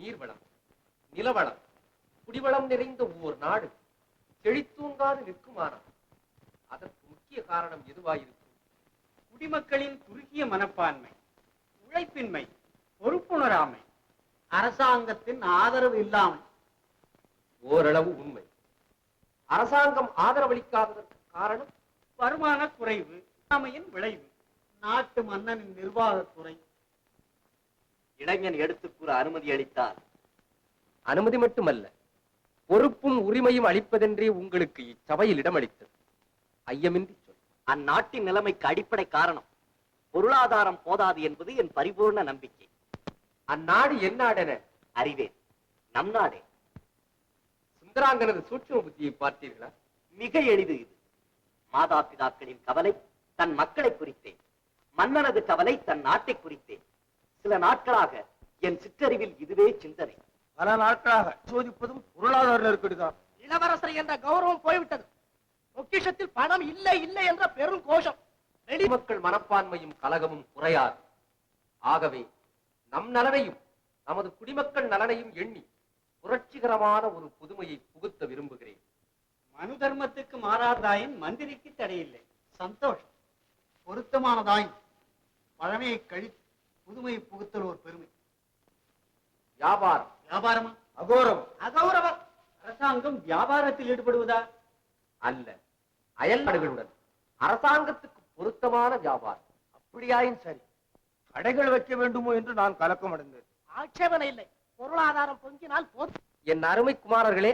நீர்வளம், நிலவளம், குடிவளம் நிறைந்த ஓர் நாடு செழித்தூங்காது நிற்குமானால் அதற்கு முக்கிய காரணம் எதுவாயிருக்கும்? குடிமக்களின் குறுகிய மனப்பான்மை, உழைப்பின்மை, பொறுப்புணராமை, அரசாங்கத்தின் ஆதரவு இல்லாமை. ஓரளவு உண்மை. அரசாங்கம் ஆதரவளிக்காததற்கு காரணம் வருமான குறைவு, அமையின் விளைவு, நாட்டு மன்னனின் நிர்வாகத்துறை. இளைஞன் எடுத்து கூற அனுமதி அளித்தால்? அனுமதி மட்டுமல்ல, பொறுப்பும் உரிமையும் அளிப்பதென்றே உங்களுக்கு இச்சபையில் இடமளித்தது. ஐயமின்றி சொல். அந்நாட்டின் நிலைமைக்கு அடிப்படை காரணம் பொருளாதாரம் போதாது என்பது என் பரிபூர்ண நம்பிக்கை. அந்நாடு என் நாடென அறிவேன். நம் நாடே. சுந்தராங்கனது சூட்சும புத்தியை பார்த்தீர்களா? மிக எளிது இது. மாதா பிதாக்களின் கவலை தன் மக்களை குறித்தே, மன்னனது கவலை தன் நாட்டை குறித்தே. சில நாட்களாக என் சிற்றறிவில் இதுவே சிந்தனை. பல நாட்களாக சோதிப்பதும் பொருளாதார நெருக்கடிதான். இளவரசர் என்ற கௌரவம் போய்விட்டது. பொக்கிஷத்தில் பணம் இல்லை இல்லை என்ற பெரும் கோஷம். மக்கள் மனப்பான்மையும் கலகமும் குறையாது. ஆகவே நம் நலனையும் நமது குடிமக்கள் நலனையும் எண்ணி புரட்சிகரமான ஒரு புதுமையை புகுத்த விரும்புகிறேன். மனு தர்மத்துக்கு மாறாதாயின் மந்திரிக்கு தடையில்லை. சந்தோஷம். பொருத்தமானதாயின் பழமையை கழித்து புதுமையை புகுத்தல் ஒரு பெருமை. வியாபாரம். வியாபாரமா? அகோரம். அகௌரவம். அரசாங்கம் வியாபாரத்தில் ஈடுபடுவதா? அல்ல, அயல் நாடுகளுடன் அரசாங்கத்துக்கு பொருத்தமான வியாபாரம். அப்படியாயின் சரி. கடைகள் வைக்க வேண்டுமோ என்று நான் கலக்கம் அடைந்தேன். ஆட்சேபனை இல்லை. பொருளாதாரம் பொங்கினால் போதும். என் அருமை குமாரர்களே,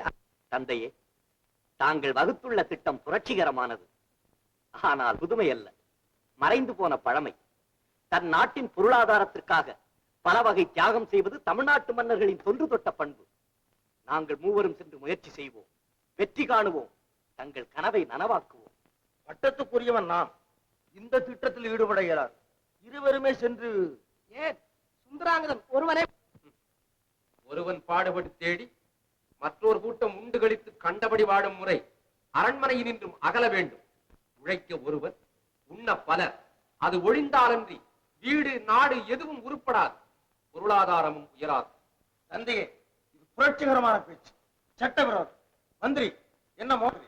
தந்தையே, தாங்கள் வகுத்துள்ள திட்டம் புரட்சிகரமானது. ஆனால் புதுமை அல்ல, மறைந்து போன பழமை. தன் நாட்டின் பொருளாதாரத்திற்காக பல வகை தியாகம் செய்வது தமிழ்நாட்டு மன்னர்களின் தொன்று தொட்ட பண்பு. நாங்கள் மூவரும் சென்று முயற்சி செய்வோம், வெற்றி காணுவோம், தங்கள் கனவை நனவாக்குவோம். பட்டத்துக்குரியவன் நான். இந்த திட்டத்தில் ஈடுபட இயலாது. இருவருமே சென்று. ஏன் சுந்தராங்கதன் ஒருவனே? ஒருவன் பாடுபட்டு தேடி மற்றொரு கூட்டம் உண்டு கழித்து கண்டபடி வாடும் முறை அரண்மனையினின்றும் அகல வேண்டும். உழைக்க ஒருவன், உண்ண பலர். அது ஒழிந்தாலன்றி வீடு நாடு எதுவும் உருப்படாது, பொருளாதாரமும் உயராது. தந்தையே, இது புரட்சிகரமான பேச்சு. சட்டவிரோதம். மந்திரி என்ன மோடி?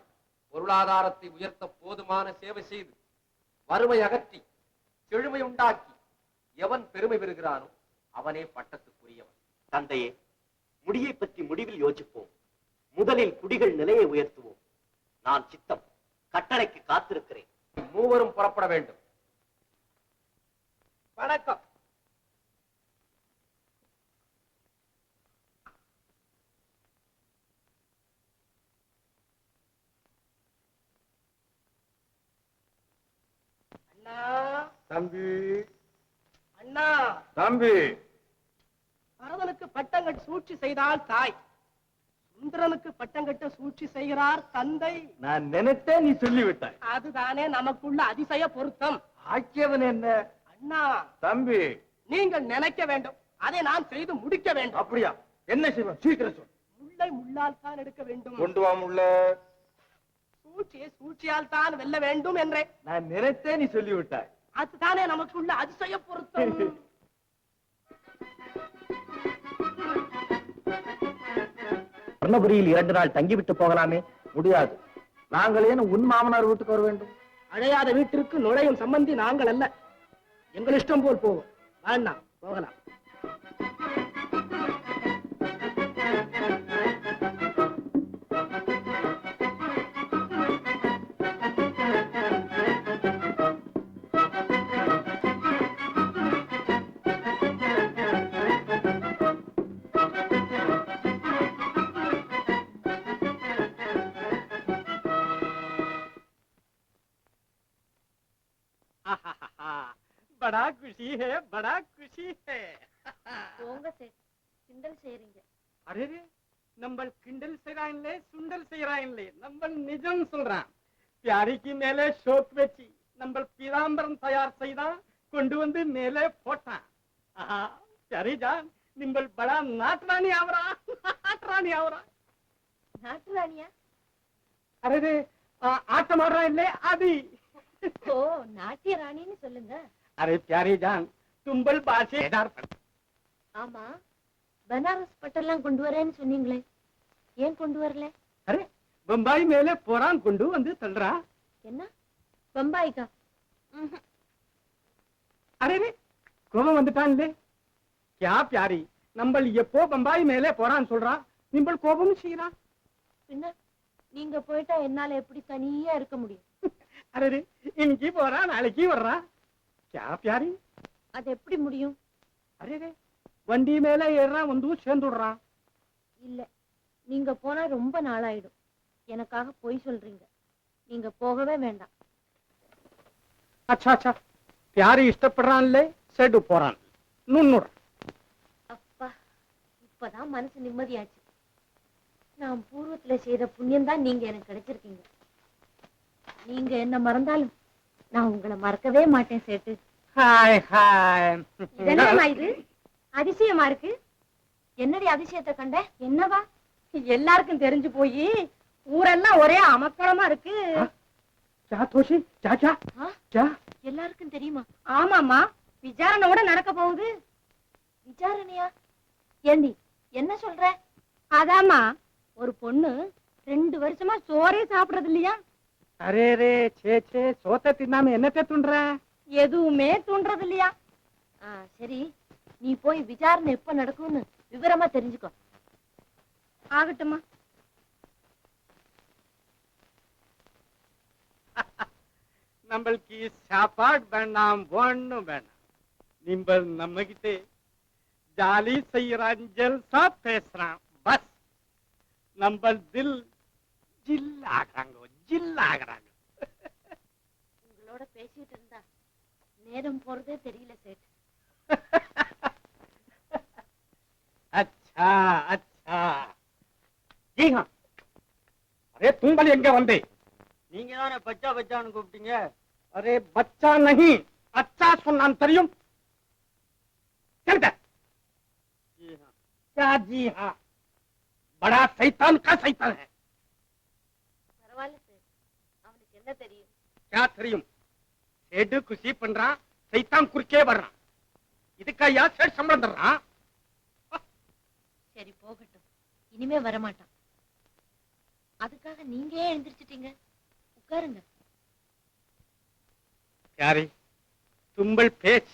பொருளாதாரத்தை உயர்த்த போதுமான சேவை செய்து வறுமை அகற்றி செழுமை உண்டாக்கி எவன் பெருமை பெறுகிறானோ அவனே பட்டத்துக்குரியவன். தந்தையே, முடியை பற்றி முடிவில் யோசிப்போம். முதலில் குடிகள் நிலையை உயர்த்துவோம். நான் சித்தம். கட்டளைக்கு காத்திருக்கிறேன். மூவரும் புறப்பட வேண்டும். வணக்கம். அண்ணா. தம்பி. அண்ணா. தம்பி. பரதனுக்கு பட்டங்கட்டு சூழ்ச்சி செய்தால் தாய், சுந்தரனுக்கு பட்டங்கட்ட சூழ்ச்சி செய்கிறார் தந்தை. நான் நினைத்தேன், நீ சொல்லிவிட்டாய். அதுதானே நமக்குள்ள அதிசய பொருத்தம். ஆக்கியவன் என்ன? அண்ணா. தம்பி. நீங்கள் நினைக்க வேண்டும், அதை நான் செய்து முடிக்க வேண்டும். அப்படியா? என்ன செய்வோம்? சீக்கிரம் சொல். முள்ளை முள்ளால் தான் எடுக்க வேண்டும். கொண்டு வா முள்ள. சூழ்ச்சியை சூழ்ச்சியால் தான் வெல்ல வேண்டும் என்றேன். நான் நினைத்தேன், நீ சொல்லிவிட்டாய். அதுதானே நமக்குள்ள அதிசய பொருத்தம். சொர்ணபுரியில் 2 நாள் தங்கிவிட்டு போகலாமே? முடியாது. நாங்கள் ஏன் உன் மாமனார் வீட்டுக்கு வர வேண்டும்? அழையாத வீட்டிற்கு நுழையும் சம்பந்தி நாங்கள் அல்ல. எங்கள் இஷ்டம் போல் போவோம். வேண்டாம், போகலாம். बड़ा खुशी है, बड़ा खुशी है. போங்க சேட், கிண்டல் செய்றீங்க. அரே, நம்ம கிண்டல் செய்றாங்களே, சுண்டல் செய்றாங்களே, நம்ம நிஜம் சொல்றான். பியாரிக்கு மேலே ஷோக் வச்சு நம்ம பீதாம்பரம் தயார் செய்தான், கொண்டு வந்து மேலே போட்டான். ஆஹா, பியாரி ஜான், நம்ம படா நாட்டுராணி ஆவரா, நாட்டுராணி ஆவரா. நாட்டு ராணியா? அரே, ஆட்டம் ஆடுறான் இல்லே அது. ஓ, நாட்டிய ராணின்னு சொல்லுங்க. अरे प्यारी जान, तुंबल बाशे ஆமா, பனாரஸ் பட்டெல்லாம் கொண்டு வரேன்னு சொன்னீங்களே, ஏன் கொண்டு வரல? அரே பம்பாய் மேலே போறான் கொண்டு வந்து தள்ளுறா. என்ன பம்பாய்க்கா? அரே கோபம் வந்துட்டான்லே. கியா பியாரி, நம்ம எப்போ பம்பாய் மேலே போறான்னு சொல்றா, நிம்பள் கோபம் செய்யறா. பின்ன நீங்க போயிட்டா என்னால எப்படி தனியா இருக்க முடியும்? அரே இன்னைக்கு போறா, நாளைக்கு வர்றா. கியா பியாரி? அது எப்படி முடியும்? அரே வண்டி மேல ஏறான், வந்து சேர்ந்துடுறான். இல்ல, நீங்க போனா ரொம்ப நாளாயிடும். எனக்காக பொய் சொல்றீங்க. நீங்க போகவே வேண்டாம். அச்சா அச்சா, பியாரி இஷ்டப்படுறான்லே, செடு போறான். நுண்ணுற அப்பா, இப்பதான் மனசு நிம்மதியாச்சு. நான் பூர்வத்துல செய்த புண்ணியம் தான் நீங்க எனக்கு கிடைச்சிருக்கீங்க. நீங்க என்ன மறந்தாலும் நான் உங்களை மறக்கவே மாட்டேன் சேட்டு. Hi hi. இதென்னமா இது? அதிசயமா இருக்கு. என்னடி அதிசயத்தை கண்ட? என்னவா? எல்லாருக்கும் தெரிஞ்சு போய் ஊரெல்லாம் ஒரே அமக்களமா இருக்கு. क्या தோஷி? क्या क्या क्या? எல்லாருக்கும் தெரியுமா? ஆமாமா, விசாரணையோட நடக்க போகுது. விசாரணையா? ஏண்டி என்ன சொல்ற? அதாமா, ஒரு பொண்ணு 2 வருஷமா சோறே சாப்பிடுறது இல்லையா? அரே ரே சே சே, சோத்தை தின்னாம என்னத்தை துண்ற? எதுவுமே தூண்டுறது இல்லையா? சரி, நீ போய் விசாரணை எப்ப நடக்கும்னு விவரமா தெரிஞ்சுக்கோ. ஆகட்டுமா? நம்மளுக்கு சாப்பாடு வேண்டாம், ஒண்ணும் வேண்டாம். நிம்பல் நம்ம கிட்டே ஜாலி செய்யறான், ஜல்சா பேசுறான். பஸ் நம்ம தில் ஜில் ஆகுறாங்க, ஜில் ஆகுறாங்க. உங்களோட பேசிட்டு இருந்தா நேரம் போறதே தெரியல சேட். अच्छा अच्छा, जी हाँ. अरे तुम बल எங்க வந்தே? நீங்க தானே பச்சா பச்சான்னு கூப்பிட்டீங்க. अरे बच्चा नहीं, अच्छा सुनान தெரியும். चल दे. जी हाँ. क्या जी हाँ? बड़ा शैतान का शैतान है. பரவாயில்ல சேட், அவனுக்கு என்ன தெரியும்? क्या தெரியும்? சேடு குஷி பண்றான், சைத்தான் குறுக்கே வர்றான். இதுக்கா யா சேட் சம்பளம் தர்றான்? சரி போகட்டும், இனிமே வரமாட்டான். அதுக்காக நீங்க ஏன் எழுந்திரிச்சிட்டீங்க? உட்காருங்க. प्यारी, तुंबल पेच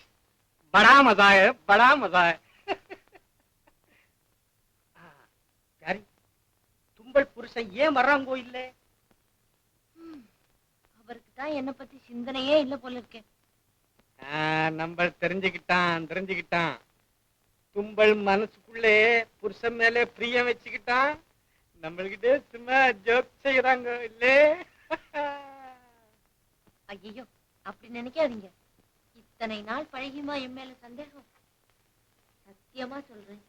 बड़ा मजा है, बड़ा मजा है. प्यारी, तुंबल पुरुषன் ஏன் வர்றாங்கோ இல்ல? அவருக்கு தான் என்ன பத்தி சிந்தனையே இல்ல போல இருக்கே. நம்ம தெரிஞ்சுக்கிட்டான். தும்பல் மனசுக்குள்ளே புருஷன் மேலே பிரியம் வச்சுக்கிட்டான். நம்மள்கிட்ட சும்மா ஜோக் செய்யறாங்க இல்லே. ஐயோ, அப்படி நினைக்காதீங்க. இத்தனை நாள் பழகியுமா என் மேல சந்தேகம்? சத்தியமா சொல்றேன்,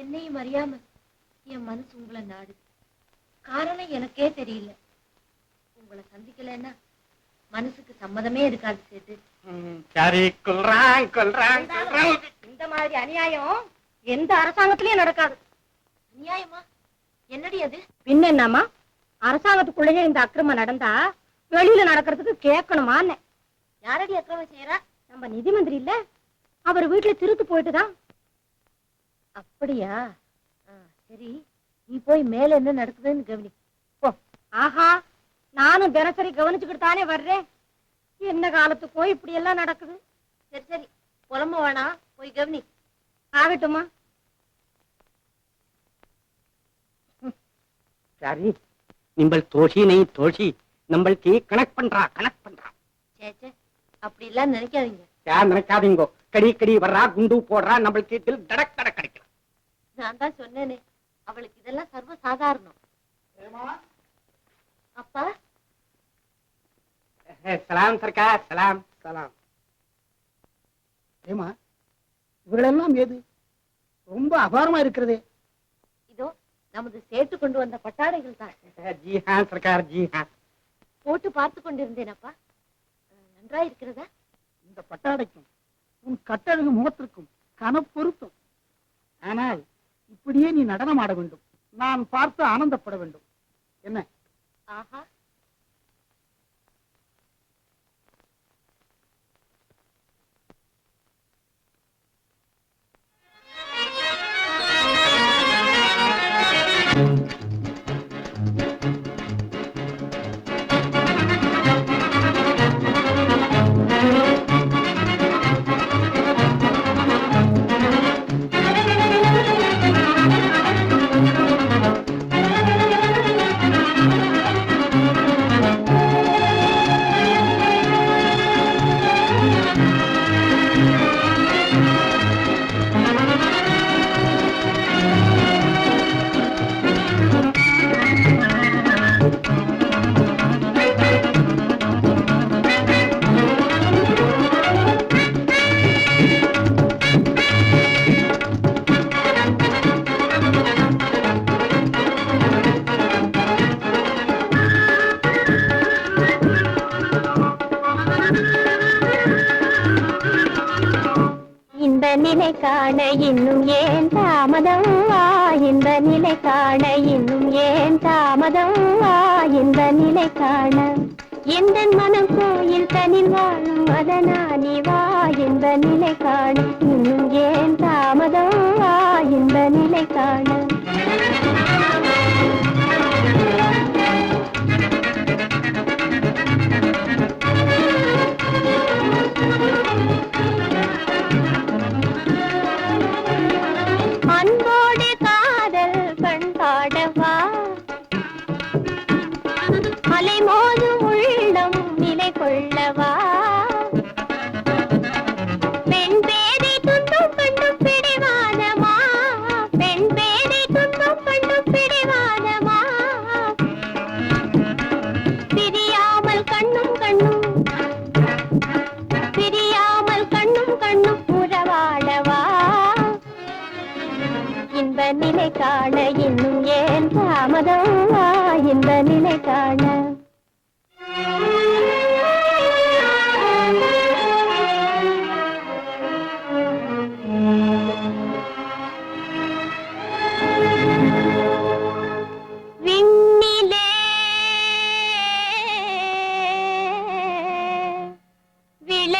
என்னையும் அறியாம என் மனசு உங்களை நாடுது. காரணம் எனக்கே தெரியல. உங்களை சந்திக்கலன்னா மனசுக்கு சம்மதமே இருக்காது சேட்டு. சரி, கொல்றான். இந்த மாதிரி அநியாயம் எந்த அரசாங்கத்திலயும் நடக்காது. அநியாயமா? என்னடி அது? பின்ன என்னமா, அரசாங்கத்துக்குள்ளேயே இந்த அக்கிரமம் நடந்தா வெளியில நடக்கிறதுக்கு கேட்கணுமான்னு. யாரடி அக்கிரமம் செய்யறா? நம்ம நிதி மந்திரி இல்ல, அவர் வீட்டுல திருத்து போயிட்டுதான். அப்படியா? சரி, நீ போய் மேல என்ன நடக்குதுன்னு கவனி. ஆஹா, நானும் தினசரி கவனிச்சுக்கிட்டு தானே வர்றேன். என்ன காலத்துக்கோ இப்படி எல்லாம் நடக்குது. சரி சரி, புலம்ப வேணாம், போய் கவனி. ஆகட்டுமா? प्यारी, निम्बल तोशी नहीं तोशी, नंबल की कनेक्ट पண்றா. சேச்சே, அப்படி எல்லாம் நினைக்காதீங்க. क्या நினைக்காதீங்கோ? கடி வர்றா, குண்டு போடுறா, நம்மளுக்கு தில் தடக் கிடைக்கலாம். நான் தான் சொன்னேனே, அவளுக்கு இதெல்லாம் சர்வ சாதாரணம். அப்பா, சலாம் சர்க்கார், சலாம். ஏமா இவர்களெல்லாம் ஏது? ரொம்ப அபாரமா இருக்கிறதே. இதோ நமது சேட்டு கொண்டு வந்த பட்டாடைகள் தான். जी हाँ सरकार, जी हाँ. போட்டு பார்த்து கொண்டிருந்தேன் அப்பா. நன்றாய் இருக்கிறதா? இந்த பட்டாடைக்கும் உன் கட்டழகு முகத்திற்கும் கனப்பொருத்தம். ஆனால் இப்படியே நீ நடனம் ஆட வேண்டும், நான் பார்த்து ஆனந்தப்பட வேண்டும். என்ன? ஆஹா, இந்த நிலை காண இன்னும் ஏன் தாமதம் வா, இந்த நிலை காண இன்னும் ஏன் தாமதம் வா, இந்த நிலை காண எந்த மனம் கோயில் தனில் வாழும் மதனானி வா, இந்த நிலை காண இன்னும் ஏன் தாமதம் வா, இந்த நிலை காண அன்போடு காதல் பண்பாடவா, அலைமோதும் உள்ளம் நிலை கொள்ளவா, பெண் பேரை துன்பம் கண்டும் பிடிவாதமா, பெண் பேரை துன்பம் கண்டும் பிடிவாதமா, பிரியாமல் கண்ணும் கண்ணும், பிரியாமல் கண்ணும் கண்ணும் உறவாடவா, இந்த நிலை காண இன்னும் ஏன் தாமதம் வா, இந்த நிலை காண விண்ணிலே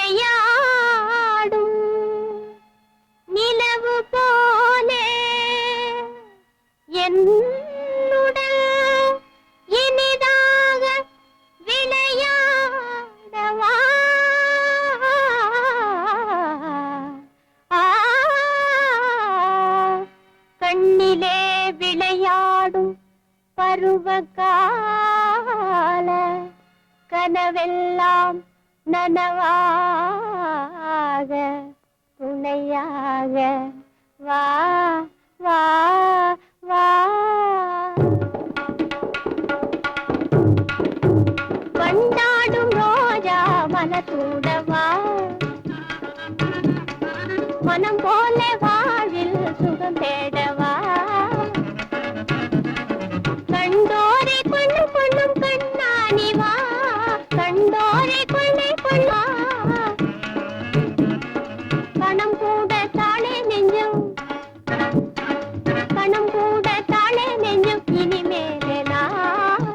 விளையாடும் நிலவு போலே என்னுடன் இனிதாக விளையாடவா, ஆ, கண்ணிலே விளையாடும் பருவகால கனவெல்லாம் நனவாக துணையாக வா வா வா, வண்டாடும் ரோஜா மனசூடவா, மனம் போல வாழ்வில் சுகம் தேடவா, கண்டோரை கொண்டு கொள்ளும் கண்ணாணி வா, கண்டோரை கொள்ளை கொள்ளா, பணம் கூட தாளே நெஞ்சும், பணம் கூட தாளே நெஞ்சும், இனிமேலே நான்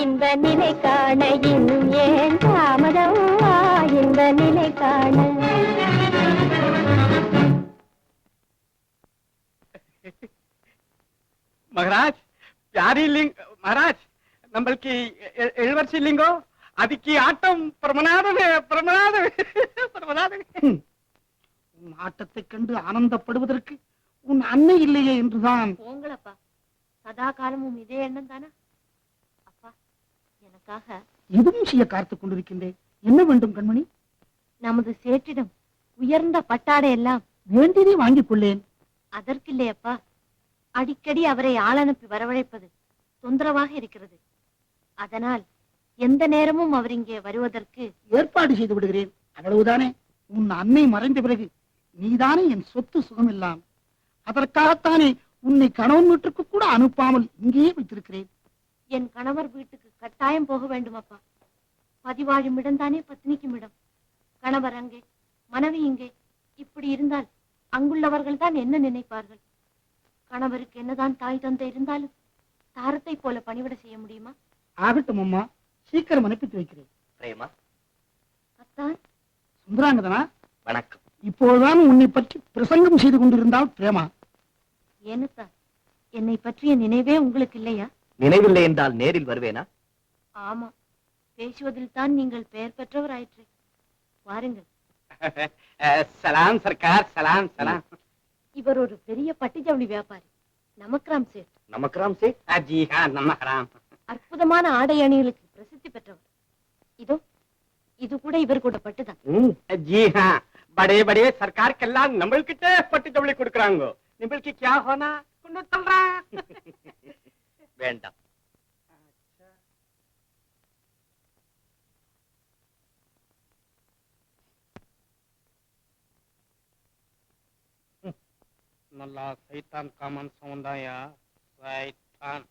இந்த நிலை காண இன்னும் ஏன் தாமதம் வா, இந்த நிலை காண महाराज प्यारी लिंग महाराज நம்மளுக்கு எழுவர்ச்சி இல்லைங்கோ, அதுக்கு ஆட்டம் பிரமநாதமே பிரமநாதமே பிரமநாதமே. உன் ஆட்டத்தைக் கண்டு ஆனந்தப்படுவதற்கு உன் அன்னை இல்லையே என்றுதான். போங்களப்பா, சதா காலமும் இதே எண்ணம் தானே அப்பா. எனக்காக எதுவும் செய்ய காத்துக் கொண்டிருக்கின்றேன். என்ன வேண்டும் கண்மணி? நமது சேற்றிடம் உயர்ந்த பட்டாடை எல்லாம் வேண்டியதை வாங்கிக் கொள்ளேன். அதற்கில்லையப்பா, அடிக்கடி அவரை ஆளனுப்பி வரவழைப்பது தொந்தரவாக இருக்கிறது. அதனால் எந்த நேரமும் அவர் இங்கே வருவதற்கு ஏற்பாடு செய்து விடுகிறேன். அவ்வளவுதானே? உன் அன்னை மறைந்த பிறகு நீதானே என் சொத்து சுகம் எல்லாம். அதற்காகத்தானே உன்னை கணவன் வீட்டுக்கு கூட அனுப்பாமல் இங்கேயே வைத்திருக்கிறேன். என் கணவர் வீட்டுக்கு கட்டாயம் போக வேண்டும் அப்பா. பதிவாழும் இடம்தானே பத்னிக்கும் இடம். கணவர் அங்கே, மனைவி இங்கே. இப்படி இருந்தால் அங்குள்ளவர்கள் தான் என்ன நினைப்பார்கள்? கணவருக்கு என்னதான் தாய் தந்தை இருந்தாலும் தாரத்தை போல பணிவிட செய்ய முடியுமா? ஆகட்டும் அம்மா, சீக்கிரம் அனுப்பித்து வைக்கிறேன். பிரேமா, அத்தான். சுந்தராங்கதனா, வணக்கம். இப்போதுதான் உன்னை பற்றி பிரசங்கம் செய்து கொண்டிருந்தால் பிரேமா. ஏனத்தான், என்னை பற்றிய நினைவே உங்களுக்கு இல்லையா? நினைவில்லை என்றால் நேரில் வருவேனா? ஆமா, பேசுவதில் தான் நீங்கள் பெயர் பெற்றவராயிற்று. வாருங்கள். சலாம் சர்க்கார், சலாம் சலாம். இவர் ஒரு பெரிய பட்டு ஜவுளி வியாபாரி, நமக்ராம் சேட். நமக்ராம் சேட்? ஜி ஹா, நமக்ராம். அற்புதமான ஆடை அணிகளுக்கு பிரசித்தி பெற்றவர். இதோ இது கூட இவர் கூட பட்டுதான். ஜி ஹா, படே படே சர்க்காருக்கெல்லாம் நம்மள்கிட்ட பட்டு ஜவுளி கொடுக்கறாங்க. நம்மளுக்கு क्या होना கொண்டு தல்றா. வேண்டாம். நல்லா சைத்தான் காமன் சவுண்டாயா, சைத்தான்.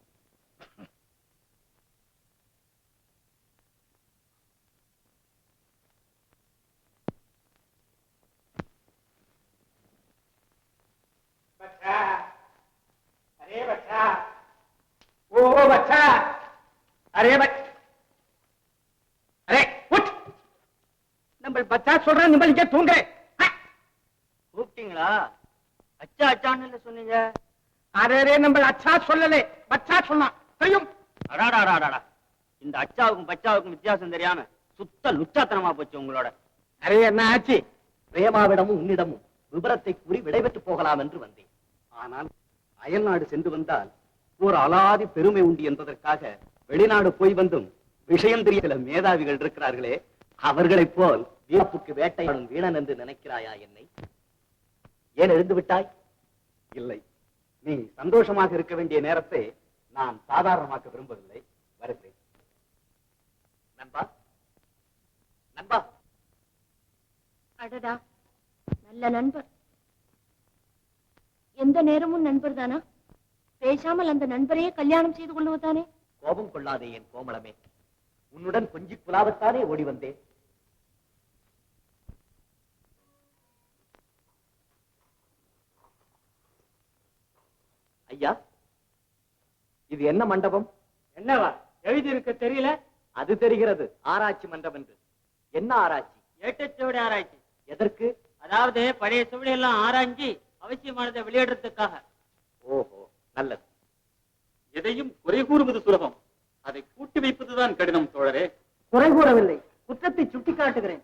बच्चा, अरे बच्चा, ओ बच्चा, अरे अरे उठ. நம்ம பச்சா சொல்றேன், நம்ம இங்க தூங்க. கூப்பிட்டீங்களா? அச்சா அச்சான்னு சொன்னீங்க. அரே நம்ம அச்சா சொல்லலே, பச்சா சொன்னா தெரியும். அடாடாடாடா, இந்த அச்சாவுக்கும் பச்சாவுக்கும் வித்தியாசம் தெரியாம சுத்த லுச்சாத்தனமா போச்சு உங்களோட. அரே என்ன ஆச்சு? பிரேமாவிடமும் உன்னிடமும் விபரத்தை கூறி விடைபெற்று போகலாம் என்று வந்தேன். ஆனால் அயல்நாடு சென்று வந்தால் ஒரு அலாதி பெருமை உண்டு என்பதற்காக வெளிநாடு போய் வந்தும் விஷயம் தெரிய சில மேதாவிகள் இருக்கிறார்களே, அவர்களைப் போல் வீரப்புக்கு வேட்டையாடும் வீணன் என்று நினைக்கிறாயா என்னை? ஏன் எழுந்து விட்டாய்? இல்லை, நீ சந்தோஷமாக இருக்க வேண்டிய நேரத்தை நான் சாதாரணமாக்க விரும்பவில்லை. வருகிறேன். நண்பா, நண்பா. அடடா, நல்ல நண்பர். எந்த நேரமும் நண்பர் தானா? பேசாமல் அந்த நண்பரையே கல்யாணம் செய்து கொள்வதானே? கோபம் கொள்ளாதே என் கோமளமே, உன்னுடன் கொஞ்சி குலாவத்தானே ஓடி வந்தேன். ஐயா, இது என்ன மண்டபம்? என்னவா எழுதி இருக்க தெரியல? அது தெரிகிறது, ஆராய்ச்சி மன்றம் என்று. என்ன ஆராய்ச்சி? ஏட்டச்சோடி ஆராய்ச்சி. எதற்கு? அதாவது பழைய சுவடி எல்லாம் ஆராய்ச்சி அவசியமானதை வெளியிடுறதுக்காக. ஓஹோ, நல்லது. எதையும் குறை கூறுவது சுலபம், அதை கூட்டி வைப்பதுதான் கடினம் தோழரே. குறை கூறவில்லை, குற்றத்தை சுட்டி காட்டுகிறேன்.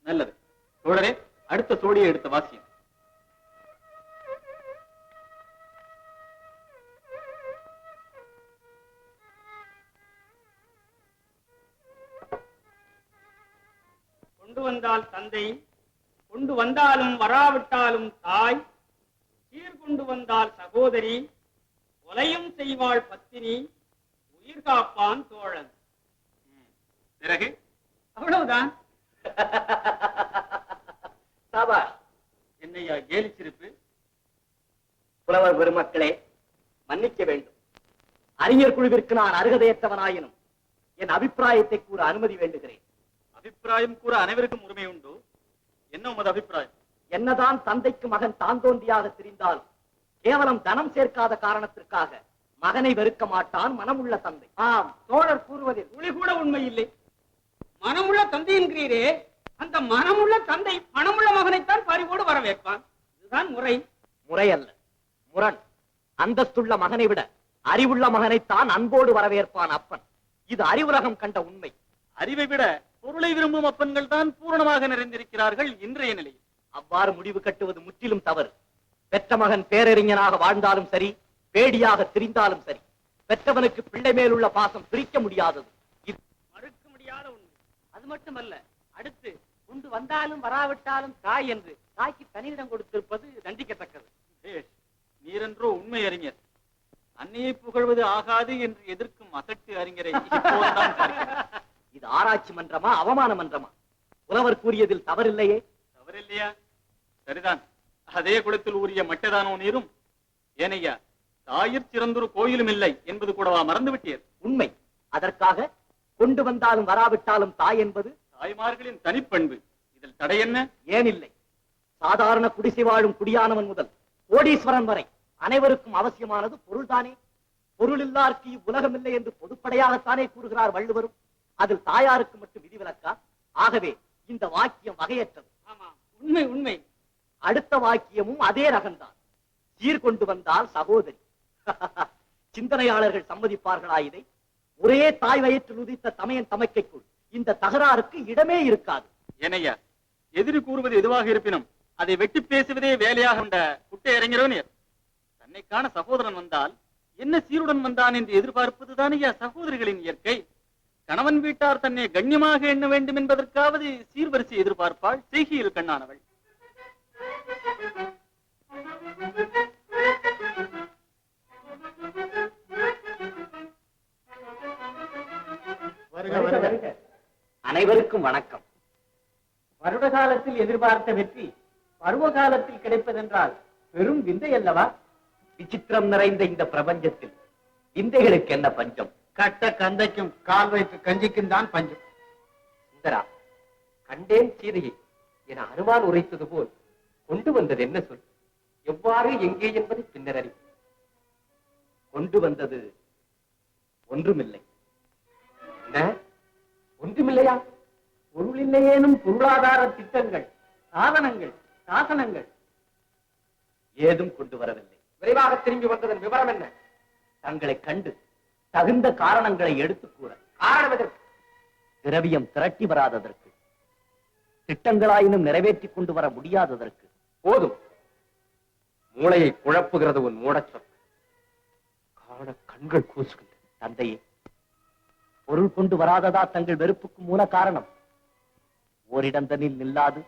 நல்லது தோழரே, அடுத்த சோடியை எடுத்த வாசியம். கொண்டு வந்தால் தந்தை, கொண்டு வந்தாலும் வராவிட்டாலும் தாய், சீர்கொண்டு வந்தால் சகோதரி, கொலையும் செய்வாள் பத்தினி, உயிர் காப்பான் தோழன். பிறகு அவ்வளவுதான். சாபாஷ். என்னையா கேலி சிரிப்பு? புலவர் பெருமக்களே, மன்னிக்க வேண்டும். அறிஞர் குழுவிற்கு நான் அருகதையற்றவனாயினும் என் அபிப்பிராயத்தை கூற அனுமதி வேண்டுகிறேன். அபிப்பிராயம் கூற அனைவருக்கும் உரிமை உண்டு. என்ன உமது அபிப்பிராயம்? என்னதான் தந்தைக்கு மகன் தான் தோன்றியாக தெரிந்தாலும் கேவலம் தனம் சேர்க்காத காரணத்திற்காக மகனை வெறுக்க மாட்டான் மனமுள்ள தந்தை. ஆம், தோழர் கூறுவதில் துளி கூட உண்மை இல்லை. மனமுள்ள தந்தை என்கிறீரே, அந்த மனமுள்ள தந்தை பணமுள்ள மகனைத்தான் பறிவோடு வரவேற்பான். இதுதான் முறை. முறை அல்ல, முரண். அந்தஸ்துள்ள மகனை விட அறிவுள்ள மகனைத்தான் அன்போடு வரவேற்பான் அப்பன். இது அறிவுலகம் கண்ட உண்மை. அறிவை விட பொருளை விரும்பும் அப்பன்கள் தான் பூரணமாக நிறைந்திருக்கிறார்கள் இன்றைய நிலையில். அவ்வாறு முடிவு கட்டுவது முற்றிலும் தவறு. பெற்ற மகன் பேரறிஞனாக வாழ்ந்தாலும் சரி, பேடியாக திரிந்தாலும் சரி, பெற்றவனுக்கு பிள்ளை மேலுள்ள பாசம் பிரிக்க முடியாதது. இது மறுக்க முடியாத உண்மை. அது மட்டுமல்ல, அடுத்து கொண்டு வந்தாலும் வராவிட்டாலும் தாய் என்று தாய்க்கு தனியிடம் கொடுத்திருப்பது தண்டிக்கத்தக்கது. பேஷ், நீரென்றோ உண்மை அறிஞர். அன்னையை புகழ்வது ஆகாது என்று எதிர்க்கும் அசட்டு அறிஞரை இப்போதுதான் பார்க்கிறேன். இது ஆராய்ச்சி மன்றமா, அவமான மன்றமா? புலவர் கூறியதில் தவறில்லையே. தவறில்லையா? சரிதான். அதே குளத்தில் ஊறிய மட்டைதானோ நீரும்? ஏனையா, தாயிற் சிறந்தொரு கோயிலும் இல்லை என்பது கூடவா மறந்து விட்டீர்? உண்மை. அதற்காக கொண்டு வந்தாலும் வராவிட்டாலும் தாய் என்பது தாய்மார்களின் தனிப்பண்பு. இதில் தடை என்ன? ஏன் இல்லை? சாதாரண குடிசை வாழும் குடியானவன் முதல் கோடீஸ்வரன் வரை அனைவருக்கும் அவசியமானது பொருள்தானே. பொருள் இல்லாருக்கு இவ்வுலகம் இல்லை என்று பொதுப்படையாகத்தானே கூறுகிறார் வள்ளுவரும். அதில் தாயாருக்கு மட்டும் விதிவிலக்கா? ஆகவே இந்த வாக்கியம் வகையற்றது. ஆமா, உண்மை உண்மை. அடுத்த வாக்கியமும் அதே ரகம்தான். சீர்கொண்டு வந்தால் சகோதரி. சிந்தனையாளர்கள் சம்மதிப்பார்களா இதை? ஒரே தாய் வயிற்றில் உதித்த தமையன் தமக்கைக்குள் இந்த தகராறுக்கு இடமே இருக்காது. ஏனையா, எதிரி கூறுவது எதுவாக இருப்பினும் அதை வெட்டி பேசுவதே வேலையாக கொண்ட குட்டை இறங்கிறோனியர் தன்னை காண சகோதரன் வந்தால் என்ன சீருடன் வந்தான் என்று எதிர்பார்ப்பதுதானையா சகோதரிகளின் இயற்கை. கணவன் வீட்டார் தன்னை கண்ணியமாக எண்ண வேண்டும் என்பதற்காவது சீர்வரிசை எதிர்பார்ப்பாள் செய்கையில் கண்ணானவள். அனைவருக்கும் வணக்கம். வருட காலத்தில் எதிர்பார்த்த வெற்றி பருவ காலத்தில் கிடைப்பதென்றால் பெரும் விந்தை அல்லவா? விசித்திரம் நிறைந்த இந்த பிரபஞ்சத்தில் விந்தைகளுக்கு என்ன பஞ்சம்? கட்ட கந்தைக்கும் கால் வைத்து கஞ்சிக்கும் தான் பஞ்சம். சுந்தரா, கண்டேன் சீதையை என அனுமான் உரைத்தது போல் கொண்டு வந்தது என்ன சொல்? எவ்வாறு, எங்கே என்பதை பின்னர் அறிவு. கொண்டு வந்தது ஒன்றுமில்லை. என்ன? ஒன்றுமில்லையா? பொருள் இல்லையேனும் பொருளாதார திட்டங்கள், சாதனங்கள், சாசனங்கள் ஏதும் கொண்டு வரவில்லை. விரைவாக திரும்பி வந்ததன் விவரம் என்ன? தங்களை கண்டு தகுந்த காரணங்களை எடுத்துக் கூற. காரணம் எதற்கு? திரவியம் திரட்டி வராததற்கு, திட்டங்களாயினும் நிறைவேற்றிக் கொண்டு வர முடியாததற்கு. போதும், மூளையை குழப்புகிறது உன் மூடச்சொல். காண கண்கள் கூசுகின்றன. தந்தையே, பொருள் கொண்டு வராததா தங்கள் வெறுப்புக்கு மூல காரணம்? ஓரிடந்தனில் நில்லாது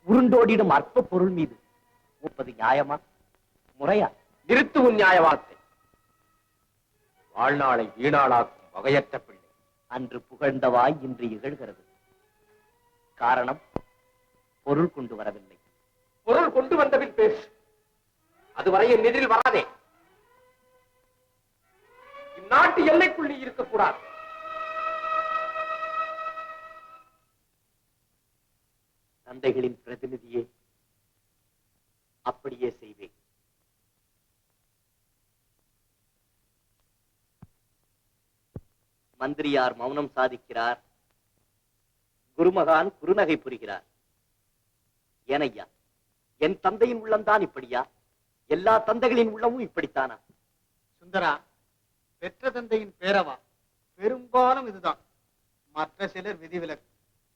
உருண்டோடிடும் அற்ப பொருள் மீது ஒப்பது நியாயமா, முறையா? நிறுத்து உன் நியாய வார்த்தை. வாழ்நாளை வீணாளாக்கும் வகையற்ற பிள்ளை. அன்று புகழ்ந்தவாய் இன்று இகழ்கிறது. காரணம், பொருள் கொண்டு வரவில்லை. பொருள் கொண்டு வந்தபின் பேசு. அதுவரை என் எதிரில் வராதே. இந்நாட்டு எல்லைக்குள் நீ இருக்கக்கூடாது. தந்தைகளின் பிரதிநிதியே, அப்படியே செய்வேன். மந்திரியார் மௌனம் சாதிக்கிறார், குருமகான் குறுநகை புரிகிறார். ஏனையா, என் தந்தையின் உள்ளம்தான் இப்படியா? எல்லா தந்தைகளின் உள்ளமும் இப்படித்தானா? சுந்தரா, பெற்ற தந்தையின் பேரவா பெரும்பாலும் இதுதான். மற்ற சிலர் விதிவிலக்கு.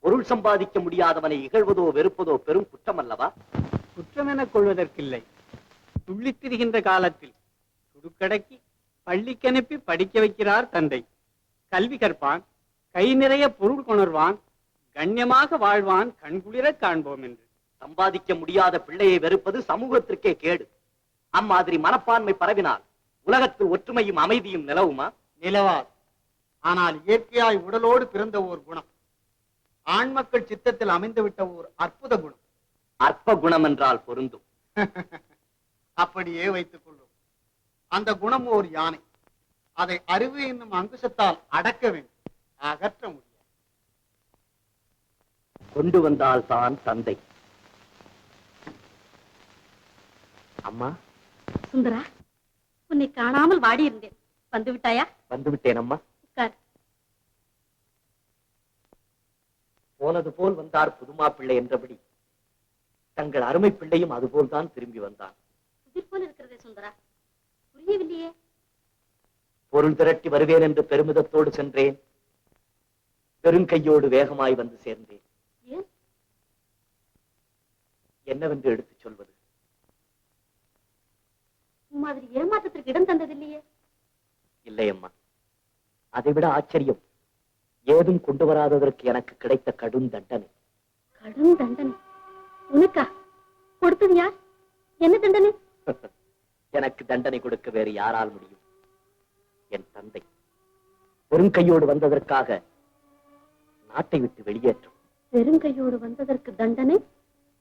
பொருள் சம்பாதிக்க முடியாதவனை இகழ்வதோ வெறுப்பதோ பெரும் குற்றம் அல்லவா? குற்றம் எனக் கொள்வதற்கில்லை. துள்ளித் திரிகின்ற காலத்தில் துடுக்கடக்கி பள்ளிக்கு அனுப்பி படிக்க வைக்கிறார் தந்தை. கல்வி கற்பான், கை நிறைய பொருள் கொணர்வான், கண்ணியமாக வாழ்வான், கண்குளிர காண்போம் என்று. சம்பாதிக்க முடியாத பிள்ளையை வெறுப்பது சமூகத்திற்கே கேடு. அம்மாதிரி மனப்பான்மை பரவினால் உலகத்தில் ஒற்றுமையும் அமைதியும் நிலவுமா? நிலவாது. ஆனால் இயற்கையாய் உடலோடு பிறந்த ஓர் குணம், ஆண் மக்கள் சித்தத்தில் அமைந்துவிட்ட ஓர் அற்புத குணம். அற்ப குணம் என்றால் பொருந்தும். அப்படியே வைத்துக் கொள்ளும். அந்த குணம் ஓர் யானை. அதை அறிவு என்னும் அங்குசத்தால் அடக்க வேண்டும், அகற்ற முடியாது. கொண்டு வந்தால் தான் தந்தை. அம்மா. சுந்தரா, உன்னை காணாமல் வாடி இருந்தேன். வந்து விட்டாயா? வந்துவிட்டேன் அம்மா. உட்கார். போனது போல் வந்தார் புதுமா பிள்ளை என்றபடி தங்கள் அருமை பிள்ளையும் அதுபோல்தான் திரும்பி வந்தான். புதிர் போல் இருக்கிறதே சுந்தரா, புரியவில்லையே. பொருள் திரட்டி வருவேன் என்று பெருமிதத்தோடு சென்றேன். பெருங்கையோடு வேகமாய் வந்து சேர்ந்தேன். ஏன்? என்னவென்று எடுத்துச் சொல்வது? மாதிரி ஏமாற்றத்திற்கு இடம் தந்ததில்லையே. இல்லை அம்மா, அதைவிட ஆச்சரியம், ஏதும் கொண்டு வராததற்கு எனக்கு கிடைத்த கடும் தண்டனை. கடும் தண்டனை? உனக்கா? கொடுத்தது யார்? என்ன தண்டனை? எனக்கு தண்டனை கொடுக்க வேறு யாரால் முடியும்? என் தந்தை பெருங்கையோடு வந்ததற்காக நாட்டை விட்டு வெளியேற்றும். பெருங்கையோடு வந்ததற்கு தண்டனை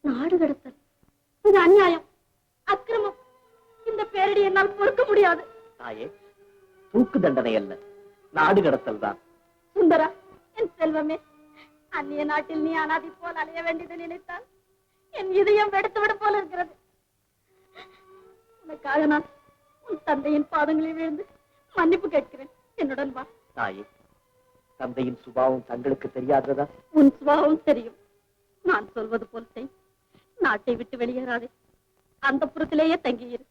நாடு கடத்தல். இது அநியாயம், அக்கிரமம். இந்த பேரடி என்னால் பொறுக்க முடியாது. தாயே, தூக்கு தண்டனை அல்ல, நாடு கடத்தல் தான். சுந்தரா, என் செல்வமே, அந்நிய நாட்டில் நீ அனாதி போல் அலைய வேண்டியது நினைத்தால் என் இதயம் வெடுத்துவிடும் போல இருக்கிறது. உனக்காக நான் உன் தந்தையின் பாதங்களில் விழுந்து மன்னிப்பு கேட்கிறேன். என்னுடன் வா. தாயே, தந்தையின் சுபாவம் தங்களுக்கு தெரியாததா? உன் சுபாவம் தெரியும். நான் சொல்வது போல் செய். நாட்டை விட்டு வெளியேறாதே. அந்த புறத்திலேயே தங்கியிரு.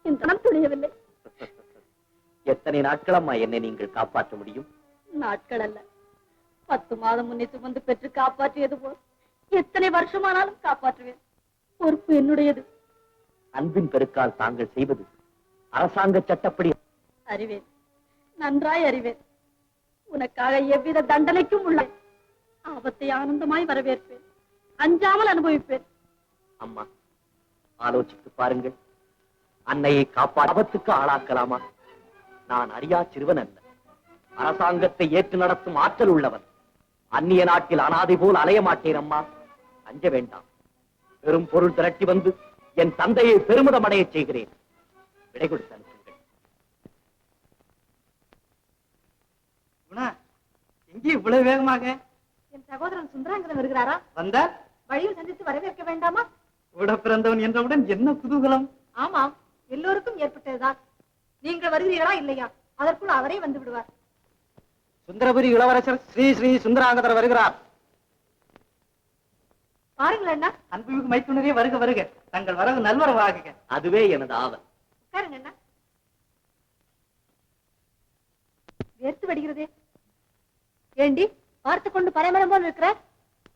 இந்த மனம் துணியவில்லை. எத்தனை நாட்களம்மா என்னை நீங்கள் காப்பாற்ற முடியும்? நாட்கள் அல்ல, 10 மாதம் முன்னே சுமந்து பெற்று காப்பாற்றியது போல் எத்தனை வருஷமானாலும் காப்பாற்றுவேன். பொறுப்பு என்னுடையது. அன்பின் பெருக்கால் தாங்கள் செய்வது அரசாங்க சட்டப்படி. அறிவேன், நன்றாய் அறிவேன். உனக்காக எவ்வித தண்டனைக்கும் உள்ள ஆபத்தை ஆனந்தமாய் வரவேற்பேன். அஞ்சாமல் அனுபவிப்பேன். அம்மா, ஆலோசித்து பாருங்கள். அன்னையை ஆபத்துக்கு ஆளாக்கலாமா? நான் அறியா சிறுவன் அல்ல. அரசாங்கத்தை ஏற்று நடத்தும் ஆற்றல் உள்ளவன். அந்நிய நாட்டில் அனாதை போல் அலைய மாட்டேன் அம்மா. அஞ்ச வேண்டாம். பெரும் பொருள் திரட்டி வந்து என் தந்தையை பெருமிதம் அடைய செய்கிறேன். விடை கொடுத்து அனுப்புங்கள். குணா, எங்கே இவ்வளவு வேகமாக என் சகோதரன் சுந்தராங்கதன் வருகிறாரா? வந்தார்? வழியில் சந்தித்து வரவேற்க வேண்டாமா? கூட பிறந்தவன் என்றவுடன் என்ன குதூகலம்! ஆமாம், எல்லோருக்கும் ஏற்பட்டதுதான். நீங்கள் வருகிறீர்களா இல்லையா? அதற்குள் அவரே வந்து விடுவார். சுந்தரபுரி இளவரசர் ஸ்ரீ ஸ்ரீ சுந்தராங்கதர் வருகிறார். பாருங்கள் அண்ணா. அன்புமிகு மைத்துனரே, வருக வருக. தங்கள் வரவு நல்வரவாகுக. அதுவே எனது ஆவல். உட்காருங்க அண்ணா. வேர்த்து வடிகிறதே. ஏண்டி பார்த்து கொண்டு பரமரம் போல் இருக்கிற?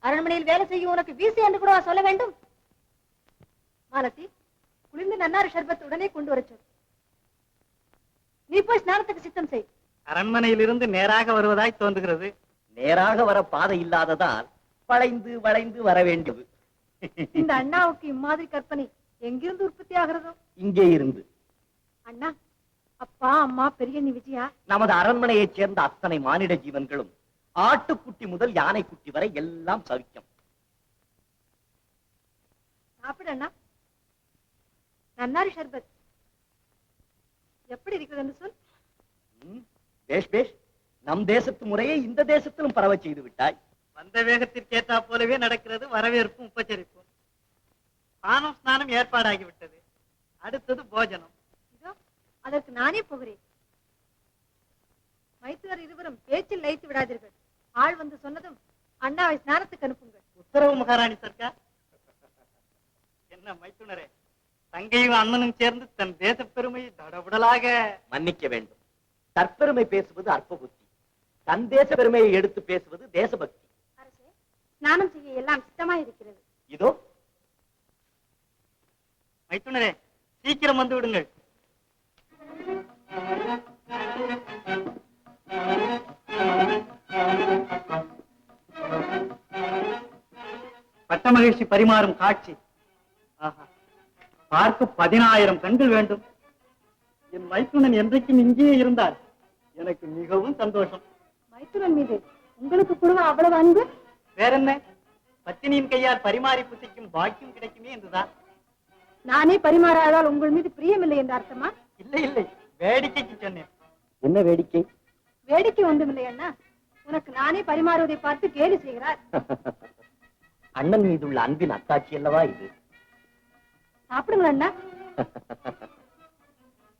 அரண்மனையில் வேலை செய்யும் உனக்கு வீசி என்று கூட சொல்ல வேண்டும்? மாலதி, குளிர்ந்து நன்னாரி ஷர்பத் உடனே கொண்டு வர சொல். நீ போய் ஸ்நானத்துக்கு சித்தம் செய். அரண்மனையிலிருந்து நேராக வருவதாய் தோன்றுகிறது. நேராக வர பாதை இல்லாததால் வளைந்து வளைந்து வர வேண்டியது. இந்த அண்ணாவுக்கு இம்மாதிரி கற்பனை எங்கிருந்து உற்பத்தி ஆகிறதோ? இங்கே இருந்து. அண்ணா, அப்பா அம்மா பெரியண்ணி விஜயா, நமது அரண்மனையைச் சேர்ந்த அத்தனை மானிட ஜீவன்களும் ஆட்டுக்குட்டி முதல் யானைக்குட்டி வரை எல்லாம் சவிக்கம். சாப்பிடு அண்ணா. நன்னாரி ஷர்பத் எப்படி இருக்கிறது என்று சொல். பேஷ் பேஷ். நம் தேசத்து முறையை இந்த தேசத்திலும் பரவ செய்து விட்டாய். வந்த வேகத்திற்கேற்றா போலவே நடக்கிறது வரவேற்பும் உபச்சரிப்பும். பானம் ஸ்நானம் ஏற்பாடாகிவிட்டது. அடுத்தது போஜனம். இதோ அதற்கு நானே போகிறேன். மைத்துனர் இருவரும் பேச்சில் லயித்து விடாதீர்கள். ஆள் வந்து சொன்னதும் அண்ணாவை ஸ்நானத்துக்கு அனுப்புங்கள். உத்தரவு மகாராணி சர்க்கார். என்ன மைத்துனரே, தங்கையும் அண்ணனும் சேர்ந்து தன் தேச பெருமையை தடபுடலாக. மன்னிக்க வேண்டும். தற்பெருமை பேசுவது அற்ப புத்தி. தன் தேச பெருமையை எடுத்து பேசுவது தேசபக்தி. அரசே, ஸ்நானம் செய்ய எல்லாம் சித்தமாய் இருக்கிறது. இதோ. மைத்துனரே, சீக்கிரம் வந்து விடுங்கள். பட்ட மகிழ்ச்சி பரிமாறும் காட்சி. ஆஹா, பார்க்க 10,000 கண்கள் வேண்டும். என் மைத்துனன் என்றைக்கும் இங்கே இருந்தார். எனக்கு மிகவும் சந்தோஷம். மைத்துனன் மீது உங்களுக்கு கூட அவ்வளவு அன்பு? வேறென்ன, பத்தினியின் கையால் பரிமாறி புசிக்கும் பாக்கியம் கிடைக்குமே என்றுதான். நானே பரிமாறாதால் உங்கள் மீது பிரியமில்லை என்ற அர்த்தமா? இல்லை இல்லை, வேடிக்கைக்கு சொன்னேன். என்ன வேடிக்கை? வேடிக்கை ஒன்றுமில்லை அண்ணா. உனக்கு நானே பரிமாறுவதை பார்த்து கேலி செய்கிறார். அண்ணன் மீதுள்ள அன்பின் அத்தாட்சி அல்லவா இது? சாப்பிடுங்கள் அண்ணா.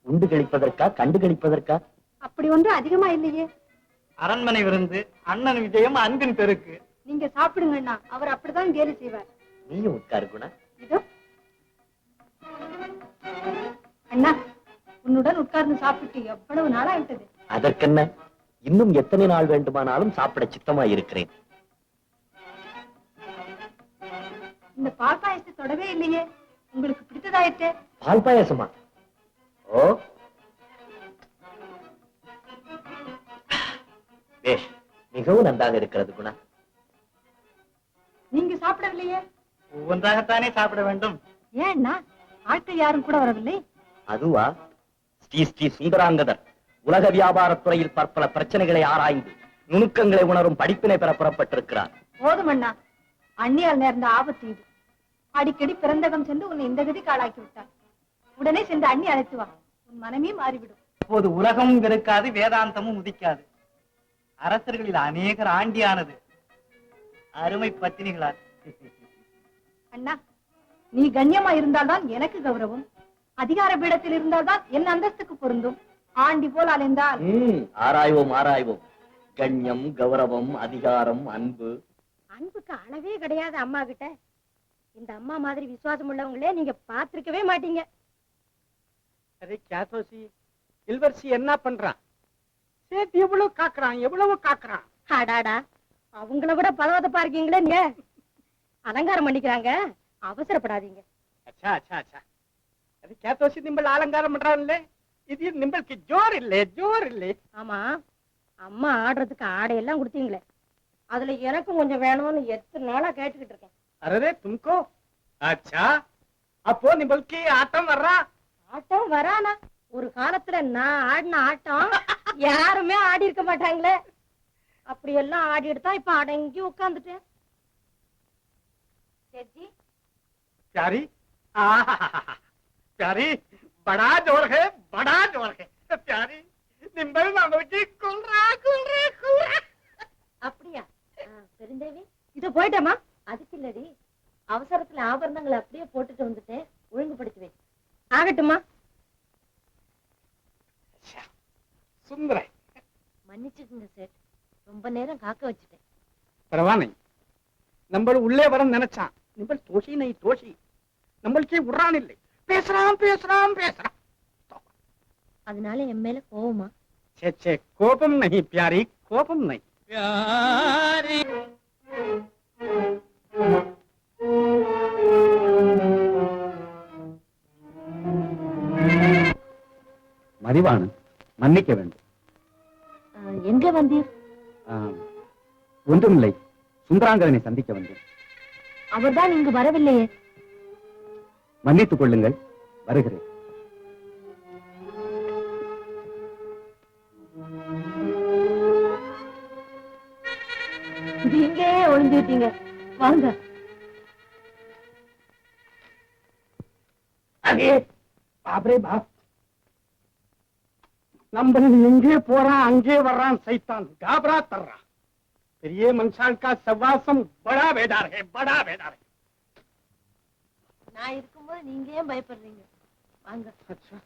உண்டு கழிப்பதற்கா கண்டு கழிப்பதற்கா? அப்படி ஒன்று அதிகமா இல்லையே. அரண்மனை விருந்து, அண்ணன் விஜயம், அன்பின் பெருக்கு. நீங்க சாப்பிடுங்க அண்ணா. அவர் அப்படிதான் கேலி செய்வார். நீயும் உட்காரு குணா. இதோ அண்ணா, உன்னுடன் உட்கார்ந்து சாப்பிட்டு எவ்வளவு நாளாயிட்டது. அதற்கென்ன, இன்னும் எத்தனை நாள் வேண்டுமானாலும் சாப்பிட சித்தமாய் இருக்கிறேன். இந்த பால் பாயசத்தை தொடவே இல்லையே. உங்களுக்கு பிடித்ததாயிட்டே. பால் பாயசமா? ஓ, பேஷ், மிகவும் நன்றாக இருக்கிறது குணா. நீங்க சாப்பிடவில்லையே. ஒவ்வொன்றாகத்தானே சாப்பிட வேண்டும். ஏன் அண்ணா, ஆட்கள் யாரும் கூட வரவில்லை? அதுவா, ஸ்ரீ ஸ்ரீ சுந்தராங்கதர் உலக வியாபாரத்துறையில் பற்பல பிரச்சனைகளை ஆராய்ந்து நுணுக்கங்களை உணரும் படிப்பினை பெற புறப்பட்டிருக்கிறார். போதும் அண்ணா, அண்ணியால் நேர்ந்த ஆபத்து இது. அடிக்கடி பிறந்தகம் சென்று உன்னை இந்த கதி காலாக்கி விட்டார். உடனே சென்று அண்ணி அழைத்து வா. உன் மனமே மாறிவிடும். அப்போது உலகமும் வெறுக்காது, வேதாந்தமும் உதிக்காது. அரசர்களில் அநேகர் ஆண்டியானது அருமை பத்தினிகளால். அண்ணா, நீ கண்ணியமா இருந்தால்தான் எனக்கு கௌரவம். அதிகார பீடத்தில் இருந்தால்தான் என் அந்தஸ்துக்கு பொருந்தும். ஆண்டி போல் அலைந்தால் ஆராய்வோம் ஆராய்வோம். கண்ணியம், கௌரவம், அதிகாரம், அன்பு. அன்புக்கு அளவே கிடையாது அம்மா கிட்ட. இந்த அம்மா மாதிரி விசுவாசம் உள்ளவங்களே நீங்க பாத்திருக்கவே மாட்டீங்க. அரே கேத்தோசி, இல்வரசி என்ன பண்றான்? சேத்து எவ்வளவு காக்குறான், எவ்வளவு காக்குறான். அடாடா, அவங்கள விட பதவதப்பா இருக்கீங்களே நீங்க. அலங்காரம் பண்ணிக்கிறாங்க, அவசரப்படாதீங்க. அச்சா அச்சா அச்சா, அது கேத்தோசி நிம்பள் அலங்காரம் பண்றான்ல, இது நிம்பளுக்கு ஜோர் இல்லே, ஜோர் இல்லே. ஆமா, அம்மா ஆடுறதுக்கு ஆடையெல்லாம் கொடுத்தீங்களே, அதுல எனக்கும் கொஞ்சம் வேணும்னு எத்தனை நாளா கேட்டுக்கிட்டு இருக்கேன். அரே தும்கோ, அச்சா, அப்போ நிம்பளுக்கு ஆட்டம் வர்றா? ஆட்டம் வரானா? ஒரு காலத்துல நான் ஆடின ஆட்டம் யாருமே ஆடி இருக்க மாட்டாங்களே. அப்படி எல்லாம் ஆடிட்டு தான் இப்ப அடங்கி உட்கார்ந்துட்டேன். சேட்ஜி, प्यारी, प्यारी, बड़ा जोर है, बड़ा जोर है. प्यारी, निम्बल நம்மளுக்கு குல்ரா குல்ரா குல்ரா. அப்படியா? பெருந்தேவி, இது போயிட்டமா? அதுக்கு இல்லடி, அவசரத்துல ஆபரணங்களை அப்படியே போட்டுட்டு வந்துட்டேன், ஒழுங்குபடுத்தி வை. ஆகட்டுமா? சுந்தர, மன்னிச்சுக்குங்க சேட், ரொம்ப நேரம் காக்க வச்சுட்டேன். பரவாயில்லை. நம்ம உள்ளே வர நினைச்சான். நிம்பள் தோஷி நை தோஷி, நம்மளுக்கே உர்றான் இல்லை. பேசுறான் பேசுறான் பேசுறான். அதனால என் மேல கோவமா? சே சே, கோபம் நஹி प्यारी, கோபம் நஹி. प्यारी மதிவாணன், மன்னிக்க வேண்டும். எங்க வந்தீர்? ஒன்றுமில்லை, சுந்தராங்கதனை சந்திக்க வந்தேன். அவர்தான் இங்கு வரவில்லையே. மன்னித்துக் கொள்ளுங்கள், வருகிறேன். இங்கே ஒளிஞ்சுட்டீங்க, வாங்க. அடே பாப்ரே பாப், நம்ம எங்கே போறான் அங்கே வர்றான் சைத்தான், காபரா தர்றான். பெரிய மனுஷான் கா சவாசம் படா வேதார் है, बड़ा வேதார் है. நான் இருக்கும்போது நீங்க ஏன் பயப்படுறீங்க? வாங்க. अच्छा,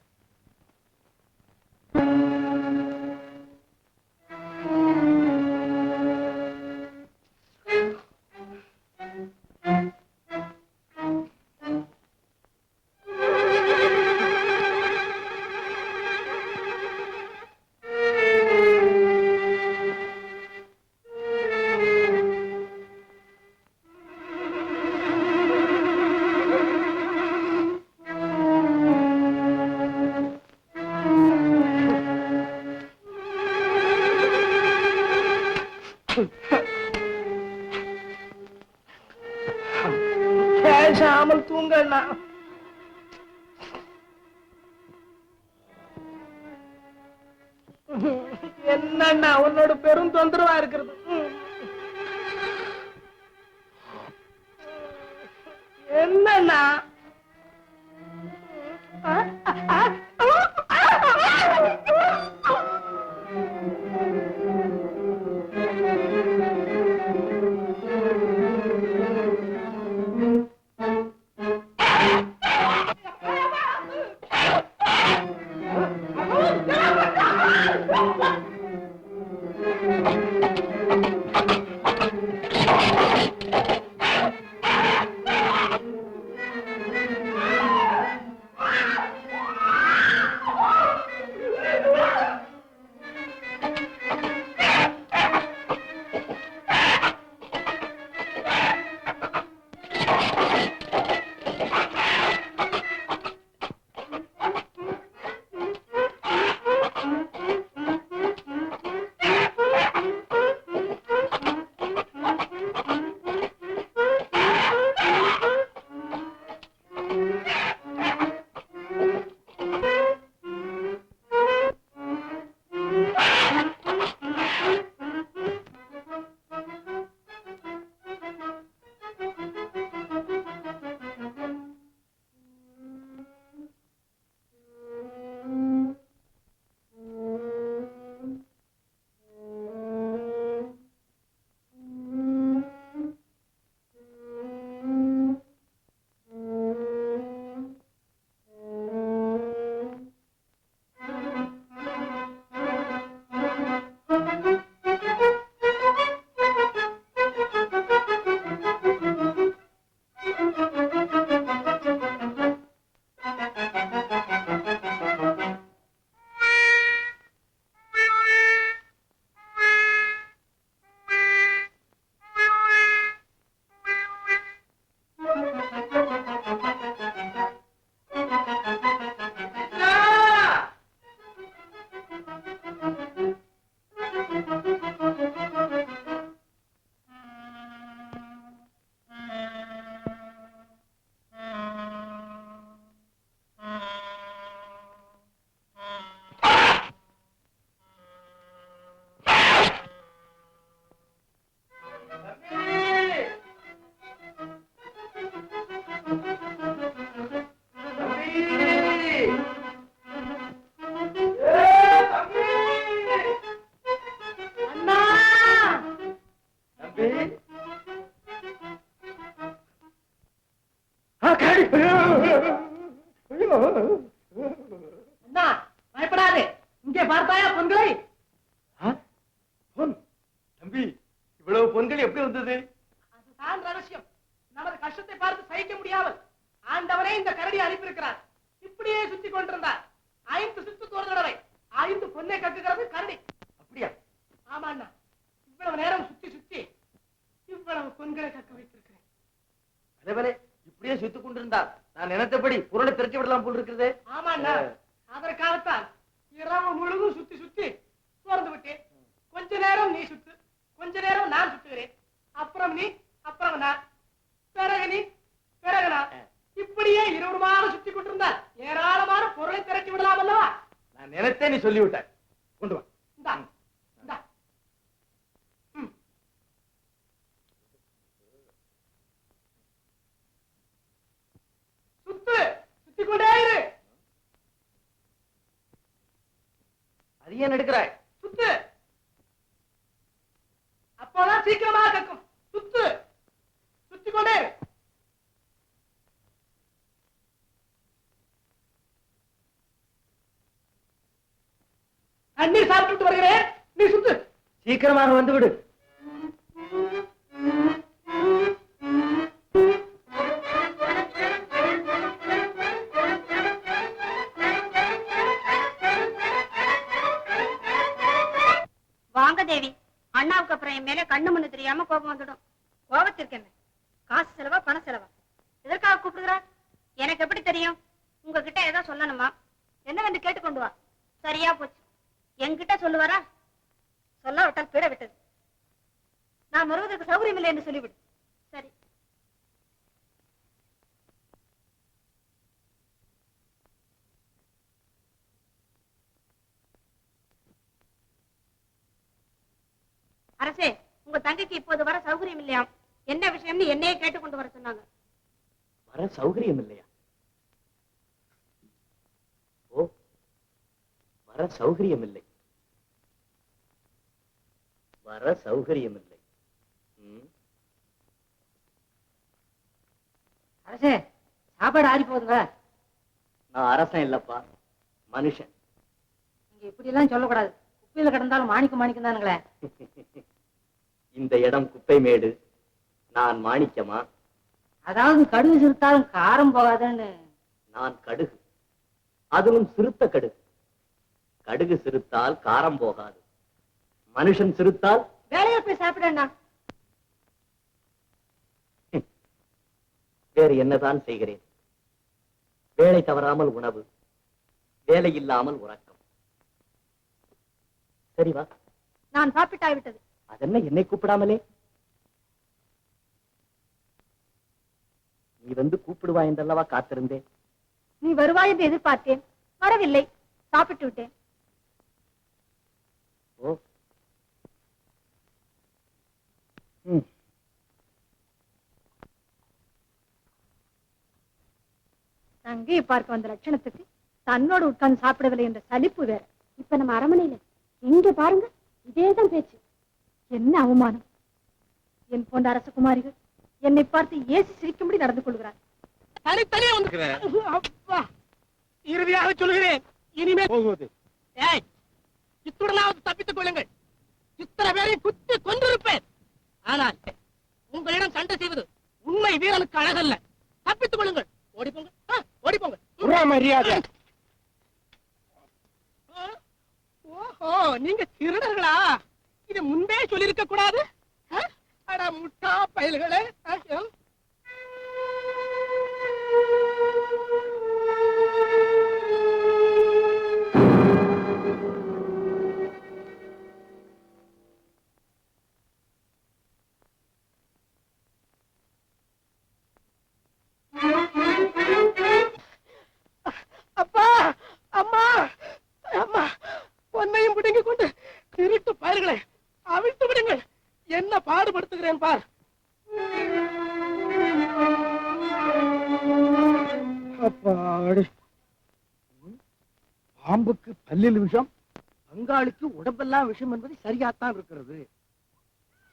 பேசாமல் தூங்கண்ணா. என்னண்ணா உன்னோட பெரும் தொந்தரவா இருக்கிறது? என்னண்ணா? பொங்கலை பொன் தம்பி, இவ்வளவு பொன்கள் எப்படி வந்தது? அதுதான் ரகசியம். நமது கஷ்டத்தை பார்த்து சகிக்க முடியாமல் ஆண்டவரே இந்த கரடி அனுப்பியிருக்கிறார். இப்படியே சுத்தி கொண்டிருந்தார். 5 சுத்து ஒரு தடவை 5 பொன்னை கக்குகிறது கரடி. அப்படியா? ஆமா அண்ணா, இவ்வளவு நேரம் சுத்தி சுத்தி இவ்வளவு பொன்களை கக்க வைத்திருக்கிறேன். அதேபோல இப்படியே சுத்திக் கொண்டிருந்தார். நான் நினைத்தபடி பொருளை திரட்டி விடலாம் போல் இருக்கிறது. ஆமா அண்ணா, அதற்காகத்தான் இரவு முழுதும் சுத்தி சுத்தி சோர்ந்து விட்டேன். கொஞ்ச நேரம் நீ சுத்து, கொஞ்ச நேரம் நான் சுத்துகிறேன். அப்புறம் நீ, அப்புறம் நான், பிறகு நீ, பிறகு நான். இப்படியே இருவருமாக சுத்தி கொண்டிருந்தால் ஏராளமான பொருளை திரட்டி விடலாம் அல்லவா? நான் நினைத்தே நீ சொல்லிவிட்டாய். கொண்டு வா. இந்தா, இந்தா. சுத்து, சுத்தி கொண்டே இரு. அது ஏன் எடுக்கிறாய்? சுத்து, அப்போதான் சீக்கிரமாக கக்கும். சுத்து, சுத்தி கொண்டே இரு. தண்ணீர் சாப்பிட்டு வருகிறேன், நீ சுத்து. சீக்கிரமாக வந்து விடு. வாங்க தேவி, அண்ணாவுக்கு அப்புறம் என் மேல கண்ணு மண்ணு தெரியாம கோபம் வந்துடும். கோபத்திற்கு என்ன? காசு செலவா பண செலவா? எதற்காக கூப்பிடுகிறார்? எனக்கு எப்படி தெரியும்? உங்ககிட்ட ஏதோ சொல்லணுமா? என்னவென்று கேட்டுக்கொண்டு வா. சரியா போச்சு. என்கிட்ட சொல்லுவாரா? சொல்லாவிட்டால் பிட விட்டது. நான் வருவதற்கு சௌகரியம் இல்லை என்று சொல்லிவிடு. சரி. அரசே, உங்க தங்கைக்கு இப்போது வர சௌகரியம் இல்லையா? என்ன விஷயம்னு என்னையே கேட்டுக்கொண்டு வர சொன்னாங்க. வர சௌகரியம் இல்லையா? ஓ, வர சௌகரியம் இல்லை. வர சௌகரியம் இல்லை. அரசே, சாப்பாடு ஆறி போகுதுங்க. நான் அரசன் இல்லப்பா, மனுஷன். நீங்க இப்படி எல்லாம் சொல்லக்கூடாது. குப்பையில கிடந்தாலும் மாணிக்கம் மாணிக்கம் தானுங்களே. இந்த இடம் குப்பை மேடு, நான் மாணிக்கமா? அதாவது கடுகு சிறுத்தாலும் காரம் போகாதுன்னு. நான் கடுகு, அதுவும் சிறுத்த கடுகு. கடுகு சிறுத்தால் காரம் போகாது, மனுஷன் சிறுத்தால். வேலையை போய் சாப்பிடண்ணா. வேறு என்னதான் செய்கிறேன்? வேலை தவறாமல் உணவு, வேலை இல்லாமல் உறக்கம். சரி வா. நான் சாப்பிட்டாய்விட்டது. அதென்ன என்னை கூப்பிடாமலே? நீ வந்து கூப்பிடுவா என்றல்லவா காத்திருந்தேன். நீ வருவாய் என்று எதிர்பார்த்தேன், வரவில்லை. சாப்பிட்டு விட்டேன். ஓ, தங்கையை பார்க்க வந்த லட்சணத்துக்கு தன்னோடு உட்கார்ந்து சாப்பிடவில்லை என்ற சலிப்பு வேற. இப்ப நம்ம அரமனையில எங்க பாருங்க இதேதான் பேச்சு. என்ன அவமானம்! என் போன்ற அரசகுமாரிகள் என்னை பார்த்து ஏசி சிரிக்கும்படி நடந்து கொள்கிறார். தனித்தனியே வந்து அப்பா, இறுதியாக சொல்கிறேன், இனிமேல் போகுவது. ஏய், இத்துடனாவது தப்பித்துக் கொள்ளுங்கள். இத்தனை பேரை குத்தி கொண்டிருப்பேன். ஆனால் உங்களிடம் சண்டை செய்வது உண்மை வீரனுக்கு அழகல்ல. தப்பித்துக் கொள்ளுங்கள். ஓடிப்போங்க, ஓடிப்போங்க. மரியாதை. ஓஹோ, நீங்க திருடர்களா? இது முன்பே சொல்லிருக்க கூடாது. அட முட்டா பயல்களே. அப்பா, அம்மா, அம்மா, பொன்னையும் பிடிங்க கொண்டு திருட்டு பயல்களை அவிழ்த்து விடுங்கள். என்ன பாடுபடுத்துகிறேன் பார். அப்பாடி, பாம்புக்கு பல்லில் விஷம், பங்காளிக்கு உடம்பெல்லாம் விஷம் என்பது சரியாத்தான் இருக்கிறது.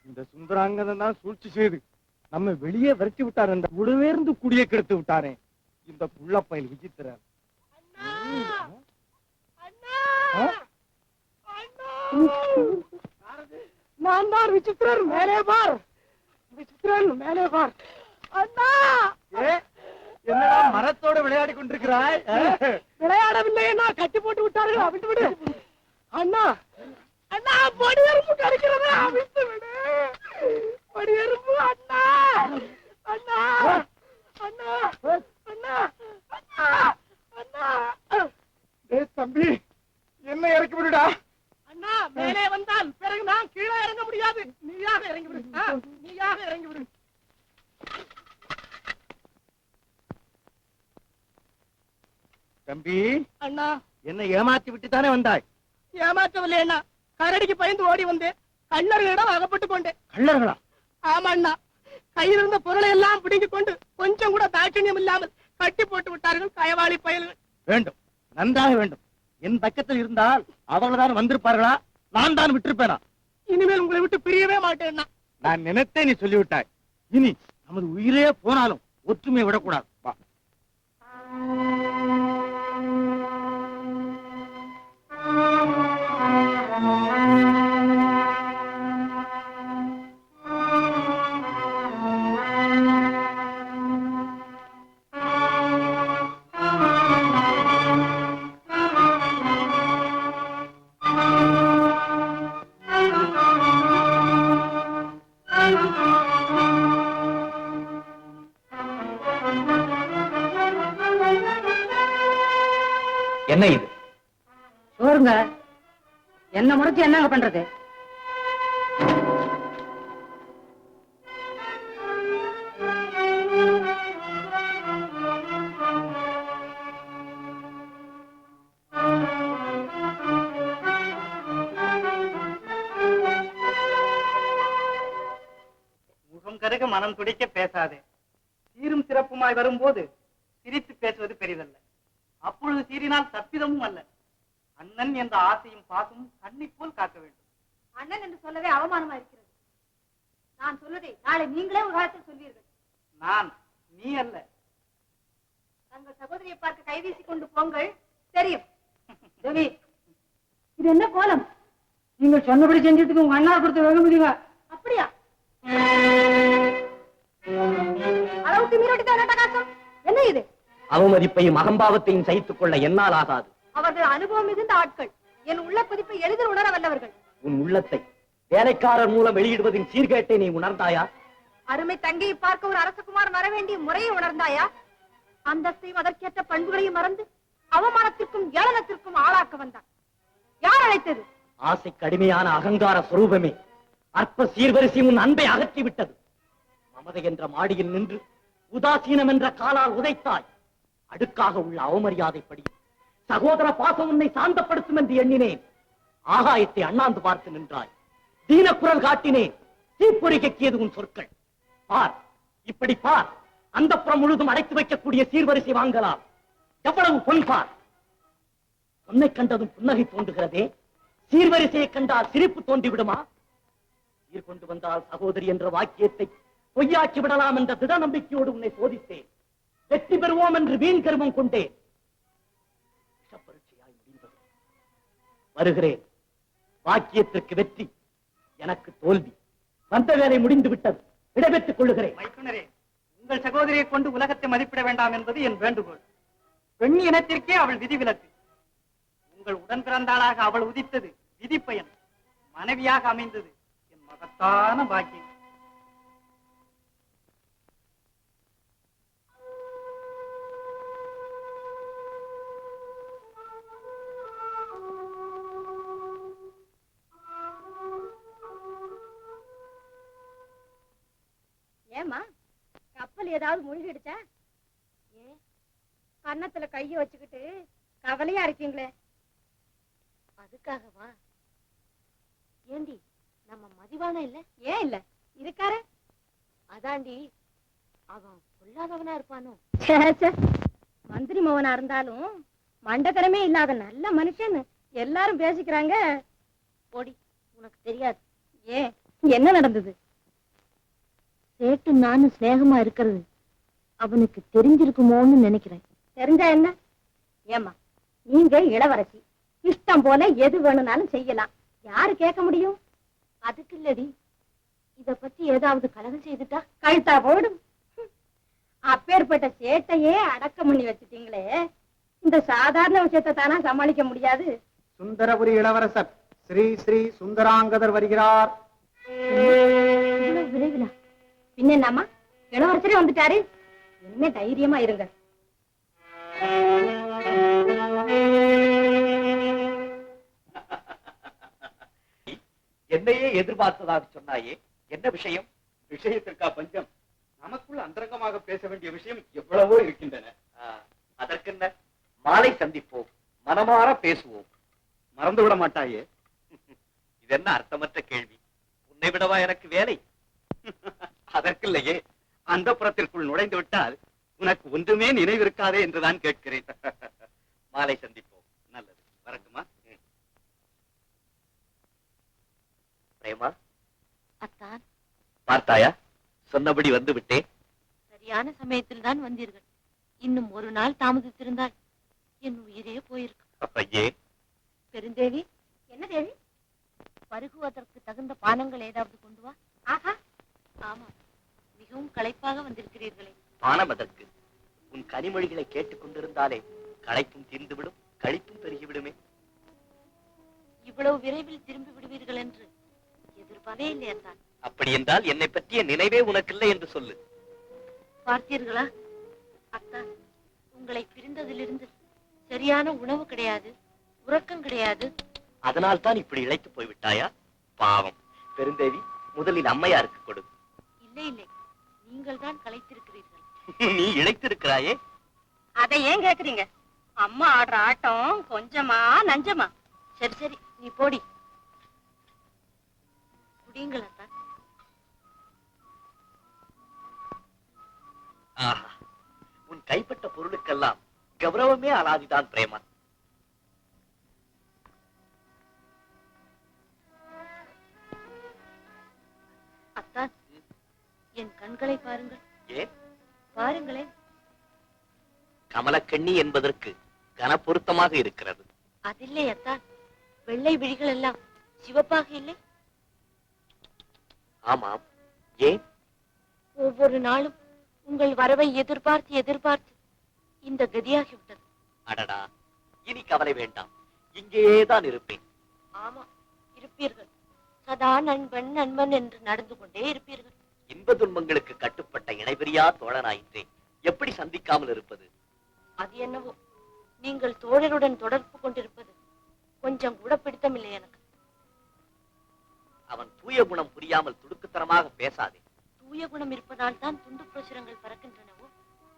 இந்த சுந்தராங்கதன் தான் சூழ்ச்சி செய்து நம்ம வெளியே விரட்டி விட்டார். என்ற உடவேர்ந்து குடியை கெடுத்து விட்டாரே இந்த புள்ளப்பயல் விசித்திரன். நான் தான் விசித்திரன், மேலே பார். விசித்திரன், மேலே பார். அண்ணா, என்னடா மரத்தோட விளையாடி கொண்டிருக்கிறாய்? விளையாடவில்லை, அண்ணா, கட்டி போட்டு விட்டார்கள். விட்டு விடு அண்ணா. அண்ணா, பொடி எறும்பு கடிக்கிறது, விட்டு விடு. பொடி எறும்பு. அண்ணா, அண்ணா, அண்ணா, அண்ணா, அண்ணா, அண்ணா. டேய் தம்பி, என்ன இறக்கி விடுடா. அண்ணா, மேலே வந்தால் பிறகு நான் கீழே இறங்க முடியாது. நீயாக இறங்கி விடு. நீயாக இறங்கி விடு. தம்பி, அண்ணா, என்ன ஏமாத்தி விட்டு தானே வந்தாய்? ஏமாற்றவில்லை அண்ணா. கரடிக்கு பயந்து ஓடி வந்தேன். கள்ளர்களிடம் அகப்பட்டுக் கொண்டேன். கள்ளர்களா? ஆமா அண்ணா, கையில் இருந்த பொருளை எல்லாம் பிடுங்கிக் கொண்டு கொஞ்சம் கூட தாட்சண்யம் இல்லாமல் கட்டி போட்டு விட்டார்கள் கயவாளி பயல்கள். வேண்டும், நன்றாக வேண்டும். என் பக்கத்தில் இருந்தால் அவர்கள்தான் வந்திருப்பார்களா? நான் தான் விட்டிருப்பேனா? இனிமேல் உங்களை விட்டு பிரியவே மாட்டேன் அண்ணா. நான் நினைத்தே நீ சொல்லிவிட்டாய். இனி நமது உயிரே போனாலும் ஒற்றுமை விடக்கூடாது. வா. என்ன இது? சோறுங்க. என்ன முடிச்சு என்னங்க பண்றது? முகம் கருக மனம் துடிக்க பேசாதே. சீரும் சிறப்புமாய் வரும்போது சிரித்து பேசுவது பெரிதல்ல. அப்பொழுது சீறினால் தப்பிதமும் அல்ல. அண்ணன் என்ற ஆசையும் பாசமும் கண்ணை போல் காக்க வேண்டும். அண்ணன் என்று சொல்லவே அவமானமா இருக்கிறது. நான் சொல்வதை நாளை நீங்களே ஒரு காலத்தில் சொல்வீர்கள். நான், நீ அல்ல. தங்கள் சகோதரியை பார்க்க கைவீசி கொண்டு போங்கள், தெரியும். தேவி, இது என்ன கோலம்? நீங்கள் சொன்னபடி செஞ்சதுக்கு உங்க அண்ணா கொடுத்து வேக முடியுங்க. அப்படியா? அளவுக்கு மீறடித்த நாட்டகாசம் என்ன இது? அவமதிப்பையும் அகம்பாவத்தையும் சகித்துக் கொள்ள என்னால் ஆகாது. அவர்கள் அனுபவம் மிகுந்த ஆட்கள். என் உள்ள கொதிப்பை எளிதில் உணர வல்லவர்கள். உன் உள்ளத்தை வேலைக்காரர் மூலம் வெளியிடுவதின் சீர்கேட்டை நீ உணர்ந்தாயா? அருமை தங்கையை பார்க்க ஒரு அரசகுமாரன் வர வேண்டிய முறையை உணர்ந்தாயா? அந்தஸ்தையும் அதற்கேற்ற பண்புகளையும் மறந்து அவமானத்திற்கும் ஏளனத்திற்கும் ஆளாக்க வந்தான். யார் அழைத்தது? ஆசை கடுமையான அகங்கார சுரூபமே, அற்ப சீர்வரிசை உன் அன்பை அகற்றிவிட்டது. மமதை என்ற மாடியில் நின்று உதாசீனம் என்ற காலால் உதைத்தாய். அடுக்காக உள்ள அவமரியாதைப்படி சகோதர பாசம் உன்னை சாந்தப்படுத்தும் என்று எண்ணினேன். ஆகாயத்தை அண்ணாந்து பார்த்து நின்றாய். தீனக்குரல் காட்டினேன். தீப்பொறி கக்கியது உன் சொற்கள். பார், இப்படி பார். அந்த புறம் முழுதும் அடைத்து வைக்கக்கூடிய சீர்வரிசை வாங்கலாம். எவ்வளவு பொன் பார். பொன்னை கண்டதும் புன்னகை தோன்றுகிறதே, சீர்வரிசையை கண்டால் சிரிப்பு தோன்றிவிடுமா? சீர் கொண்டு வந்தால் சகோதரி என்ற வாக்கியத்தை பொய்யாக்கி விடலாம் என்ற திட நம்பிக்கையோடு உன்னை சோதித்தேன். வெற்றி பெறுவோம் என்று வீண் கருமம் கொண்டேன். விஷப்பரீட்சையாய் முடிந்தது. வருகிறேன். வாக்கியத்திற்கு வெற்றி, எனக்கு தோல்வி. வந்த வேலை முடிந்து விட்டது. விடைபெற்றுக் கொள்ளுகிறேன். மைத்துனரே, உங்கள் சகோதரியை கொண்டு உலகத்தை மதிப்பிட வேண்டாம் என்பது என் வேண்டுகோள். பெண் இனத்திற்கே அவள் விதிவிலக்கு. உங்கள் உடன் பிறந்தாளாக அவள் உதித்தது விதிப்பயன். மனைவியாக அமைந்தது என் மகத்தான பாக்கியம். ஏமா, கப்பல் ஏதாவது மூழ்கிடுச்சா? ஏன் கன்னத்துல கைய வச்சுக்கிட்டு கவலையா இருக்கீங்களே? அதுக்காகவா? ஏண்டி, நம்ம மதிவான இல்ல? ஏன் இல்ல இருக்காரு? அதாண்டி, அவன் பொல்லாதவனா இருப்பானோ? மந்திரி மகனா இருந்தாலும் மண்டத்தனமே இல்லாத நல்ல மனுஷன் எல்லாரும் பேசிக்கிறாங்க. போடி, உனக்கு தெரியாது. ஏன், என்ன நடந்தது? சேட்டு நானும் சிநேகமா இருக்கிறது அவனுக்கு தெரிஞ்சிருக்குமோன்னு நினைக்கிறேன். தெரிஞ்சா என்ன? ஏமா, நீங்க இளவரசி, இஷ்டம் போல எது வேணும்னாலும் செய்யலாம். யாரு கேட்க முடியும்? அதுக்கு இல்லடி, இத பத்தி ஏதாவது கலகம் செய்துட்டா கழுத்தா போயிடும். அப்பேற்பட்ட சேட்டையே அடக்கம் பண்ணி வச்சுட்டீங்களே, இந்த சாதாரண விஷயத்தை தானா சமாளிக்க முடியாது? சுந்தரபுரி இளவரசர் ஸ்ரீ ஸ்ரீ சுந்தராங்கதர் வருகிறார். இவ்வளவு விரைவிலா? பின்ன என்னம்மா, இளவரசரே வந்துட்டாரு. இனிமே தைரியமா இருங்க. என்னையே எதிர்பார்த்ததாக சொன்னாயே, என்ன விஷயம்? விஷயத்திற்கா பஞ்சம்? நமக்குள் அந்தரங்கமாக பேச வேண்டிய விஷயம் எவ்வளவோ இருக்கின்றன. அதற்கென்ன, மாலை சந்திப்போம், மனமாற பேசுவோம். மறந்து விட மாட்டாயே? இது என்ன அர்த்தமற்ற கேள்வி? உன்னை விடவா எனக்கு வேலை? அதற்கில்லையே, அந்த புறத்திற்குள் நுழைந்து விட்டால் உனக்கு ஒன்றுமே நினைவிருக்காதே என்றுதான் கேட்கிறேன். மாலை சந்திப்போம். நல்லது, வரட்டுமா? பிரேமா, அத்தான், பார்த்தாயா, சொன்னபடி வந்து விட்டேன். சரியான சமயத்தில் தான் வந்தீர்கள். இன்னும் ஒரு நாள் தாமதித்திருந்தால் என் உயிரே போயிருக்கும். ஐயே, பெருந்தேவி. என்ன தேவி? பருகுவதற்கு தகுந்த பானங்கள் ஏதாவது கொண்டு வா. ஆஹா, ஆமா, மிகவும் களைப்பாக வந்திருக்கிறீர்களே. பானம் அதற்கு? உன் கனிமொழிகளை கேட்டுக் கொண்டிருந்தாலே களைப்பும் தீர்ந்துவிடும், கழிப்பும் பெருகிவிடுமே. இவ்வளவு விரைவில் திரும்பி விடுவீர்கள் என்று எதிர்பார்க்கவே இல்லையா தான்? அப்படி என்றால் என்னை பற்றிய நினைவே உனக்கில்லை என்று சொல்லு. பார்த்தீர்களா அத்தான், உங்களை பிரிந்ததிலிருந்து சரியான உணவு கிடையாது, உறக்கம் கிடையாது. அதனால் தான் இப்படி இழைத்து போய்விட்டாயா? பாவம். பெருந்தேவி, முதலில் அம்மையாருக்கு கொடு. இல்லை இல்லை, நீங்கள் தான் களைத்திருக்கிறீர்கள். நீ இழைத்திருக்கிறாயே. அதை ஏன் கேக்குறீங்க? அம்மா ஆடுற ஆட்டம் கொஞ்சமா நஞ்சமா? சரி சரி, நீ போடி. குடிங்களா தான்? ஆஹா, உன் கைப்பட்ட பொருளுக்கெல்லாம் கௌரவமே அலாதிதான் பிரேமா. அத்தான், என் கண்களை பாருங்கள். ஏன்? பாருங்களேன். கமலக்கண்ணி என்பதற்கு கனப்பொருத்தமாக இருக்கிறது. அதில்லை அத்தான், வெள்ளை விழிகள் எல்லாம் சிவப்பாக இல்லை? ஆமாம். ஏன்? ஒவ்வொரு நாளும் உங்கள் வரவை எதிர்பார்த்து எதிர்பார்த்து இந்த கதியாகிவிட்டது. அடடா, இனி கவலை வேண்டாம், இங்கேதான் இருப்பேன். ஆமா, இருப்பீர்கள். சதா நண்பன் நண்பன் என்று நடந்து கொண்டே இருப்பீர்கள். இன்ப துன்பங்களுக்கு கட்டுப்பட்ட இணைபிரியா தோழனாயிற்றே, எப்படி சந்திக்காமல் இருப்பது? அது என்னவோ, நீங்கள் தோழருடன் தொடர்பு கொண்டிருப்பது கொஞ்சம் கூட பிடித்தமில்லை எனக்கு. அவன் தூய குணம் புரியாமல் துடுக்குத்தனமாக பேசாதே. தூய குணம் இருப்பதால் தான் துண்டு பிரசுரங்கள் பறக்கின்றனவோ?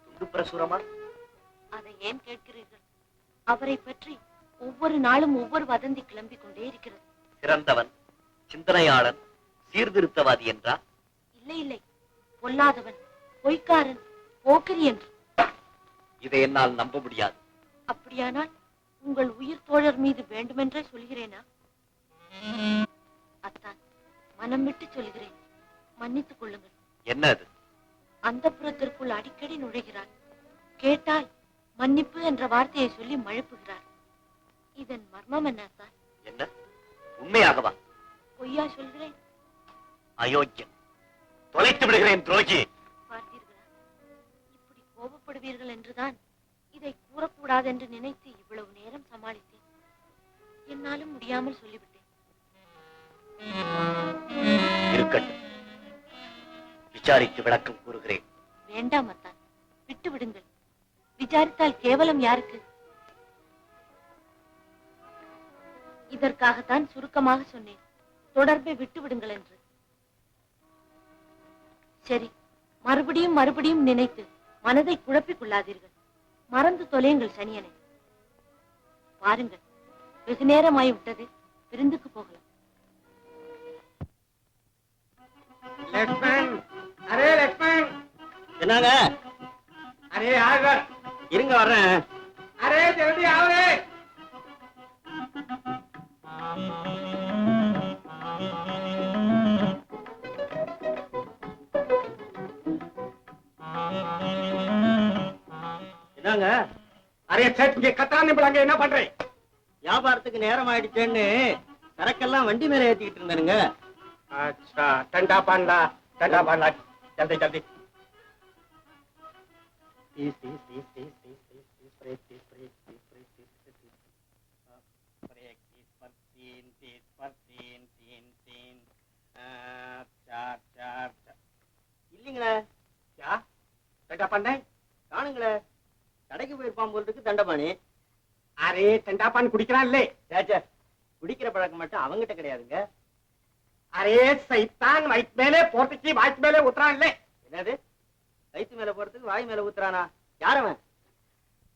துண்டு பிரசுரமா? அதை ஏன் கேட்கிறீர்கள்? அவரை பற்றி ஒவ்வொரு நாளும் ஒவ்வொரு வதந்தி கிளம்பிக் கொண்டே இருக்கிறது. சிறந்தவன், சிந்தனையாளன், சீர்திருத்தவாதி என்றா? இல்லை இல்லை, பொல்லாதவன், பொய்க்காரன், போக்கிரி என்று. இதை என்னால் நம்ப முடியாது. அப்படியானால் உங்கள் உயிர் தோழர் மீது வேண்டுமென்றே சொல்கிறேனா? அத்தான், மனம் விட்டு சொல்கிறேன், மன்னித்துக் கொள்ளுங்கள். என்ன அது? அந்த புறத்திற்குள் அடிக்கடி நுழைகிறார். கேட்டால் மன்னிப்பு என்ற வார்த்தையை சொல்லி மழுப்புகிறார். இதன் மர்மம் என்ன அத்தான்? என்ன, உண்மையாகவா? பொய்யா சொல்கிறேன்? அயோக்கியன், தொலைத்து விடுகிறேன் துரோகி. பார்த்தீர்களா, இப்படி கோபப்படுவீர்கள் என்றுதான் இதை கூறக்கூடாது என்று நினைத்து இவ்வளவு நேரம் சமாளித்தேன். என்னாலும் முடியாமல் சொல்லிவிட்டேன். இருக்கட்டும், விசாரித்து விளக்கம் கூறுகிறேன். வேண்டாம் அத்தான், விட்டு விடுங்கள். விசாரித்தால் கேவலம் யாருக்கு? இதற்காகத்தான் சுருக்கமாக சொன்னேன், தொடர்பை விட்டு விடுங்கள் என்று. சரி, மறுபடியும் மறுபடியும் நினைத்து மனதை குழப்பிக் கொள்ளாதீர்கள். மறந்து தொலையுங்கள் சனியனை. பாருங்கள், வெகு நேரமாய்விட்டது, விருந்துக்கு போகலாம். லக்ஷ்மண், அரே லக்ஷ்மண். என்னங்க? அரே ஆகர், இருங்க, வர்றேன். அரே ஜல்தி ஆவரே. என்னங்க? அரே சேட், இங்க கத்தான்னு அங்க என்ன பண்றேன்? வியாபாரத்துக்கு நேரம் ஆயிடுச்சேன்னு சரக்கெல்லாம் வண்டி மேல ஏத்திக்கிட்டு இருந்தானுங்க. अच्छा ठंडा पांडा जल्दी जल्दी இல்லீங்களே. क्या ठंडा पांडा காணுங்களே, கடைக்கு போயிருப்பான் போல் இருக்கு தண்டபாணி. अरे ठंडा पान குடிக்கிறான்லே. சேச்சே, குடிக்கிற பழக்கம் மட்டும் அவங்கிட்ட கிடையாதுங்க. अरे சைத்தான் வயிற்று மேலே போர்த்துக்கு வாய்க்கு மேலே உத்தரான்லே. என்னது, வயிற்று மேல போறதுக்கு வாய் மேல ஊத்துறானா? யாரவன்?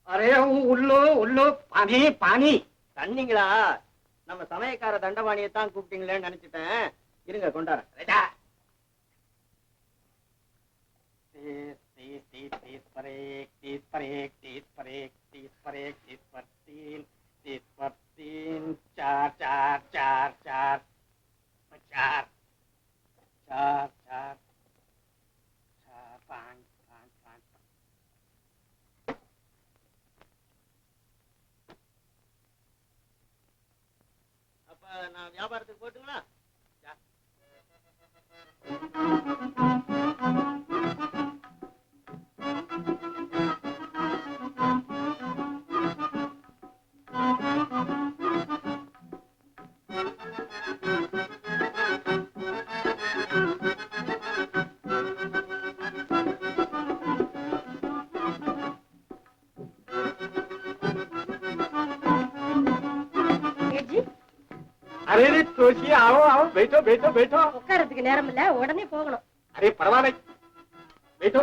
अरे உள்ளோ உள்ளோ பானி பானி. தண்ணிங்களா? நம்ம சமயக்கார தண்டபாணியை தான் கூப்பிட்டீங்களேன்னு நினைச்சிட்டேன். இருங்க கொண்டாரன். चार चार चार चार चार चार चार पाँच पाँच पाँच அப்ப நான் வியாபாரத்துக்கு போட்டுங்களா? अरे रे तोशी आओ आओ बैठो बैठो बैठो. உட்காரத்துக்கு நேரம் இல்ல, உடனே போகணும். अरे परवाह नहीं बैठो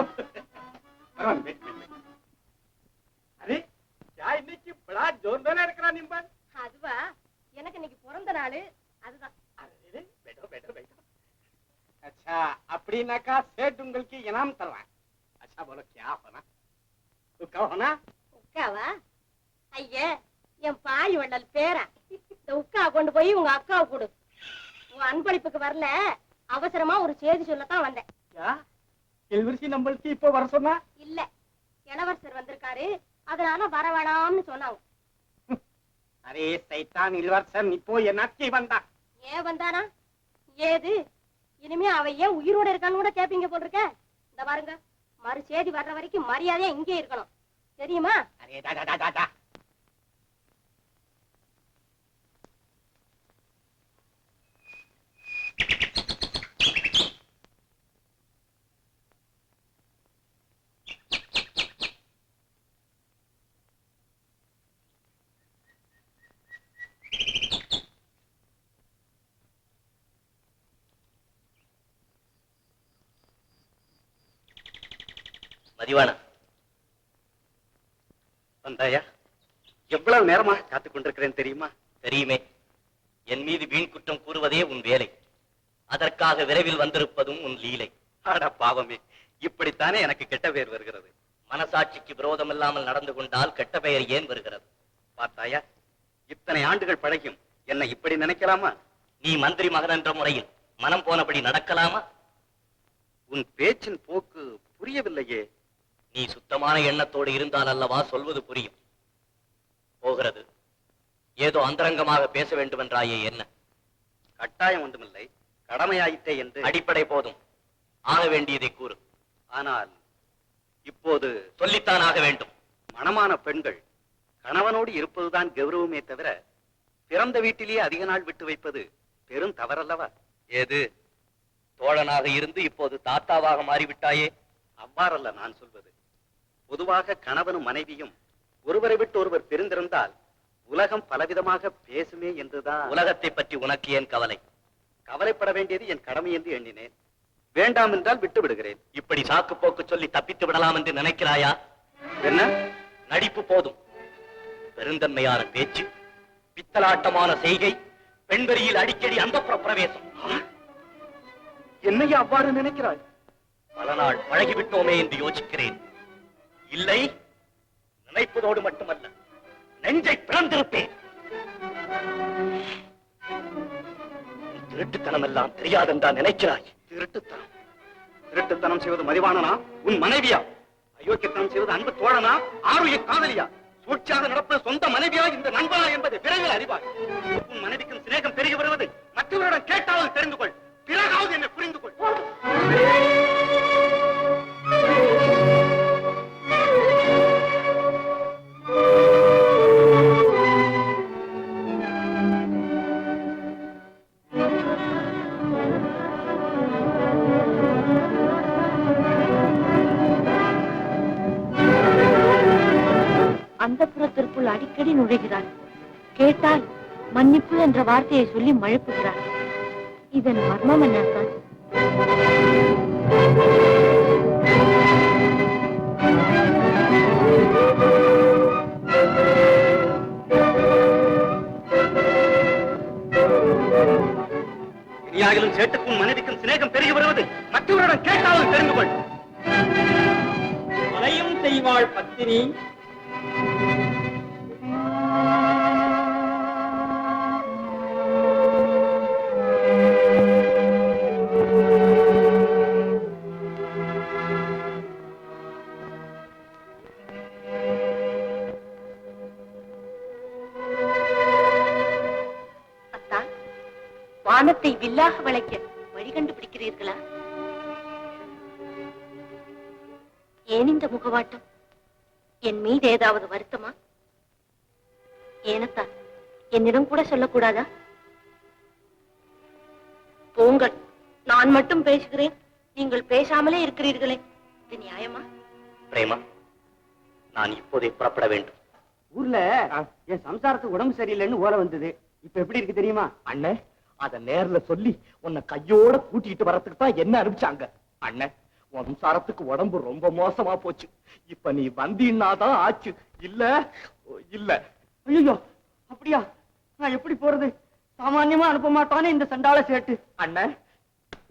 परवाह नहीं बैठ बैठ. अरे क्या இன்னைக்கு बड़ा जोरदार இருக்கிறா நிம்பன். அதுவா, எனக்கு இன்னைக்கு பிறந்த நாள், அதுதான். अरे बैठो बैठो बैठो. अच्छा அப்படினாக்கா सेठ உங்களுக்கு इनाम தருவான். अच्छा बोलो क्या होना तो क्या होना. உக்காவா? ஐயே, என் பாய் வள்ளல் பேரா. இந்த உக்கா கொண்டு போய் உங்க அக்காவை கொடு. உன் அன்பளிப்புக்கு வரல, அவசரமா ஒரு செய்தி சொல்லத்தான் வந்தேன். क्या இளவரசி நம்மளுக்கு இப்போ வர சொன்னா. இல்ல, இளவரசர் வந்திருக்காரு, அதனால வர வேணாம்னு சொன்னாங்க. அரே சைத்தான் இளவரசன் இப்போ என்னக்கே வந்தா. ஏன் வந்தானா? ஏது இனிமே அவ ஏன் உயிரோட இருக்கான்னு கூட கேப்பீங்க போல் இருக்க. இந்த பாருங்க, மறு செய்தி வர்ற வரைக்கும் மரியாதையா இங்கே இருக்கணும், தெரியுமா? அரே டா டா டா டா. மதிவானா வந்தாயா? எவ்வளவு நேரமா காத்துக் கொண்டிருக்கிறேன் தெரியுமா? தெரியுமே. என் மீது வீண் குற்றம் கூறுவதே உன் வேலை. அதற்காக விரைவில் வந்திருப்பதும் உன் லீலை. அட பாவமே, இப்படித்தானே எனக்கு கெட்ட பெயர் வருகிறது. மனசாட்சிக்கு விரோதம் இல்லாமல் நடந்து கொண்டால் கெட்ட பெயர் ஏன் வருகிறது? பார்த்தாயா, இத்தனை ஆண்டுகள் பழகியும் என்னை இப்படி நினைக்கலாமா? நீ மந்திரி மகன் என்ற முறையில் மனம் போனபடி நடக்கலாமா? உன் பேச்சின் போக்கு புரியவில்லையே. நீ சுத்தமான எண்ணத்தோடு இருந்தால் அல்லவா சொல்வது புரியும். போகிறது, ஏதோ அந்தரங்கமாக பேச வேண்டும் என்றாயே, என்ன? கட்டாயம் ஒன்றுமில்லை, கடமையாயிட்டே என்று. அடிப்படை போதும், ஆக வேண்டியதை கூறு. ஆனால் இப்போது சொல்லித்தான் ஆக வேண்டும். மணமான பெண்கள் கணவனோடு இருப்பதுதான் கௌரவமே தவிர, பிறந்த வீட்டிலேயே அதிக நாள் விட்டு வைப்பது பெரும் தவறல்லவா? ஏது, தோழனாக இருந்து இப்போது தாத்தாவாக மாறிவிட்டாயே? அவ்வாறல்ல நான் சொல்வது. பொதுவாக கணவனும் மனைவியும் ஒருவரை விட்டு ஒருவர் பிரிந்திருந்தால் உலகம் பலவிதமாக பேசுமே என்றுதான். உலகத்தை பற்றி உனக்கு ஏன் கவலை? கவலைப்பட வேண்டியது என் கடமை என்று எண்ணினேன். வேண்டாம் என்றால் விட்டு விடுகிறேன். இப்படி சாக்கு போக்கு சொல்லி தப்பித்து விடலாம் என்று நினைக்கிறாயா? என்ன நடிப்பு போதும். பெருந்தன்மையான பேச்சு, பித்தலாட்டமான செய்கை, பெண்வெளியில் அடிக்கடி அந்த பிரவேசம். என்னையா அவ்வாறு நினைக்கிறாய்? பல நாள் பழகிவிட்டோமே என்று யோசிக்கிறேன். இல்லை, நினைப்பதோடு மட்டுமல்ல, நெஞ்சை பிளந்திருப்பேன். திருட்டுத்தனம் எல்லாம் தெரியாதென்றா நினைக்கிறாய்? திருட்டுத்தனம் திருட்டுத்தனம் செய்வது மதிவானனா, உன் மனைவியா? அயோக்கியத்தனம் செய்வது அன்பு தோழனா, ஆருய காதலியா? சூழ்ச்சியாக நடப்பது சொந்த மனைவியா, இந்த நண்பனா என்பதை விரைவில் அறிவாய். உன் மனைவிக்கும் சிநேக சிநேகம் பெருகி வருவது மற்றவரிடம் கேட்டாவது தெரிந்து கொள், பிறகாவது என்னை புரிந்து கொள். அந்தப்புறத்திற்குள் அடிக்கடி நுழைகிறார். கேட்டால் மன்னிப்பு என்ற வார்த்தையை சொல்லி மழுப்புகிறார். இதன் மர்மம் என்ன அக்கா? இனியாகிலும் சேட்டுக்கும் மனைவிக்கும் சிநேகம் பெருகி வருவது மற்றவரிடம் கேட்டாவது தெரிந்து கொள். கொலையும் செய்வாள் பத்தினி. அத்தா, வானத்தை வில்லாக வளைக்க வழி கண்டுபிடிக்கிறீர்களா? ஏன் இந்த முகவாட்டம்? என் மீது ஏதாவது வருத்தமா? ஏனத்தா, என்னிடம் கூட சொல்லக்கூடாதா? போங்கள், நான் மட்டும் பேசுகிறேன், நீங்கள் பேசாமலே இருக்கிறீர்களே, இது நியாயமா? பிரேமா, நான் இப்போதே புறப்பட வேண்டும். ஊர்ல என் சம்சாரத்துக்கு உடம்பு சரியில்லைன்னு ஓலை வந்தது. இப்ப எப்படி இருக்கு தெரியுமா? அண்ணே, அத நேர்ல சொல்லி உன்னை கையோட கூட்டிட்டு வரதுக்கு தான் என்ன அனுப்பிச்சாங்க. அண்ணே, உன் சம்சாரத்துக்கு உடம்பு ரொம்ப மோசமா போச்சு. இப்ப நீ வந்தீன்னாதான் ஆச்சு. இல்ல இல்ல. ஐயோ, அப்படியா? நான் எப்படி போறது? சாமான்யமா அனுப்ப மாட்டானே இந்த சண்டாள சேட்டு. அண்ணே,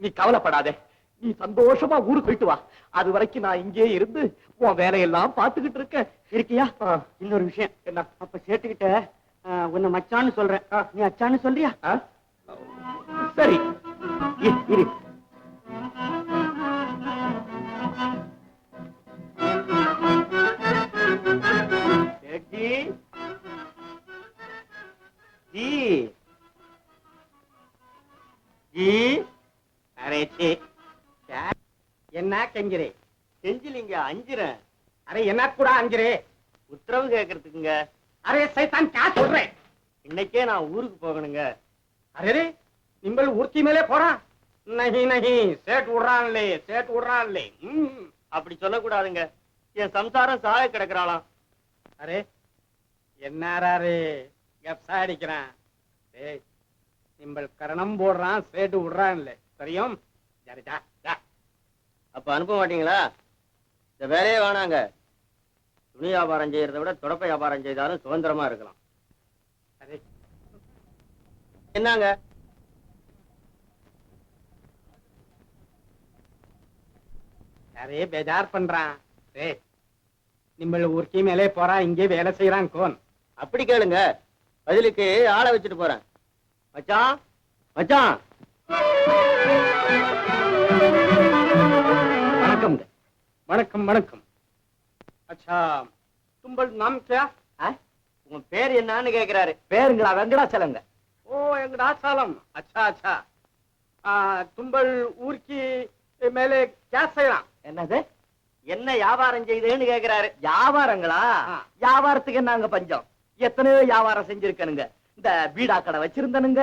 நீ கவலைப்படாதே. நீ சந்தோஷமா ஊருக்கு போயிட்டு வா. அது வரைக்கும் நான் இங்கே இருந்து உன் வேலையெல்லாம் பாத்துக்கிட்டு இருக்கேன். இருக்கியா? இன்னொரு விஷயம் என்ன? அப்ப சேட்டுக்கிட்ட உன்னை மச்சான்னு சொல்றேன், நீ அச்சான்னு சொல்றியா? சரி, இரு. என்ன கெஞ்சிரே? செஞ்சிலிங்க, அஞ்சுறேன். அரே என்ன கூட அஞ்சிரே? உத்தரவு கேட்கறதுக்குங்க. அரே சைத்தான் क्या சொல்றே? இன்னைக்கே நான் ஊருக்கு போகணுங்க. அரே நிம்பல் ஊர்த்தி மேலே போறான். नहीं नहीं, सेठ उड़ानले, सेठ उड़ानले. அப்படி சொல்லக்கூடாதுங்க. என் சம்சாரம் சாக கிடக்குறாளாம். அரே என்னாரே கப்சா அடிக்கிறான். ஏய், நிம்பல் கரணம் போடுறான், சேட்டு விடுறான்ல, தெரியும்? சரிடா. அப்ப அனுப்ப மாட்டீங்களா? இந்த வேலையே வேணாங்க. துணி வியாபாரம் செய்யறதை விட தொடப்ப வியாபாரம் செய்தாலும் சுதந்திரமா இருக்கலாம். அரே என்னங்க? அரே பேஜார் பண்றான். ஏய், நிம்பல் ஊர்க்கி மேலே போறான், இங்கே வேலை செய்யறான் கோன். அப்படி கேளுங்க, பதிலுக்கு ஆளை வச்சுட்டு போறேன். மச்சான், மச்சான். வணக்கம் வணக்கம் வணக்கம். अच्छा, तुम्बल नाम क्या? உங்க பேர் என்னன்னு கேக்குறாரு. பேருங்களா? வெங்கடாச்சலங்க. ओ वेंकटाचलम. अच्छा अच्छा. तुम्बल ஊர் की மேலே क्या செய்யறான்? என்னது? என்ன வியாபாரம் செய்துன்னு கேக்குறாரு. வியாபாரங்களா? வியாபாரத்துக்கு என்னங்க பஞ்சம்? எத்தனையோ வியாபாரம் செஞ்சிருக்கனுங்க. இந்த பீடா கடை வச்சிருந்தனுங்க,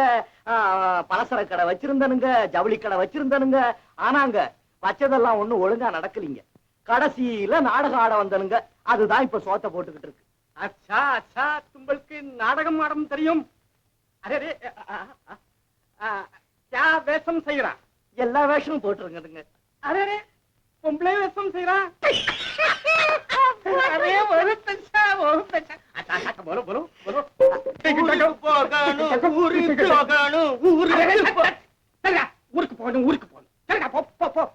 பலசர கடை வச்சிருந்தனுங்க, ஜவுளி கடை வச்சிருந்தனுங்க. ஆனாங்க வச்சதெல்லாம் ஒண்ணும் ஒழுங்கா நடக்கலீங்க. கடைசியில நாடகம் ஆட வந்தனுங்க. அதுதான் இப்ப சோத்த போட்டுக்கிட்டு இருக்கு. अच्छा अच्छा, तुम्बलக்கு நாடகம் ஆடும் தெரியும்? அரே அரே, क्या வேஷம் செய்யறான்? எல்லா வேஷமும் போட்டுருங்க. அரே அரே, பொம்பளை வேஷம் செய்யறான். அரே बहुत अच्छा, बहुत अच्छा. अच्छा अच्छा, बोलो बोलो बोलो. ஊருக்கு போகணும், ஊருக்கு போகணும், ஊருக்கு போ. சரிடா, ஊருக்கு போகணும், ஊருக்கு போகணும். சரிடா, போ போ போ.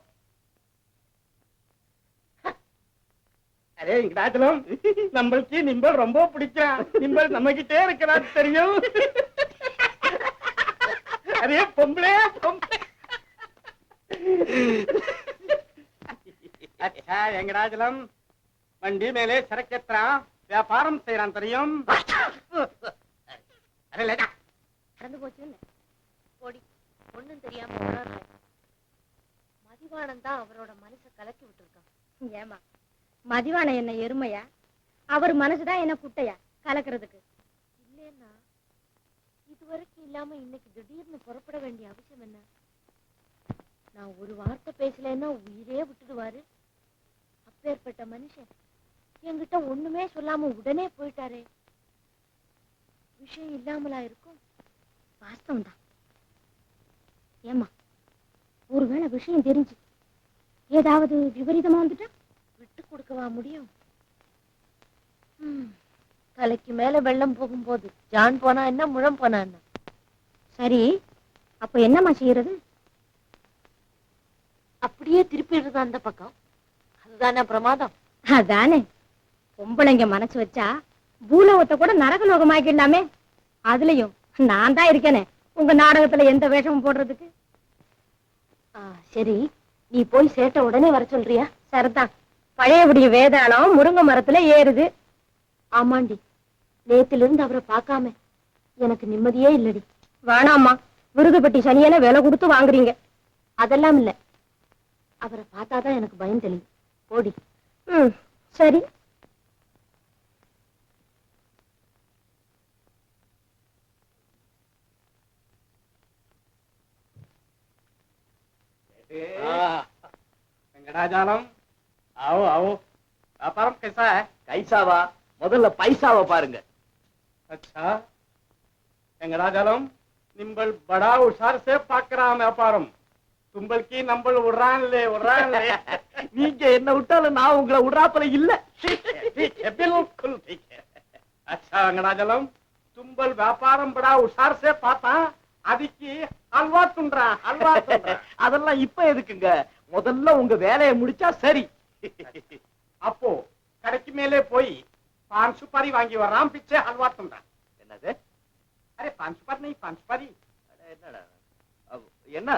அரே இங்கடாச்சலம், நம்மளுக்கு நிம்பல் ரொம்ப பிடிக்கும். நிம்பல் நம்ம கிட்டே இருக்கிறான் தெரியும்? அரே பொம்பளை பொம்பளை. अच्छा வெங்கடாச்சலம், வண்டி மேலே சரக்கேத்துறான், வியாபாரம் செய்யறான் தெரியும்? அரே லேடா, மறந்து போச்சுன்னு போடி ஒண்ணும் தெரியாம உணரல. மதிவாணன் தான் அவரோட மனசை கலக்கி விட்டுருக்கான். ஏமா மதிவாணன் என்ன எருமையா? அவர் மனசுதான் என்ன குட்டையா கலக்கிறதுக்கு? இல்லைன்னா இதுவரைக்கும் இல்லாம இன்னைக்கு திடீர்னு புறப்பட வேண்டிய அவசியம் என்ன? நான் ஒரு வார்த்தை பேசலன்னா உயிரே விட்டுடுவாரு. அப்பேற்பட்ட மனுஷன் என்கிட்ட ஒண்ணுமே சொல்லாம உடனே போயிட்டாரே. விஷயம் இல்லாமலா இருக்கும்? வாஸ்தவம் தான். ஏமா ஒருவேளை விஷயம் தெரிஞ்சு ஏதாவது விபரீதமா வந்துட்டா விட்டு கொடுக்கவா முடியும்? தலைக்கு மேல வெள்ளம் போகும்போது ஜான் போனா என்ன, முழம் போனா என்ன? சரி, அப்ப என்னம்மா செய்யறது? அப்படியே திருப்பிடுறது அந்த பக்கம். அதுதானே பிரமாதம். அதானே, பொம்பளைங்க மனசு வச்சா பூலோகத்தை கூட நரகலோகமாக்கிடலாமே. அதுலயும் நான் தான் இருக்கேனே உங்க நாடகத்துல எந்த வேஷமும் போடுறதுக்கு. சரி, நீ போய் சேட்ட உடனே வர சொல்றியா? சரிதான். பழையபடிய வேதாளம் முருங்கை மரத்துல ஏறுது. ஆமாண்டி, நேத்துல இருந்து அவரை பார்க்காம எனக்கு நிம்மதியே இல்லடி. வேணாமா, விருதுப்பட்டி சனியன விலை கொடுத்து வாங்குறீங்க. அதெல்லாம் இல்ல, அவரை பார்த்தாதான் எனக்கு பயம் தெரியும். போடி. சரி. வெங்கடாஜாலம், आओ आओ, व्यापारम कैसा है? கைசாவா? முதல்ல பைசாவை பாருங்க. अच्छा வெங்கடாஜாலம், நிம்பல் படா உஷார் சே பாக்குறான் வியாபாரம். தும்பல்கி நம்பல் விடுறான்லே. நீங்க என்ன விட்டாலும் நான் உங்களை விடுறாப்பல இல்ல. बिल्कुल ठीक है. अच्छा வெங்கடாஜலம், தும்பல் வியாபாரம் படா உஷார் சே பார்த்தா அதுக்கு அல்வா துண்றான், அல்வா துண்றான். அதெல்லாம் இப்ப எதுக்குங்க? முதல்ல உங்க வேலையை முடிச்சா சரி. அப்போ கடைக்கு மேலே போய் பான் சுப்பாரி வாங்கி வர்றான், பிச்சை அல்வா துண்றான். என்னது? அரே பான் சுப்பாரி नहीं, பான் சுப்பாரி. என்னடா என்ன?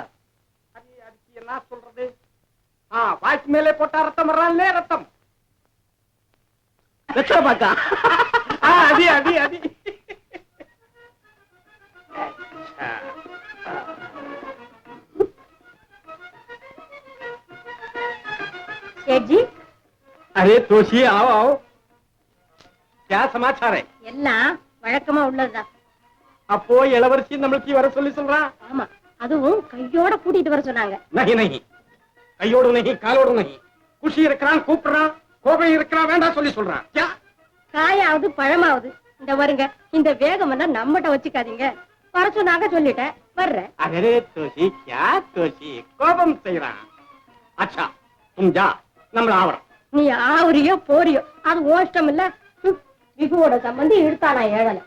அதுக்கு என்ன சொல்றது? வாய்க்கு மேலே போட்டா ரத்தம் வர்றான்லே, ரத்தம். பாக்கா அடி அடி அடி. सेठ जी, अरे तोशी आओ आओ, क्या समाचार है? எல்லாம் வழக்கமா உள்ளதுதான். அப்போ இளவரசி நம்மளுக்கு வர சொல்லி சொல்றான். ஆமா, அதுவும் கையோட கூட்டிட்டு வர சொன்னாங்க. नहीं नहीं, கையோடு नहीं, காலோடு नहीं. குஷி இருக்கிறான் கூப்பிடுறான், கோபம் இருக்கிறான் வேண்டாம் சொல்லி சொல்றான். क्या? காயாவது பழமாவது இந்த வருங்க. இந்த வேகம் எல்லாம் நம்மகிட்ட வச்சுக்காதீங்க. வர சொன்னாங்க, சொல்லிட்டேன், வர்றேன். अरे तोशी क्या तोशी, கோபம் செய்யறான். अच्छा तुम जा, நம்மள ஆவறோம். நீ ஆவரியோ போறியோ அது ஓஷ்டம் இல்ல. விகுவோட சம்பந்தி இழுத்தானா ஏழல.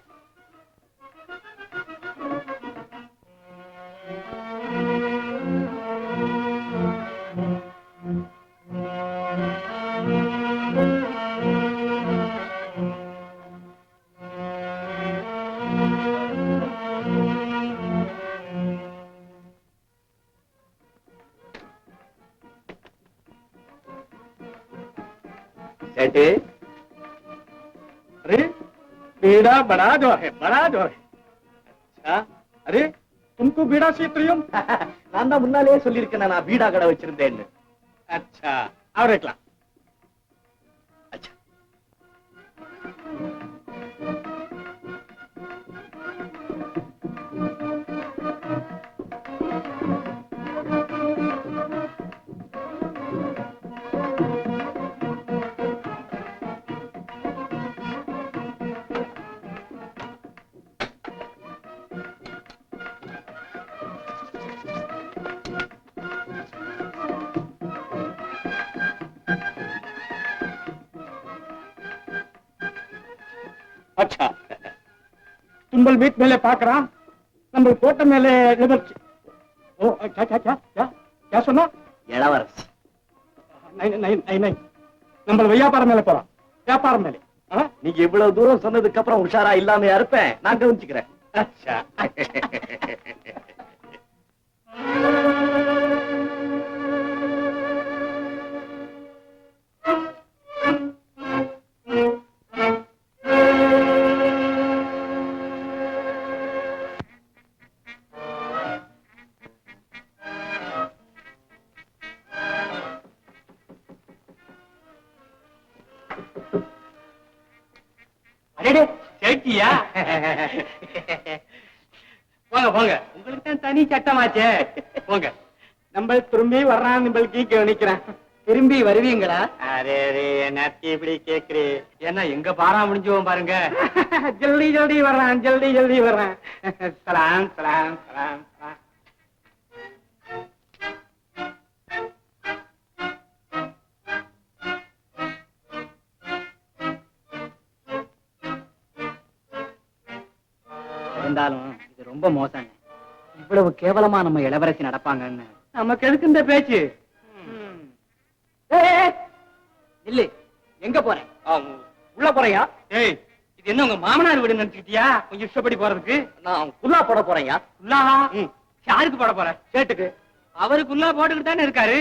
சேட்டு, अरे बीड़ा बड़ा जो है, बड़ा जो है. अच्छा, अरे तुमको बीड़ा से தெரியும்? நான் தான் முன்னாலேயே சொல்லியிருக்கேன் நான் பீடா கடை வச்சிருந்தேன்னு. अच्छा, और एक लाख. अच्छा. अच्छा, தும்பல் வீட் மேலே பாக்குறான், நம்ம கோட்டை மேலே இளவரசி. ஓ क्या क्या क्या क्या क्या சொன்னா? இளவரசி. नहीं नहीं नहीं नहीं, நம்ம வியாபாரம் மேலே போறோம், வியாபாரம் மேலே. நீங்க இவ்வளவு தூரம் சொன்னதுக்கு அப்புறம் உஷாரா இல்லாம இருப்பேன், நான் கவனிச்சுக்கிறேன். अच्छा. சேட்டியா? போங்க போங்க, உங்களுக்கு தான் தனி சட்டமாச்சே. போங்க. நம்ம திரும்பி வர்றான், நம்மளுக்கு கவனிக்கிறேன். திரும்பி வருவீங்களா? அரே என்னத்தி இப்படி கேக்குறே? ஏன்னா எங்க பாரா முடிஞ்சுவோம் பாருங்க. ஜல்தி ஜல்தி வர்றான், ஜல்தி ஜல்தி வர்றான். சலாம் சலாம் சலாம் சலாம். இருந்தாலும் இது ரொம்ப மோசங்க. இவ்வளவு கேவலமா நம்ம இளவரசி நடப்பாங்கன்னு நமக்கு எதுக்கு இந்த பேச்சு? இல்ல, எங்க போறேன்? உள்ள போறையா? ஏய், இது என்ன உங்க மாமனார் வீடு நினைச்சுக்கிட்டியா? கொஞ்சம் இஷ்டப்படி போறதுக்கு. நான் குல்லா போட போறேயா? குல்லாவா? யாருக்கு போட போற? சேட்டுக்கு. அவரு குல்லா போட்டுக்கிட்டு தானே இருக்காரு.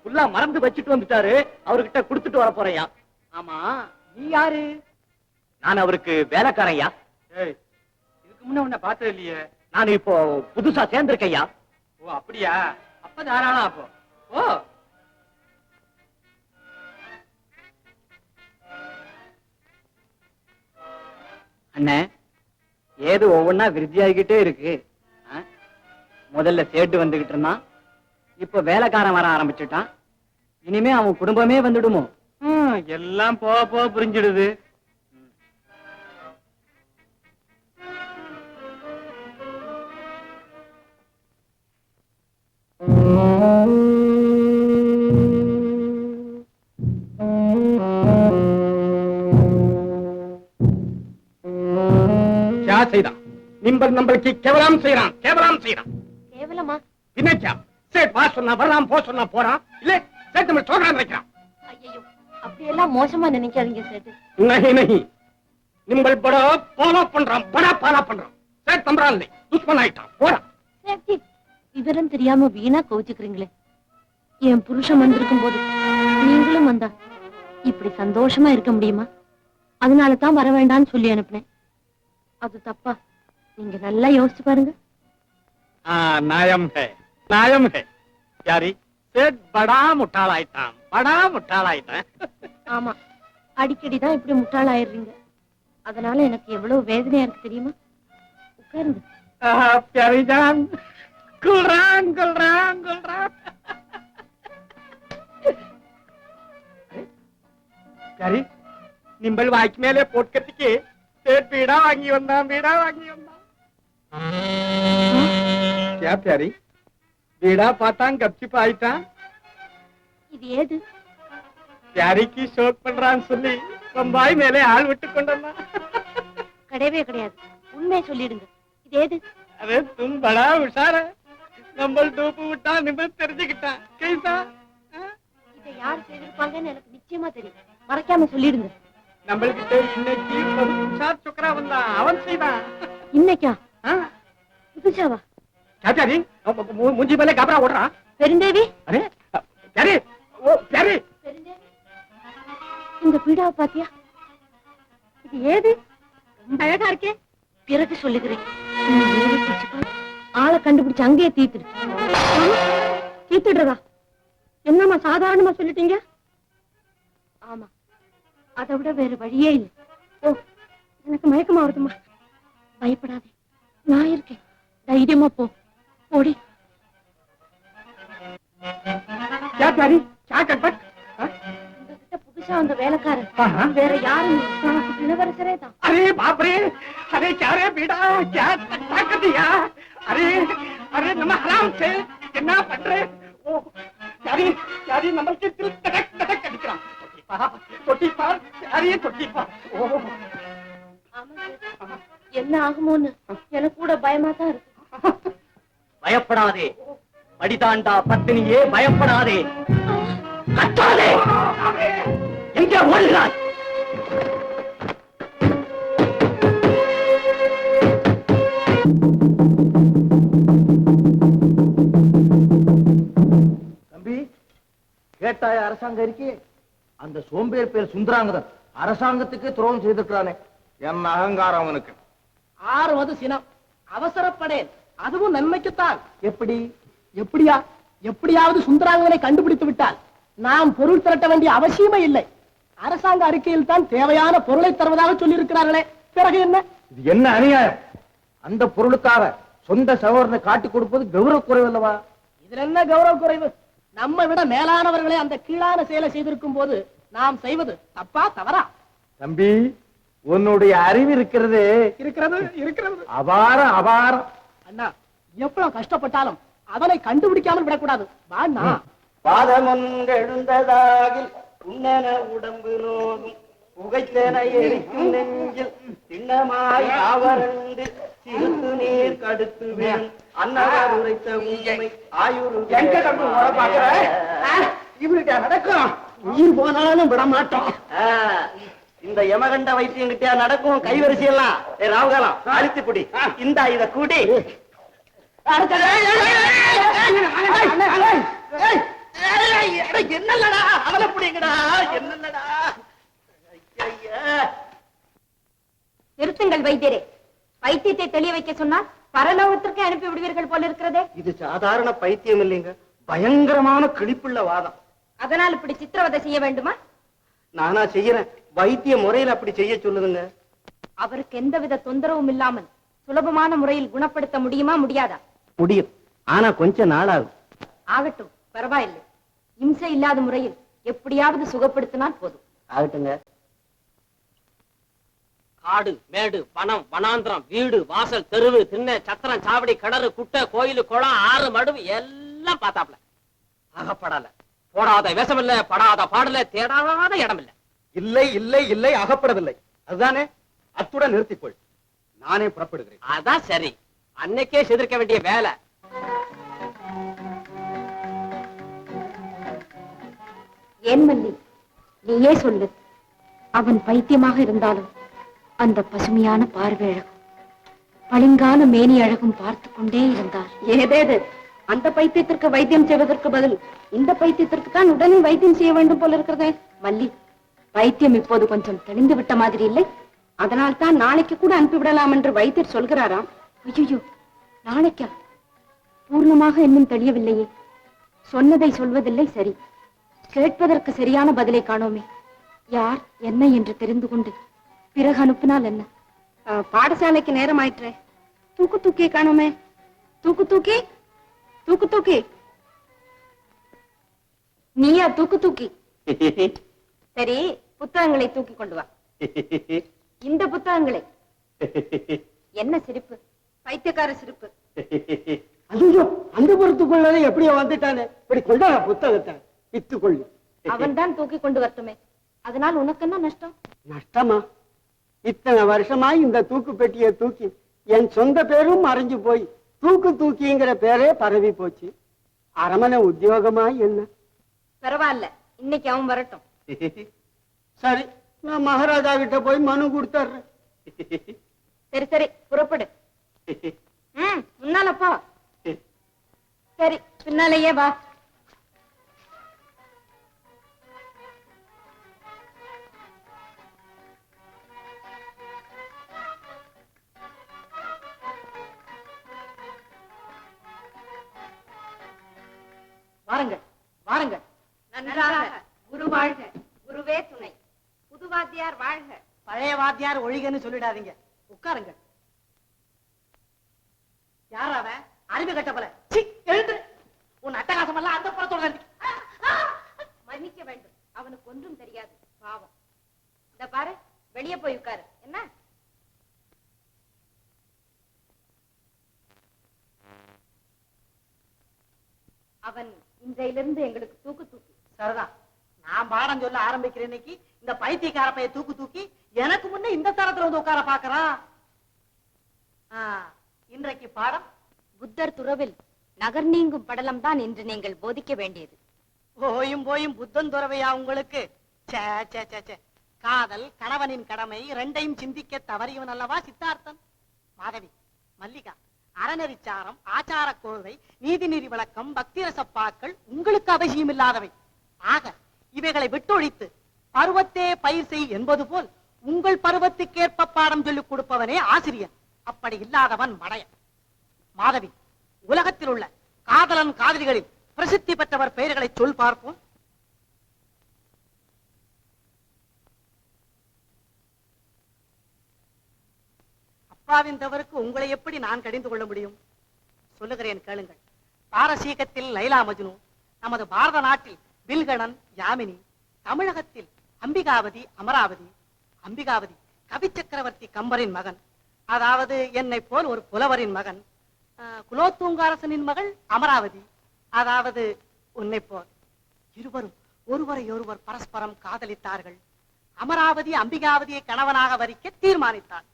குல்லா மறந்து வச்சுட்டு வந்துட்டாரு, அவர்கிட்ட கொடுத்துட்டு வர போறேயா. ஆமா, நீ யாரு? நான் அவருக்கு வேலைக்காரையா. ஏய், இதுக்கு முன்ன உன்னை பார்த்தது இல்லையே. நான் இப்போ புதுசா சேர்ந்திருக்கையா. ஓ அப்படியா? அப்ப தாராளம். அப்போ ஓ, அண்ணே, ஏது ஒவ்வொன்னா விருத்தி ஆகிக்கிட்டே இருக்கு. முதல்ல சேட்டு வந்துகிட்டு இருந்தான், இப்ப வேலைக்காரன் வர ஆரம்பிச்சுட்டான். இனிமே அவன் குடும்பமே வந்துடுமோ? எல்லாம் போக போக புரிஞ்சிடுது. செய்தான் நிம்பல் நம்மளுக்கு கேவலம் செய்யறான், கேவலம் செய்யறான். கேவலமா? பின்னச்சா சேட் வா சொன்னா வரலாம், போ சொன்னா போறான். இல்ல சேட் நம்ம சொல்றான் நினைக்கிறான். ஐயோ, அப்படியெல்லாம் மோசமா நினைக்காதீங்க சேட்டு. नहीं नहीं, நிம்பல் படா ஃபாலோ பண்றான், படா ஃபாலோ பண்றான். சேட் தம்பறான் இல்லை, துஷ்மன் ஆயிட்டான். போறான். சேட்டி, விவரம் தெரியாம வீணா கோவிச்சுக்கிறீங்களே. என் புருஷன் வந்திருக்கும் போது நீங்களும் வந்தா இப்படி சந்தோஷமா இருக்க முடியுமா? அதனால தான் வர வேண்டாம்னு சொல்லி அனுப்புனேன். அது தப்பா? நீங்க நல்லா யோசிச்சு பாருங்க. नायम है, नायम है यारी. सेठ बड़ा मुठालाइட்டான், बड़ा मुठालाइட்டான். ஆமா, அடிக்கடி தான் இப்படி முட்டாளாயிடுறீங்க. அதனால எனக்கு எவ்வளவு வேதனையா இருக்கு தெரியுமா? உட்காருங்க. प्यारी जान, गुलरान गुलरान गुलरान. प्यारी, निंबल वाइक मेले पोटकतिके सेठ बीड़ा वांगी वंदा, बीड़ा वांगी वंदा. क्या प्यारी, बीड़ा पातां गपचिप आइता. இது ஏது? प्यारीக்கு ஷோக் பண்றான்னு சொல்லி பம்பாய் மேலே ஆள் விட்டு கொண்டா. கிடையவே கிடையாது, உண்மையை சொல்லிடுங்க. இது ஏது? अरे तुम बड़ा होशियार है. नंबर डूब விட்டா நிம்பல் தெரிஞ்சுக்கிட்டான். கைசா இதை யார் செய்திருப்பாங்கன்னு எனக்கு நிச்சயமா தெரியும். மறைக்காம சொல்லிடுங்க. நம்மள்கிட்ட இன்னைக்கு ஒரு உஷார் சுக்கரா வந்தான், அவன் செய்தான். இன்னைக்கா? புதுசாவா? क्या प्यारी, मुंजी மேலே घबरा ஓடுறா. பெருந்தேவி, अरे प्यारी, ओ प्यारी. பெருந்தேவி, இந்த பீடாவை பாத்தியா? இது ஏது? ரொம்ப அழகா இருக்கே. பிறகு சொல்லுகிறேன். நீ ஏறி பிடிச்சு பாரு. ஆளை கண்டுபிடிச்சு அங்கேயே தீத்துடு. தீத்துடுறதா? என்னம்மா சாதாரணமா சொல்லிட்டீங்க? ஆமா, அதை விட வேற வழியே இல்லை. ஓ, எனக்கு மயக்கமா வருதுமா. பயப்படாதே, நான் இருக்கேன். தைரியமா போ. ஓடி. क्या प्यारी, क्या कटपट. உங்ககிட்ட புதுசா வந்த வேலைக்காரன் வேற யாரும் இல்லை. இளவரசரே தான். अरे बाप रे, अरे क्या रे बेटा, क्या ताकत दिया. अरे अरे நம்ம हराम से என்ன பண்ற. ओ प्यारी, प्यारी நம்மளுக்கு தில் தடக் தடக் அடிக்கிறான். தொட்டி பார் प्यारी, தொட்டி பார். ஓ ஆமா சார். என்ன ஆகுமோன்னு எனக்கு கூட பயமா தான் இருக்கு. பயப்படாதே, படிதாண்டா பத்தினியே, பயப்படாதே. கத்தாதே, எங்கே ஓடுகிறாய்? தம்பி, கேட்டாய அரசாங்க அறிக்கை. அந்த சோம்பேர் பேர் சுந்தராங்கதன் அரசாங்கத்துக்கு துரோகம் செய்திருக்கிறானே. என்ன அகங்காரம் அவனுக்கு. ஆறுவது சினம், அவசரப்படேன். அதுவும் நன்மைக்குத்தான். எப்படி? எப்படியா? எப்படியாவது சுந்தராங்கனை கண்டுபிடித்து விட்டால் நாம் பொருள் திரட்ட வேண்டிய அவசியமே இல்லை. அரசாங்க அறிக்கையில் தான் தேவையான பொருளை தருவதாக சொல்லி இருக்கிறார்களே. பிறகு என்ன? இது என்ன அநியாயம்? அந்த பொருளுக்காக சொந்த சகோதரனை காட்டி கொடுப்பது கௌரவ குறைவு அல்லவா? இதுல என்ன கௌரவ குறைவு? நம்ம விட மேலானவர்களை அந்த கீழான செயலை செய்திருக்கும் போது நாம் செய்வது தப்பா தவறா? தம்பி, உன்னுடைய அறிவு இருக்கிறது இருக்கிறது இருக்கிறது. அபாரம் அபாரம். அண்ணா, எவ்வளவு கஷ்டப்பட்டாலும் அவனை கண்டுபிடிக்காமல் விடக்கூடாது. வாண்ணா. பாதமொன்றெழுந்ததாகில் உன்னன உடம்பு நோகும் புகைத்தன எரிக்கும் நெஞ்சில் சின்னமாய் ஆவரண்டு சிறுத்து நீர் கடுத்து விடும் அன்னவர் உரைத்த உண்மை ஆயுரு இவனுக்கு நடக்கும். உயிர் போனாலும் விட மாட்டோம். இந்த யமகண்ட வைத்தியம் கிட்டயா நடக்கும்? கைவரிசை எல்லாம் ராவுகாலம் அழுத்தி புடி. இந்தா இத கூடி என்னல்லடா அவல புடிங்கடா. என்னல்லடா நிறுத்துங்கள் வைத்தியரே. வைத்தியத்தை தெளிய வைக்க சொன்னால் பரலோகத்திற்கு அனுப்பி விடுவீர்கள் போல இருக்கிறதே. இது சாதாரண பைத்தியம் இல்லைங்க, பயங்கரமான கிழிப்புள்ள வாதம். அதனால் இப்படி சித்திரவதை செய்ய வேண்டுமா? நானா செய்யறேன், வைத்திய முறையில் அப்படி செய்ய சொல்லுதுங்க. அவருக்கு எந்தவித தொந்தரவும் இல்லாமல் சுலபமான முறையில் குணப்படுத்த முடியுமா முடியாதா? முடியும், ஆனா கொஞ்ச நாள் ஆகும். ஆகட்டும், பரவாயில்லை. இம்சை இல்லாத முறையில் எப்படியாவது சுகப்படுத்தினால் போதும். ஆகட்டுங்க. காடு மேடு வனம் வனாந்திரம் வீடு வாசல் தெருவு திண்ணை சத்திரம் சாவடி கிணறு குட்டை கோயில் குளம் ஆறு மடுவு எல்லாம் பார்த்தாப்ல. அகப்படல, போடாத விஷமில்ல, படாத பாடல, தேடாத இடம் இல்ல. இல்லை இல்லை இல்லை, அகப்படவில்லை. அதுதானே, அத்துடன் நிறுத்திக்கொள். நானே புறப்படுகிறேன். அதான் சரி, அன்னைக்கே செதிர்க்க வேண்டிய வேலை. ஏன் மல்லி, நீயே சொல்லு. அவன் பைத்தியமாக இருந்தாலும் அந்த பசுமையான பார்வை அழகும் பளிங்கான மேனி அழகும் பார்த்து கொண்டே இருந்தார். ஏதேது அந்த பைத்தியத்திற்கு வைத்தியம் செய்வதற்கு பதில் இந்த பைத்தியத்திற்கு தான் உடனே வைத்தியம் செய்ய வேண்டும் போல இருக்கிறதே. மல்லி, வைத்தியம் இப்போது கொஞ்சம் தெளிந்து விட்ட மாதிரி இல்லை? அதனால் தான் நாளைக்கு கூட அனுப்பிவிடலாம் என்று வைத்தியர் சொல்கிறாராம். ஐயோ, நாளைக்கா? பூர்ணமாக இன்னும் தெளியவில்லையே. சொன்னதை சொல்வதில்லை, சரி. கேட்பதற்கு சரியான பதிலை காணோமே. யார் என்ன என்று தெரிந்து கொண்டு பிறகு அனுப்பினால் என்ன? பாடசாலைக்கு நேரம் ஆயிற்றே. தூக்கு தூக்கி காணோமே. தூக்கு தூக்கி தூக்கு தூக்கி நீயா தூக்கு தூக்கி? சரி, புத்தகங்களை தூக்கி கொண்டு வா. இந்த புத்தகங்களை. என்ன சிரிப்பு? பைத்தியக்கார சிரிப்பு. ஐயோ, அந்த புறத்துக்குள்ளே எப்படியோ வந்துட்டானே. இப்படி கொண்டா புத்தகத்தை வித்து கொள்ளு. அவன் தான் தூக்கி கொண்டு வரட்டுமே. அதனால் உனக்கு என்ன நஷ்டம்? நஷ்டமா? இத்தனை வருஷமா இந்த தூக்கு பெட்டியை தூக்கி என் சொந்த பேரும் மறைஞ்சு போய் தூக்கு தூக்கிங்கிற பேரே பரவி போச்சு. அரமனை உத்தியோகமா என்ன? பரவாயில்ல, இன்னைக்கு அவன் வரட்டும். சரி, நான் மகாராஜா கிட்ட போய் மனு கொடுத்துறேன். சரி சரி, புறப்படு. முன்னால போ. சரி, பின்னாலேயே வா. வாருங்கள் வாருங்கள். நன்றாக. குரு வாழ்க, குருவே துணை. புது வாத்தியார் வாழ்க. பழைய வாத்தியார் ஒழிகன்னு சொல்லிடாதீங்க. உட்காருங்க. யார் அவன்? அறிவு கட்டப்பல. எழுந்து. உன் அட்டகாசம் எல்லாம் அந்த புறத்தோட மன்னிக்க வேண்டும், அவனுக்கு ஒன்றும் தெரியாது, பாவம். இந்த பாரு, வெளியே போய் உட்காரு. என்ன? அவன் இன்றையிலிருந்து எங்களுக்கு தூக்கு தூக்கி. சரிதான், நான் பாடம் சொல்ல ஆரம்பிக்கிறேன். இன்னைக்கு இந்த பைத்தியக்கார பைய தூக்கு தூக்கி எனக்கு முன்ன இந்த தரத்துல வந்து உட்கார பாக்குறான். இன்றைக்கு பாடம் புத்தர் துறவில் நகர் நீங்கும் படலம் தான் இன்று நீங்கள் போதிக்க வேண்டியது. போயும் போயும் புத்தன் துறவையா உங்களுக்கு? காதல், கணவனின் கடமை இரண்டையும் சிந்திக்க தவறியவன் அல்லவா சித்தார்த்தன். மாதவி, மல்லிகா, அறநெறிச்சாரம், ஆச்சார கோவை, நீதிநெறி விளக்கம், பக்தி ரசப்பாக்கள் உங்களுக்கு அவசியம் இல்லாதவை. ஆக இவைகளை விட்டொழித்து பருவத்தே பயிர் செய் என்பது போல் உங்கள் பருவத்துக்கேற்ப பாடம் சொல்லிக் கொடுப்பவனே ஆசிரியர். அப்படி இல்லாதவன் மடையன். மாதவி, உலகத்தில் உள்ள காதலன் காதலிகளில் பிரசித்தி பெற்றவர் பெயர்களை சொல் பார்ப்போம். அப்பாவின் தவறுக்கு உங்களை எப்படி நான் கடிந்து கொள்ள முடியும்? சொல்லுகிறேன் கேளுங்கள். பாரசீகத்தில் லைலா மஜ்னு, நமது பாரத நாட்டில் பில்கணன் யாமினி, தமிழகத்தில் அம்பிகாவதி அமராவதி. அம்பிகாவதி கவி சக்கரவர்த்தி கம்பரின் மகன், அதாவது என்னை போல் ஒரு புலவரின் மகன். குலோத்துங்கரசனின் மகள் அமராவதி, அதாவது உன்னை போல். இருவரும் ஒருவரை ஒருவர் பரஸ்பரம் காதலித்தார்கள். அமராவதி அம்பிகாவதியை கணவனாக வரிக்க தீர்மானித்தார்.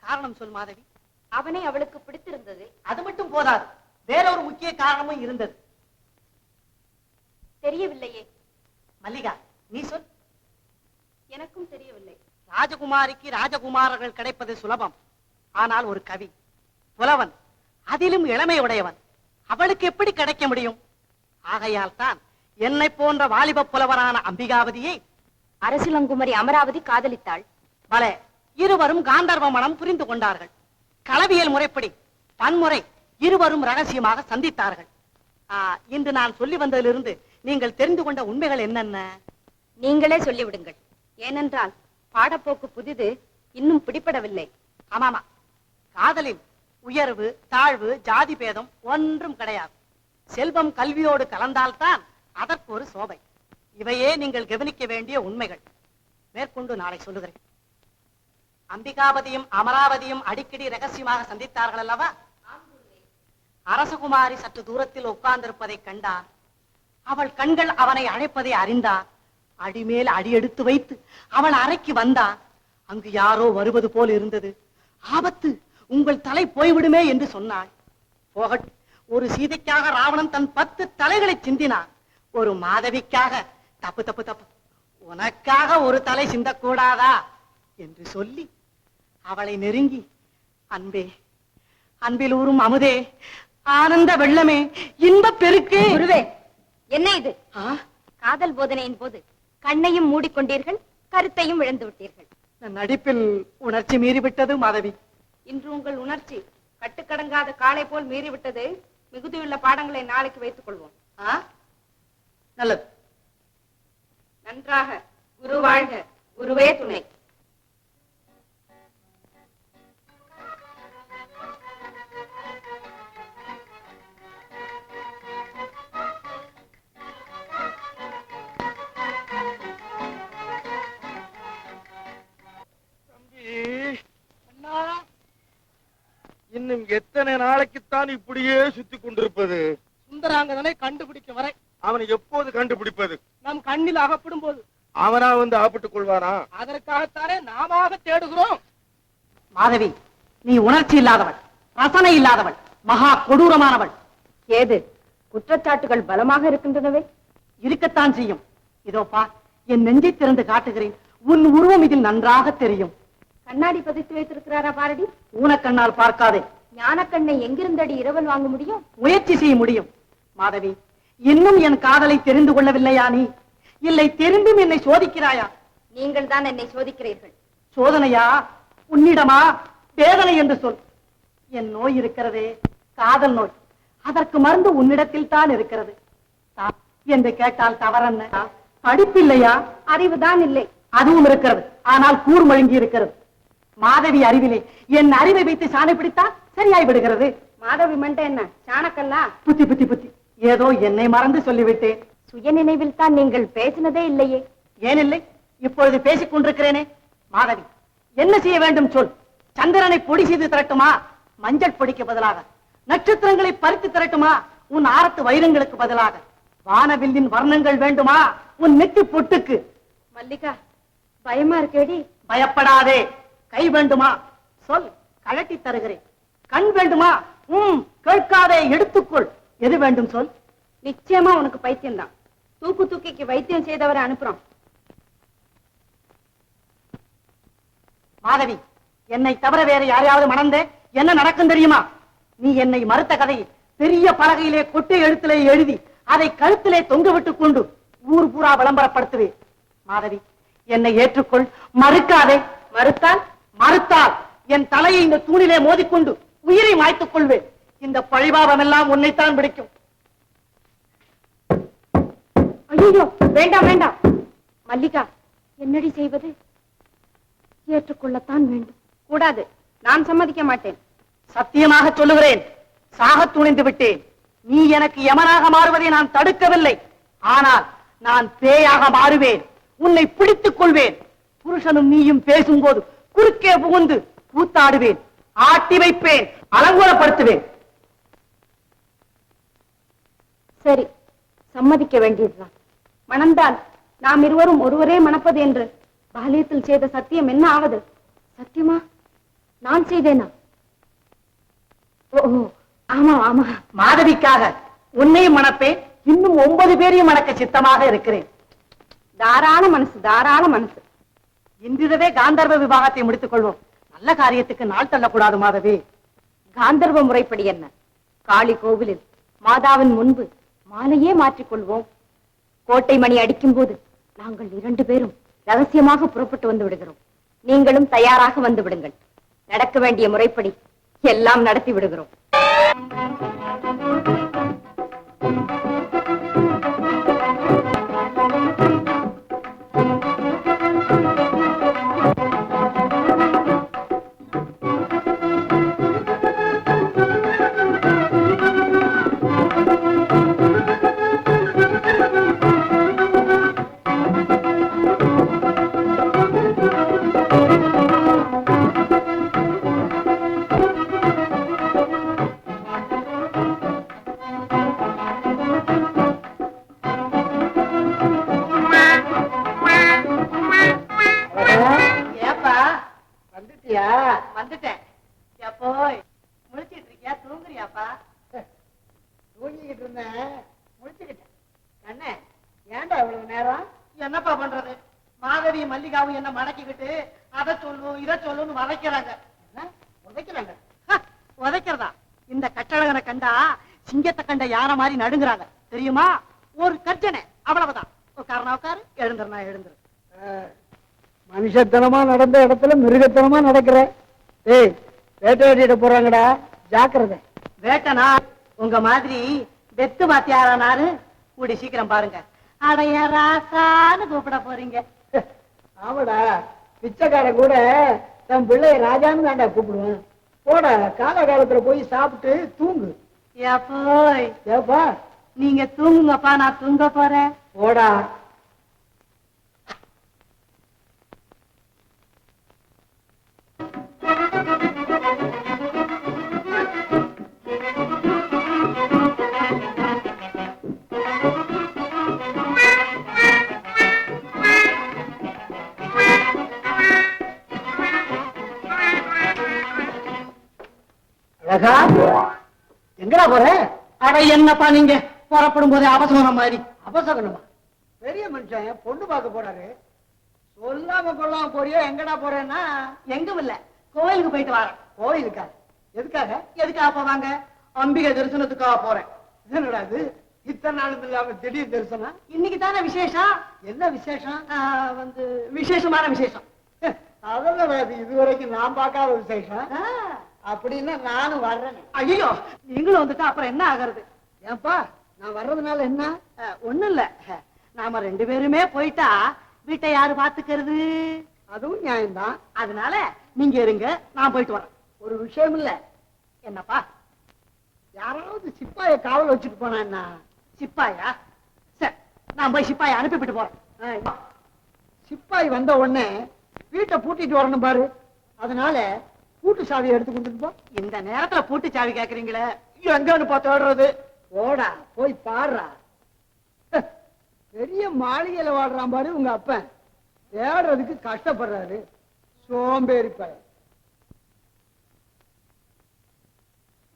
காரணம் சொல் மாதவி. அவனை அவளுக்கு பிடித்திருந்தது. அது மட்டும் போதாது, வேறொரு முக்கிய காரணமும் இருந்தது. தெரியவில்லையே. மல்லிகா, நீ சொல். எனக்கும் தெரியவில்லை. ராஜகுமாரிக்கு ராஜகுமாரர்கள் கிடைப்பது சுலபம். ஆனால் ஒரு கவி, புலவன், அதிலும் இளமை உடையவன், அவளுக்கு எப்படி கிடைக்க முடியும்? ஆகையால் தான் என்னை போன்ற வாலிப புலவரான அம்பிகாவதியை அரசிலங்குமரி அமராவதி காதலித்தாள். பல இருவரும் காந்தர்வ மனம் புரிந்து கொண்டார்கள். களவியல் முறைப்படி பன்முறை இருவரும் ரகசியமாக சந்தித்தார்கள். இன்று நான் சொல்லி வந்ததிலிருந்து நீங்கள் தெரிந்து கொண்ட உண்மைகள் என்னென்ன? நீங்களே சொல்லிவிடுங்கள். ஏனென்றால் பாடப்போக்கு புதிது, இன்னும் பிடிபடவில்லை. ஆமாமா, காதலில் உயர்வு தாழ்வு ஜாதி பேதம் ஒன்றும் கிடையாது. செல்வம் கல்வியோடு கலந்தால்தான் அதற்கு ஒரு சோபை. இவையே நீங்கள் கவனிக்க வேண்டிய உண்மைகள். மேற்கொண்டு நாளை சொல்லுகிறேன். அம்பிகாபதியும் அமராவதியும் அடிக்கடி ரகசியமாக சந்தித்தார்கள் அல்லவா? அரசகுமாரி சற்று தூரத்தில் உட்கார்ந்திருப்பதை கண்டார். அவள் கண்கள் அவனை அழைப்பதை அறிந்தார். அடிமேல் அடி எடுத்து வைத்து அவள் அறைக்கு வந்தார். அங்கு யாரோ வருவது போல் இருந்தது. ஆபத்து, உங்கள் தலை போய்விடுமே என்று சொன்னாள். போகட்டும், ஒரு சீதைக்காக ராவணன் தன் 10 தலைகளை சிந்தினான். ஒரு மாதவிக்காக தப்பு தப்பு தப்பு, உனக்காக ஒரு தலை சிந்தக்கூடாதா என்று சொல்லி அவளை நெருங்கி, அன்பே, அன்பில் ஊறும் அமுதே, ஆனந்த வெள்ளமே, இன்பப் பெருக்கே. குருவே, என்ன இது? காதல் போதனையின் போது கண்ணையும் மூடிக்கொண்டீர்கள், கருத்தையும் இழந்து விட்டீர்கள். நடிப்பில் உணர்ச்சி மீறிவிட்டது மாதவி. இன்று உங்கள் உணர்ச்சி கட்டுக்கடங்காத காளை போல் மீறிவிட்டது. மிகுதியுள்ள பாடங்களை நாளைக்கு வைத்துக் கொள்வோம். நல்லது. நன்றாக. குரு வாழ்க, குருவே துணை. இன்னும் எத்தனை நாளைக்குத்தான் இப்படியே சுத்தி கொண்டிருப்பது? சுந்தராங்கதனை கண்டுபிடிக்க வரை. அவனை எப்போது கண்டுபிடிப்பது? நம் கண்ணில் அகப்படும் போது. அவனா வந்து ஆப்பிட்டுக் கொள்வானா? அதற்காகத்தானே நாம தேடுகிறோம். மாதவி, நீ உணர்ச்சி இல்லாதவள், ரசனை இல்லாதவள், மகா கொடூரமானவள். ஏது? குற்றச்சாட்டுகள் பலமாக இருக்கின்றனவே. இருக்கத்தான் செய்யும். இதோ பார், என் நெஞ்சை திறந்து காட்டுகிறேன். உன் உருவம் இதில் நன்றாக தெரியும். கண்ணாடி பதித்து வைத்திருக்கிறாரா பாரடி? ஊனக்கண்ணால் பார்க்காதே. ஞானக்கண்ணை எங்கிருந்தடி இரவல் வாங்க முடியும்? முயற்சி செய்ய முடியும். மாதவி, இன்னும் என் காதலை தெரிந்து கொள்ளவில்லையா நீ? இல்லை, தெரிந்தும் என்னை சோதிக்கிறாயா? நீங்கள் தான் என்னை சோதிக்கிறீர்கள். சோதனையா? உன்னிடமா? வேதனை என்று சொல். என் நோய் இருக்கிறதே, காதல் நோய். அதற்கு மருந்து உன்னிடத்தில் தான் இருக்கிறது. என்று கேட்டால் தவறென்ன? படிப்பில்லையா? அறிவுதான் இல்லை. அதுவும் இருக்கிறது, ஆனால் கூர்மழுங்கி இருக்கிறது. மாதவி அறிவிலே என் அறிவை வைத்து சாணை பிடித்தால் சரியாய் விடுகிறது. மாதவி மண்டை என்ன சாணக்கல்லா? புத்தி புத்தி புத்தி, ஏதோ என்னை மறந்து சொல்லிவிட்டேன். சுய நினைவில் தான் நீங்கள் பேசினதே இல்லையே. ஏன் இல்லை? இப்பொழுது பேசிக் கொண்டிருக்கிறேனே. மாதவி, என்ன செய்ய வேண்டும் சொல். சந்திரனை பொடி செய்து திரட்டுமா? மஞ்சள் பொடிக்கு பதிலாக நட்சத்திரங்களை பறித்து திரட்டுமா? உன் ஆரத்து வைரங்களுக்கு பதிலாக வானவில்லின் வர்ணங்கள் வேண்டுமா? உன் நெத்தி பொட்டுக்கு? மல்லிகா, பயமா இருக்கேடி. பயப்படாதே. கை வேண்டுமா? சொல், கழட்டி தருகிறேன். கண் வேண்டுமா? கேட்காதே, எடுத்துக்கொள். எது வேண்டும் சொல். நிச்சயமா உனக்கு பைத்தியம் தான். தூக்கிக்கு வைத்தியம் செய்தவரை அனுப்புறோம். மாதவி, என்னை தவிர வேற யாரையாவது மணந்தே என்ன நடக்கும் தெரியுமா? நீ என்னை மறுத்த கதையை பெரிய பலகையிலே கொட்டை எழுத்திலே எழுதி அதை கழுத்திலே தொங்க விட்டுக் கொண்டு ஊர் பூரா விளம்பரப்படுத்துவே. மாதவி, என்னை ஏற்றுக்கொள். மறுக்காதே. மறுத்தால் என் தலையை இந்த தூணிலே மோதிக்கொண்டு உயிரை மாய்த்துக் கொள்வேன். இந்த பழிபாவம் எல்லாம் உன்னைத்தான் பிடிக்கும். ஐயோ, வேண்டாம் வேண்டாம். மல்லிகா, என்னடி செய்வது? ஏற்றுக்கொள்ளத்தான் வேண்டும். கூடாது. நான் சம்மதிக்க மாட்டேன். சத்தியமாக சொல்லுகிறேன், சாக துணிந்து விட்டேன். நீ எனக்கு யமனாக மாறுவதை நான் தடுக்கவில்லை. ஆனால் நான் பேயாக மாறுவேன். உன்னை பிடித்துக் கொள்வேன். புருஷனும் நீயும் பேசும்போது குறுக்கே புகுந்து கூத்தாடுவேன், ஆட்டி வைப்பேன், அலங்கோலப்படுத்துவேன். சரி, சம்மதிக்க வேண்டியதுதான். மணந்தால் நாம் இருவரும் ஒருவரே மணப்பது என்று பாலியத்தில் செய்த சத்தியம் என்ன ஆவது? சத்தியமா? நான் செய்தேனா? ஓ, ஆமா ஆமா. மாதவிக்காக உன்னையும் மணப்பேன், இன்னும் 9 பேரையும் மணக்க சித்தமாக இருக்கிறேன். தாராள மனசு, தாராள மனசு. இன்றிரவே காந்தர்வ விவாகத்தை முடித்துக் கொள்வோம். நல்ல காரியத்துக்கு நாள் தள்ளக்கூடாது மாதவி. காந்தர்வ முறைப்படி என்ன? காளி கோவிலில் மாதாவின் முன்பு மாலையே மாற்றிக்கொள்வோம். கோட்டை மணி அடிக்கும் போது நாங்கள் 2 பேரும் ரகசியமாக புறப்பட்டு வந்து விடுகிறோம். நீங்களும் தயாராக வந்து விடுங்கள். நடக்க வேண்டிய முறைப்படி எல்லாம் நடத்தி விடுகிறோம். ஏப்பா வந்துட்டியா? வந்துட்டேன். போய் முழிச்சிட்டு இருக்கியா? தூங்குறியாப்பா? தூங்கிக்கிட்டு இருந்தேன், முழிச்சுக்கிட்டேன். கண்ணே, ஏன்டா இவ்வளவு நேரம்? என்னப்பா பண்றது? மாதவி மல்லிகாவும் என்ன மடக்கிக்கிட்டு அதை சொல்லு இதை சொல்லுன்னு வதைக்கிறாங்க. உதைக்கிறாங்க? உதைக்கிறதா? இந்த கட்டழகனை கண்டா சிங்கத்தை கண்ட யார மாதிரி நடுங்குறாங்க தெரியுமா? ஒரு கர்ஜனை, அவ்வளவுதான். உட்காரனா உட்காரு, எழுந்துருனா எழுந்துரு. மனுஷத்தனமா நடந்த இடத்துல மிருகத்தனமா நடக்கிற. ஏய், வேட்டையாடிட்டு போறாங்கடா, ஜாக்கிரதை. வேட்டனா உங்க மாதிரி வெத்து வாத்தியாரானாரு கூடி சீக்கிரம் பாருங்க. அடைய ராசான்னு கூப்பிட போறீங்க. ஆமாடா, பிச்சைக்காரன் கூட தன் பிள்ளைய ராஜான்னு தாண்டா கூப்பிடுவேன். போட, காலகாலத்துல போய் சாப்பிட்டு தூங்கு. போய் ஏப்பா, நீங்க தூங்குங்கப்பா, நான் தூங்க போறேன். போடா. அழகா, எங்கடா போற? அட என்னப்பா நீங்க புறப்படும் போதே அவசரம் மாதிரி. அபசகனமா? பெரிய மனுஷன் பொண்ணு பார்க்க போறாரு, சொல்லாம கொள்ளாம போறியோ? எங்கடா போறேன்னா? எங்கும் இல்ல, கோயிலுக்கு போயிட்டு வரேன். கோயிலுக்கா? எதுக்காக? எதுக்காக போவாங்க? அம்பிகை தரிசனத்துக்காக போறேன். என்னடா இது, இத்தனை நாளும் இல்லாம திடீர் தரிசனம்? இன்னைக்கு தானே விசேஷம். என்ன விசேஷம்? வந்து விசேஷமான விசேஷம். அதெல்லாம் வேறு, இதுவரைக்கும் நான் பார்க்காத விசேஷம். அப்படின்னா நானும் வர்றேன். ஐயோ, நீங்களும் வந்துட்டா அப்புறம் என்ன ஆகிறது? ஏன்பா, நான் வர்றதுனால என்ன? ஒண்ணும் இல்ல, நாம 2 பேருமே போயிட்டா வீட்டை யாரு பாத்துக்கிறது? அதுவும் நியாயம்தான். அதனால நீங்க இருங்க, நான் போயிட்டு வரேன். ஒரு விஷயம் இல்ல. என்னப்பா? யாராவது சிப்பாய காவல் வச்சுட்டு போனா என்ன? சிப்பாயா? சரி, நான் போய் சிப்பாயை அனுப்பிவிட்டு போறேன். சிப்பாய் வந்த உடனே வீட்டை பூட்டிட்டு வரணும் பாரு. அதனால பூட்டு சாவியை எடுத்து கொண்டுட்டு போ. இந்த நேரத்துல பூட்டு சாவி கேக்குறீங்களே, எங்கன்னு பார்த்து ஓடுறது? போடா, போய் பாடுறா. பெரிய மாளிகையில வாடுறான் பாரு உங்க அப்பன். தேடுறதுக்கு கஷ்டப்படுறாரு, சோம்பேறி பையன்.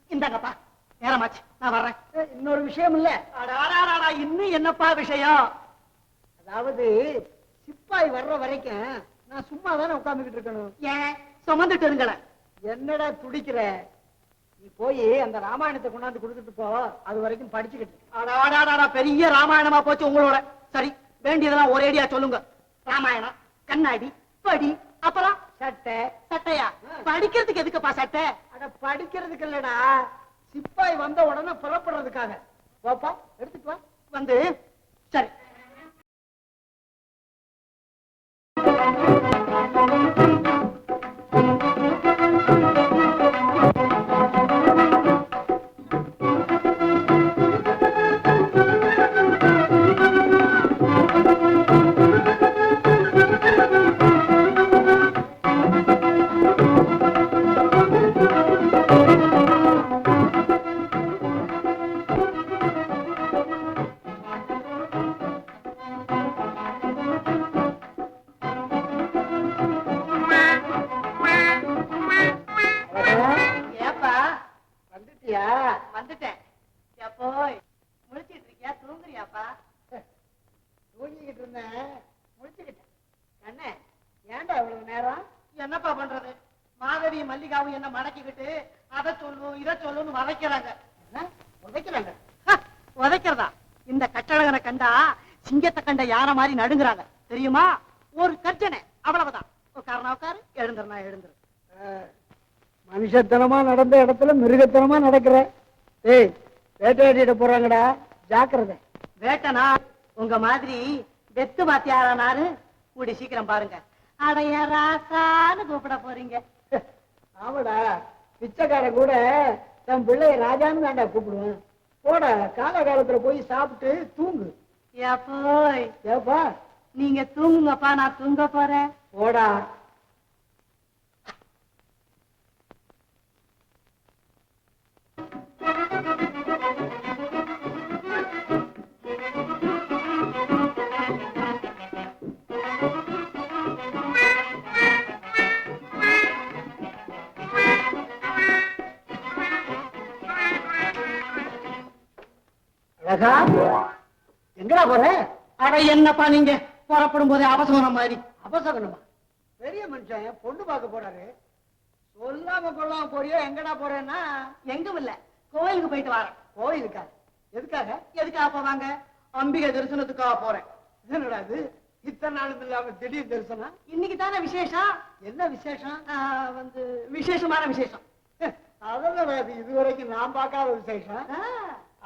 இந்தாங்கப்பா, நேரமாச்சு, நான் வர்றேன். இன்னொரு விஷயம் இல்ல. அடாடாடாடா, இன்னும் என்னப்பா விஷயம்? அதாவது சிப்பாய் வர்ற வரைக்கும் நான் சும்மா தானே உட்கார்ந்துகிட்டு இருக்கணும். ஏன் சுமந்துட்டு இருங்களேன். என்னடா துடிக்கிற? நீ போய் அந்த ராமாயணத்தை கொண்டாந்து கொடுத்துட்டு போ, அது வரைக்கும் படிச்சுக்கிட்டு. அடாடாடாடா, பெரிய ராமாயணமா போச்சு உங்களோட. சரி, வேண்டியதெல்லாம் ஒரேடியா சொல்லுங்க. ராமாயணம், கண்ணாடி, படி, அப்புறம் சட்டை. சட்டையா? படிக்கிறதுக்கு எதுக்குப்பா சட்டை? அட படிக்கிறதுக்கு இல்லடா, சிப்பாய் வந்த உடனே புறப்படுறதுக்காக. பாப்பா, எடுத்துட்டு வா. வந்து சரி. என்னப்பா? தூங்கிக்கிட்டு இருந்தேன், முடிச்சுக்கிட்டேன். கண்ணே, ஏன்டா இவ்வளவு நேரம்? என்னப்பா பண்றது? மாதவி மல்லிகாவும் என்ன மடக்கிக்கிட்டு அதை சொல்லும் இதை சொல்லுன்னு வதைக்கிறாங்க. என்ன உதைக்கிறாங்க? உதைக்கிறதா? இந்த கட்டழகனை கண்டா சிங்கத்தை கண்ட யானை மாதிரி நடுங்குறாங்க தெரியுமா? ஒரு கர்ஜனை, அவ்வளவுதான். உட்காருனா உட்காரு, எழுந்துருனா எழுந்துரு. மனுஷத்தனமா நடந்த இடத்துல மிருகத்தனமா நடக்கிற. ஏய், வேட்டையாடிட்டு போறாங்கடா, ஜாக்கிரதை. வேட்டனா உங்க மாதிரி வெத்து மாத்தியாரானாரு கூடி சீக்கிரம் பாருங்க. அடைய ராசான்னு கூப்பிட போறீங்க. ஆமாடா, பிச்சைக்காரன் கூட தன் பிள்ளைய ராஜான்னு தாண்டா கூப்பிடுவேன். போட, காலகாலத்துல போய் சாப்பிட்டு தூங்கு. ஏப்போய், ஏப்பா, நீங்க தூங்குங்கப்பா, நான் தூங்க போறேன். போடா. அழகா, எங்கடா போற? அட என்னப்பா நீங்க புறப்படும் போதே அவசரம் மாதிரி. அபசகனமா? பெரிய மனுஷன் பொண்ணு பார்க்க போறாரு, சொல்லாம கொள்ளாம போறியோ? எங்கடா போறேன்னா? எங்கும் இல்ல, கோயிலுக்கு போயிட்டு வரேன். கோயிலுக்கா? எதுக்காக? எதுக்காக போவாங்க? அம்பிகை தரிசனத்துக்காக போறேன். என்னடா இது, இத்தனை நாளும் இல்லாம திடீர் தரிசனம்? இன்னைக்கு தானே விசேஷம். என்ன விசேஷம்? வந்து விசேஷமான விசேஷம். அதெல்லாம் அது இதுவரைக்கும் நான் பார்க்காத விசேஷம்.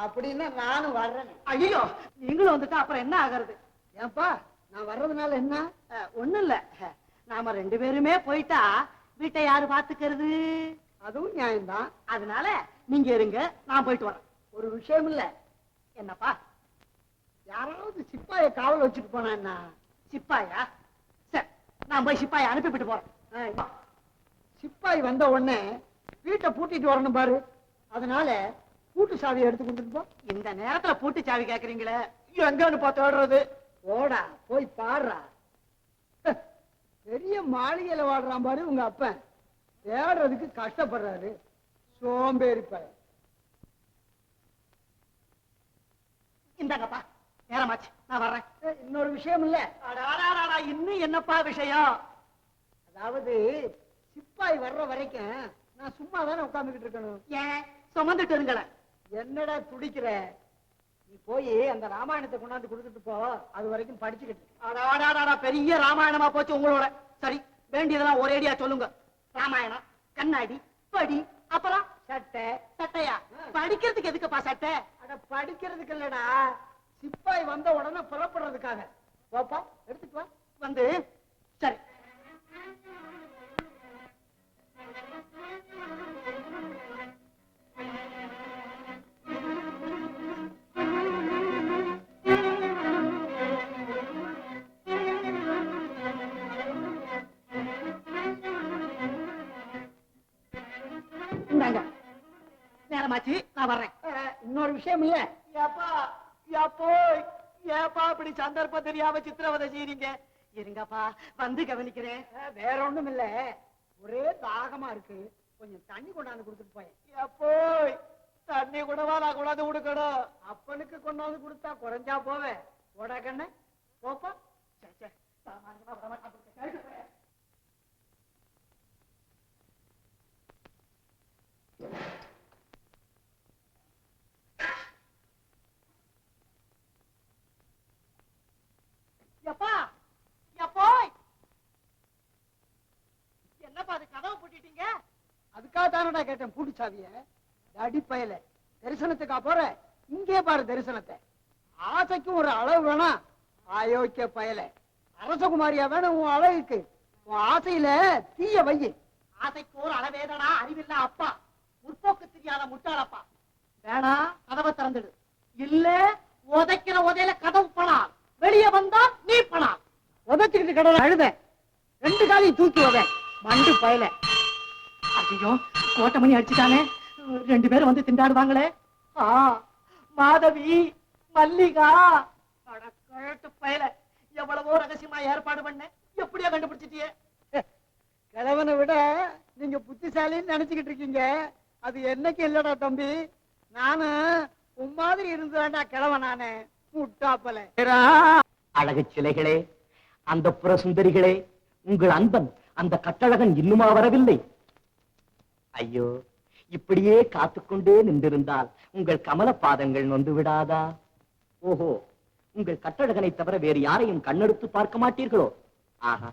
அப்படின்னா நானும் வர்றேன். ஐயோ, நீங்களும் வந்துட்டா அப்புறம் என்ன ஆகிறது? ஏன்பா, நான் வர்றதுனால என்ன? ஒண்ணும் இல்ல, நாம ரெண்டு பேருமே போயிட்டா வீட்டை யாரு பாத்துக்கிறது? அதுவும் நியாயம்தான். அதனால நீங்க இருங்க, நான் போயிட்டு வரேன். ஒரு விஷயம் இல்ல. என்னப்பா? யாராவது சிப்பாய காவல் வச்சுட்டு போனா என்ன? சிப்பாயா? சரி, நான் போய் சிப்பாயை அனுப்பிவிட்டு போறேன். சிப்பாய் வந்த உடனே வீட்டை பூட்டிட்டு வரணும் பாரு. அதனால பூட்டு சாவியை எடுத்து கொண்டுட்டு போ. இந்த நேரத்துல பூட்டு சாவி கேக்குறீங்களே, எங்கன்னு பார்த்தோடுறது? போடா, போய் பாடுறா. பெரிய மாளிகையில வாடுறான் பாரு உங்க அப்பன், தேடுறதுக்கு கஷ்டப்படுறாரு. சோம்பேறி பையன். இந்தாங்கப்பா, நேரமாச்சு, நான் வர்றேன். இன்னொரு விஷயம் இல்ல. அடாடாடாடா, இன்னும் என்னப்பா விஷயம்? அதாவது சிப்பாய் வர்ற வரைக்கும் நான் சும்மா தானே உட்கார்ந்துகிட்டு இருக்கணும். ஏன் சுமந்துட்டு இருங்களேன். என்னடா துடிக்கிற? நீ போய் அந்த ராமாயணத்தை கொண்டாந்து கொடுத்துட்டு போ, அது வரைக்கும் படிச்சுக்கிட்டு. அடாடாடாடா, பெரிய ராமாயணமா போச்சு உங்களோட. சரி, வேண்டியதெல்லாம் ஒரேடியா சொல்லுங்க. ராமாயணம், கண்ணாடி, படி, அப்புறம் சட்டை. சட்டையா? படிக்கிறதுக்கு எதுக்குப்பா சட்டை? அட படிக்கிறதுக்கு இல்லடா, சிப்பாய் வந்த உடனே புறப்படுறதுக்காக. போப்பா, எடுத்துட்டு வா. வந்து சரி. இந்தாங்க, நேரமாச்சு, நான் வர்றேன். இன்னொரு விஷயம் இல்ல. ஏப்பா, ஏப்பா இப்படி சந்தர்ப்பம் தெரியாம சித்திரவதை செய்றீங்க? இருங்கப்பா, வந்து கவனிக்கிறேன். வேற ஒண்ணும் இல்ல, ஒரே தாகமா இருக்கு, கொஞ்சம் தண்ணி கொண்டாந்து கொடுத்துட்டு போய். எப்போய் தண்ணி கூடவா நான் கொண்டாந்து கொடுக்கணும்? அப்பனுக்கு கொண்டாந்து கொடுத்தா குறைஞ்சா போவேன். போடா கண்ணு, போப்பா. எப்பா, எப்போய், என்னப்பா அது கதவை பூட்டிட்டீங்க? அதுக்காக தானடா கேட்டேன் பூட்டு சாவிய. அடிப்பயல, தரிசனத்துக்கா போற? இங்கே பாரு தரிசனத்தை. ஆசைக்கும் ஒரு அளவு வேணாம். அயோக்கிய பயல, அரசகுமாரியா வேணும் உன் அழகுக்கு. உன் ஆசையில தீய வைய. ஆசைக்கு ஒரு அளவேதனா, அறிவில்ல அப்பா, முற்போக்கு தெரியாத முட்டாளப்பா. வேணா, கதவை திறந்துடு. இல்ல உதைக்கிற உதையில கதவு பணால், வெளியே வந்தா நீ பணால். உதச்சுக்கிட்டு கடவுள் அழுத, ரெண்டு காலையும் தூக்கி உத மண்டு பயல. ஐயோ, கோட்டை மணி அடிச்சுட்டானே, ரெண்டு பேரும் வந்து திண்டாடுவாங்களே. மாதவி, மல்லிகா, கழட்டு பயல, எவ்வளவோ ரகசியமா ஏற்பாடு பண்ண, எப்படியோ கண்டுபிடிச்சிட்டியே. கிழவனை விட நீங்க புத்திசாலின்னு நினைச்சுக்கிட்டு இருக்கீங்க. அது என்னைக்கு இல்லடா தம்பி. நானு உன் மாதிரி இருந்தேன்டா கிழவன். நானு முட்டாப்பல அழகு சிலைகளே, அந்த புற சுந்தரிகளே, உங்கள் அன்பன் அந்த கட்டழகன் இன்னுமா வரவில்லை? ஐயோ, இப்படியே காத்துக்கொண்டே நின்றிருந்தால் உங்கள் கமல பாதங்கள் நொந்து விடாதா? ஓஹோ, உங்கள் கட்டழகனை தவிர வேறு யாரையும் கண்ணெடுத்து பார்க்க மாட்டீர்களோ? ஆஹா,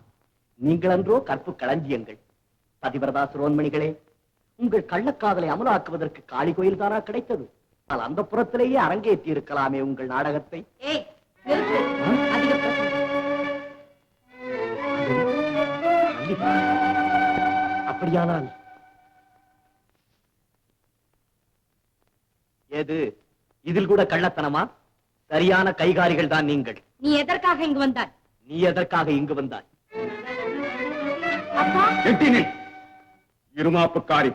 நீங்களன்றோ கற்பு களஞ்சியங்கள். பதிவிரதா சிரோன்மணிகளே, உங்கள் கள்ளக்காதலை அமலாக்குவதற்கு காளி கோயில் தானா கிடைத்தது? ஆனால் அந்த புறத்திலேயே அரங்கேற்றி இருக்கலாமே உங்கள் நாடகத்தை. ஏய், நிறுத்து. அதிக பிரசங்கம். மல்லிகா, அப்படியானால் ஏது இதில் கூட கள்ளத்தனமா? சரியான கைகாரிகள் தான் நீங்கள். நீ எதற்காக இங்கு வந்தாய்? நீ எதற்காக இங்கு வந்தாய்? அப்பா, இருமாப்புக்காரி,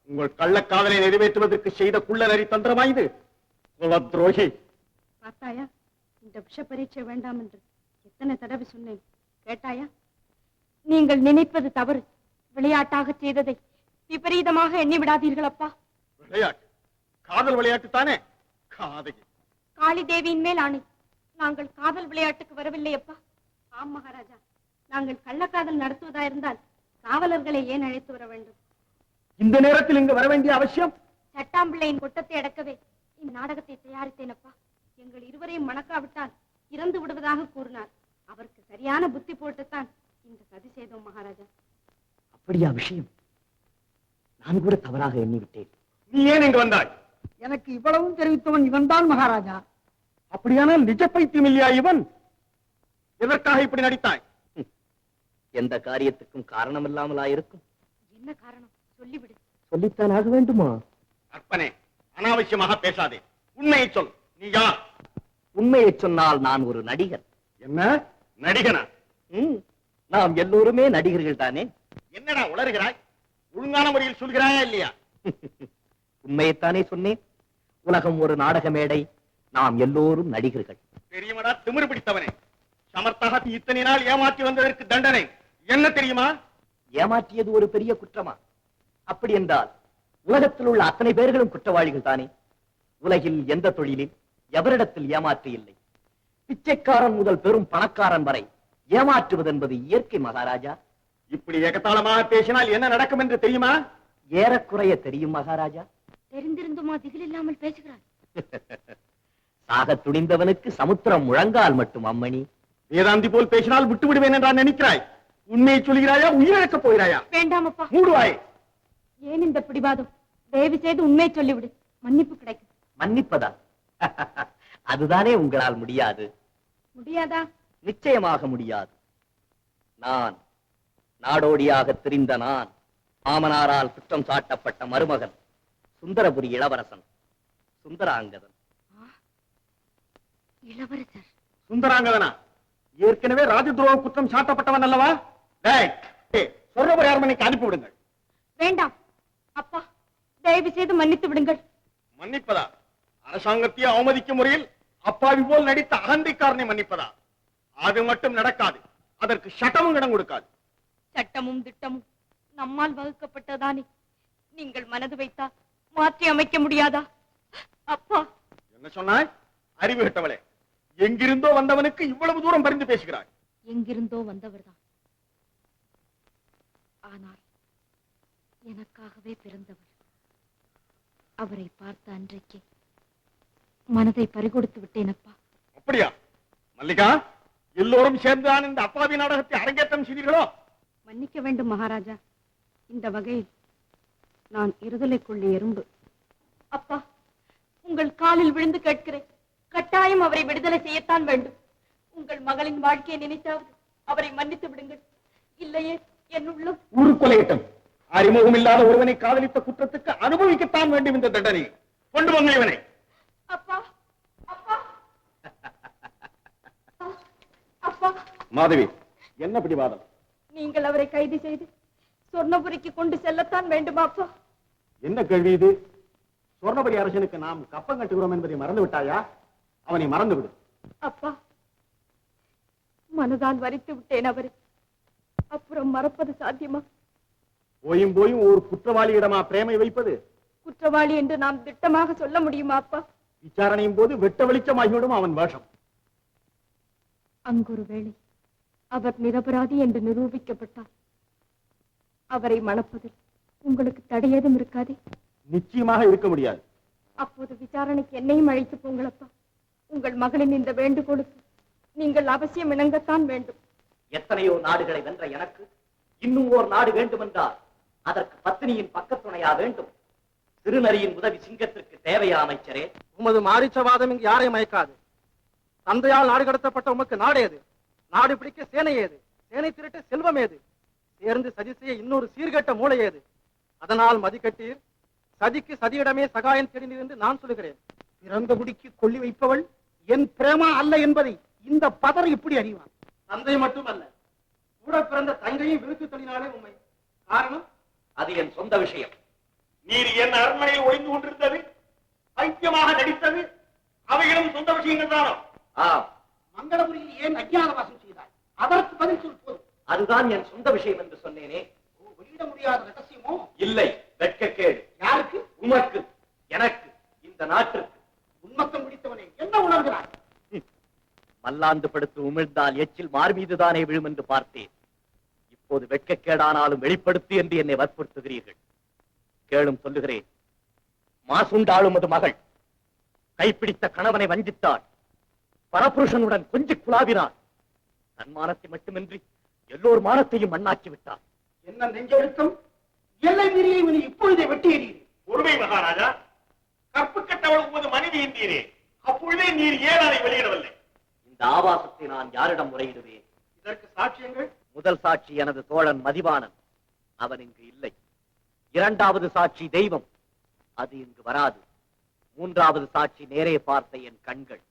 உங்கள் கள்ளக்காதலை நிறைவேற்றுவதற்கு செய்த குள்ள நரி தந்திரமா இது? குல துரோகி! பார்த்தாயா, இந்த விஷ பரீட்சை வேண்டாம் என்று எத்தனை தடவை சொன்னேன், கேட்டாயா? நீங்கள் நினைப்பது தவறு. விளையாட்டாக செய்ததை விபரீதமாக எண்ணி விடாதீர்கள் அப்பா. விளையாட்டு? காதல் விளையாட்டு தானே? காதகி! காளி தேவியின் மேல் ஆணை, நாங்கள் காதல் விளையாட்டுக்கு வரவில்லை அப்பா. ஆம் மகாராஜா, நாங்கள் கள்ளக்காதல் நடத்துவதா இருந்தால் காவலர்களை ஏன் அழைத்து வர வேண்டும்? இந்த நேரத்தில் இங்கு வர வேண்டிய அவசியம்? சட்டாம்பிள்ளையின் கொட்டத்தை அடக்கவே இந்த நாடகத்தை தயாரித்தேன் அப்பா. எங்கள் இருவரையும் மணக்காவிட்டால் இறந்து விடுவதாக கூறினார். அவருக்கு சரியான புத்தி போட்டுத்தான் இந்த சதி செய்தோம் மகாராஜா. அப்படியா விஷயம்? நான் கூட தவறாக எண்ணிவிட்டேன். நீ ஏன் இங்கு வந்தாய்? எனக்கு இவ்வளவும் தெரிவித்தவன் இவன்தான் மகாராஜா. அப்படியானால் நிஜ பைத்தியம் இல்லையா இவன்? எதற்காக இப்படி நடித்தாய்? எந்த காரியத்துக்கும் காரணம் இல்லாமலா இருக்கும்? என்ன காரணம் சொல்லிவிடு. சொல்லித்தான் ஆக வேண்டுமா? அற்பனே, அனாவசியமாக பேசாதே. உண்மையை சொல். நீ யார்? உண்மையை சொன்னால் நான் ஒரு நடிகர். என்ன நடிகனா? நாம் எல்லோருமே நடிகர்கள் தானே. என்னடா உளறுகிறாய்? ஒழுங்கான முறையில் சொல்கிறாயா இல்லையா? உண்மையைத்தானே சொன்னேன். உலகம் ஒரு நாடக மேடை, நாம் எல்லோரும் நடிகர்கள். தெரியுமடா திமிரு பிடித்தவனே. சமர்த்தாக இத்தனை நாள் ஏமாற்றி வந்ததற்கு தண்டனை என்ன தெரியுமா? ஏமாற்றியது ஒரு பெரிய குற்றமா? அப்படி என்றால் உலகத்தில் உள்ள அத்தனை பேர்களும் குற்றவாளிகள் தானே. உலகில் எந்த தொழிலில் எவரிடத்தில் ஏமாற்று இல்லை. பிச்சைக்காரன் முதல் பெரும் பணக்காரன் வரை ஏமாற்றுவது என்பது இயற்கை மகாராஜா. இப்படி ஏகத்தாளமாக பேசினால் என்ன நடக்கும் என்று தெரியுமா? ஏறக்குறைய தெரியும் மகாராஜா. தெரிந்திருந்துமா திகில் இல்லாமல் பேசுகிறார்? சாக துணிந்தவனுக்கு சமுத்திரம் முழங்கால் மட்டும் அம்மணி. வேதாந்தி போல் பேசினால் விட்டு விடுவேன் என்றான் நினைக்கிறாய்? உண்மையை சொல்கிறாயா? உயிரிழக்கப் போகிறாயா? வேண்டாம் அப்பா. மூடுவாய். ஏன் இந்த பிடிவாதம்? தயவு செய்து உண்மையை சொல்லிவிடு, மன்னிப்பு கிடைக்கும். மன்னிப்பதா? அதுதானே உங்களால் முடியாது. முடியாதா? நிச்சயமாக முடியாது. நான் நாடோடியாக திரிந்த நான், மாமனாரால் குற்றம் சாட்டப்பட்ட மருமகன், சுந்தரபுரி இளவரசன் சுந்தராங்கதன். இளவரசர் சுந்தராங்கதனா? ஏற்கனவே ராஜதுரோக குற்றம் சாட்டப்பட்டவன் அல்லவா? சொர்ணபுரி அரண்மனைக்கு அனுப்பிவிடுங்கள். வேண்டாம் அப்பா, தயவு செய்து மன்னித்து விடுங்கள். மன்னிப்பதா? அரசாங்கத்தையே அவமதிக்கும் முறையில் அப்பாவி போல் நடித்த அகந்திக்காரனை மன்னிப்பதா? அது மட்டும் நடக்காது. அதற்கு சட்டமும் இடம் கொடுக்காது. சட்டமும் திட்டமும் நம்மால் வகுக்கப்பட்டதானே. நீங்கள் மனது வைத்தால் மாற்றி அமைக்க முடியாதா? அப்பா, என்ன சொன்னாய்? அறிவு கெட்டவளே, எங்கிருந்தோ வந்தவனுக்கு இவ்வளவு தூரம் பரிந்து பேசுகிறாய். எங்கிருந்தோ வந்தவர்தான், ஆனால் எனக்காகவே பிறந்தவர். அவரை பார்த்த அன்றைக்கே மனதை பறிகொடுத்து விட்டேன் அப்பா. அப்படியா? மல்லிகா, எல்லோரும் சேர்ந்துதான் இந்த அப்பாவி நாடகத்தை அரங்கேற்றம் செய்தீர்களோ? மன்னிக்க வேண்டும் மகாராஜா. இந்த வகையில் நான் இருதலைக்குள்ளே எறும்பு. அப்பா, உங்கள் காலில் விழுந்து கேட்கிறேன், கட்டாயம் அவரை விடுதலை செய்யத்தான் வேண்டும். உங்கள் மகளின் வாழ்க்கையை நினைத்தாவது அவரை மன்னித்து விடுங்கள். இல்லையே என் உள்ளம் உருக்கொலையிட்டம். அறிமுகம் இல்லாத ஒருவனை காதலித்த குற்றத்துக்கு அனுபவிக்கத்தான் வேண்டும் இந்த தண்டனை. கொண்டு வாங்க இவனை. அப்பா, அப்பா, அப்பா. மாதவி, என்ன பிடிவாதம்? நீங்கள் அவரை கைது செய்து சொர்ணபுரிக்கு கொண்டு செல்லத்தான் வேண்டுமா அப்பா? என்ன கேள்வி இது? சொர்ணபுரி அரசனுக்கு நாம் கப்பம் கட்டுகிறோம் என்பதை மறந்து விட்டாயா? அவனை மறந்து விடு. அப்பா, மனதால் வரித்து விட்டேன் அவரை, அப்புறம் மறப்பது சாத்தியமா? போயும் போயும் ஒரு குற்றவாளியிடமா பிரேமை வைப்பது? குற்றவாளி என்று நாம் திட்டமாக சொல்ல முடியுமா அப்பா? விசாரணையும் போது வெட்ட வெளிச்சமாகிவிடும் அவன் வேஷம். அங்கொரு வேளை அவர் நிரபராதி என்று நிரூபிக்கப்பட்டார் அவரை மணப்பதில் உங்களுக்கு தடையேதும் இருக்காதே? நிச்சயமாக இருக்க முடியாது. அப்போது விசாரணைக்கு என்னையும் அழைத்து போங்களப்பா. உங்கள் மகளின் இந்த வேண்டுகோளுக்கு நீங்கள் அவசியம் இணங்கத்தான் வேண்டும். எத்தனையோ நாடுகளை வென்ற எனக்கு இன்னும் ஓர் நாடு வேண்டுமென்றால் அதற்கு பத்தினியின் பக்கத்துணையா வேண்டும். திருநரியின் உதவி சிங்கத்திற்கு தேவையா அமைச்சரே? உமது மாரிச்சவாதம் இங்கு யாரை மயக்காது. தந்தையால் நாடு கடத்தப்பட்ட உமக்கு நாடு ஏது? நாடு பிடிக்க சேனை ஏது? சேனை திரட்ட செல்வம் ஏது? சேர்ந்து சதி செய்ய இன்னொரு சீர்கட்ட மூளை ஏது? அதனால் மதிக்கட்டீர். சதிக்கு சதியிடமே சகாயம் தேடினீர் என்று நான் சொல்லுகிறேன். பிறந்த குடிக்கு கொள்ளி வைப்பவள் என் பிரேமா அல்ல என்பதை இந்த பதர் இப்படி அறிவான். தந்தை மட்டுமல்ல, கூட பிறந்த தங்கையும் விழுத்து தள்ளினாலே உண்மை. காரணம் அது என் சொந்த விஷயம். நீர் என் அரண்மனையில் ஒளிந்து கொண்டிருந்தது, பைத்தியமாக நடித்தது, அவைகளும் சொந்த விஷயங்கள் தானோ? ஆம், மங்களபுரியில் ஏன் அஜ்ஞாத வாசம் செய்தாய்? அதற்கு பதில் சொல்போது. அதுதான் என் சொந்த விஷயம் என்று சொன்னேனே. வெளியிட முடியாத ரகசியமோ? இல்லை, வெட்கக்கேடு. யாருக்கு? உமக்கு, எனக்கு, இந்த நாட்டிற்கு. உன்மத்தம் பிடித்தவனே, என்ன உணர்கிறாய்? மல்லாந்து படுத்து உமிழ்ந்தால் எச்சில் மார் மீதுதானே விழும் என்று பார்த்தேன். இப்போது வெட்கக்கேடானாலும் வெளிப்படுத்து என்று என்னை வற்புறுத்துகிறீர்கள். கேளும் சொல்லுகிறேன். மாசுண்டாளும் அது மகள் கைப்பிடித்த கணவனை வஞ்சித்தாள். பரபுருஷனுடன் கொஞ்சி குழாவினாள். தன்மானத்தை மட்டுமின்றி எல்லோர் மானத்தையும் மண்ணாக்கி விட்டாள். என்ன நெஞ்செழுத்தம்! எல்லை மீறிய இவனை இப்பொழுதே வெட்டி எறியீர். ஒருமை மகாராஜா, கற்பு கட்டவள் உமது மனைவி என்றீரே, அப்பொழுதே நீர் ஏன் அதை வெளியிடவில்லை? இந்த ஆபாசத்தை நான் யாரிடம் முறையிடுவேன்? இதற்கு சாட்சியங்கள்? முதல் சாட்சி எனது தோழன் மதிவாணன். அவன் இங்கு இல்லை. இரண்டாவது சாட்சி தெய்வம். அது இங்கு வராது. மூன்றாவது சாட்சி நேரே பார்த்த என் கண்கள்.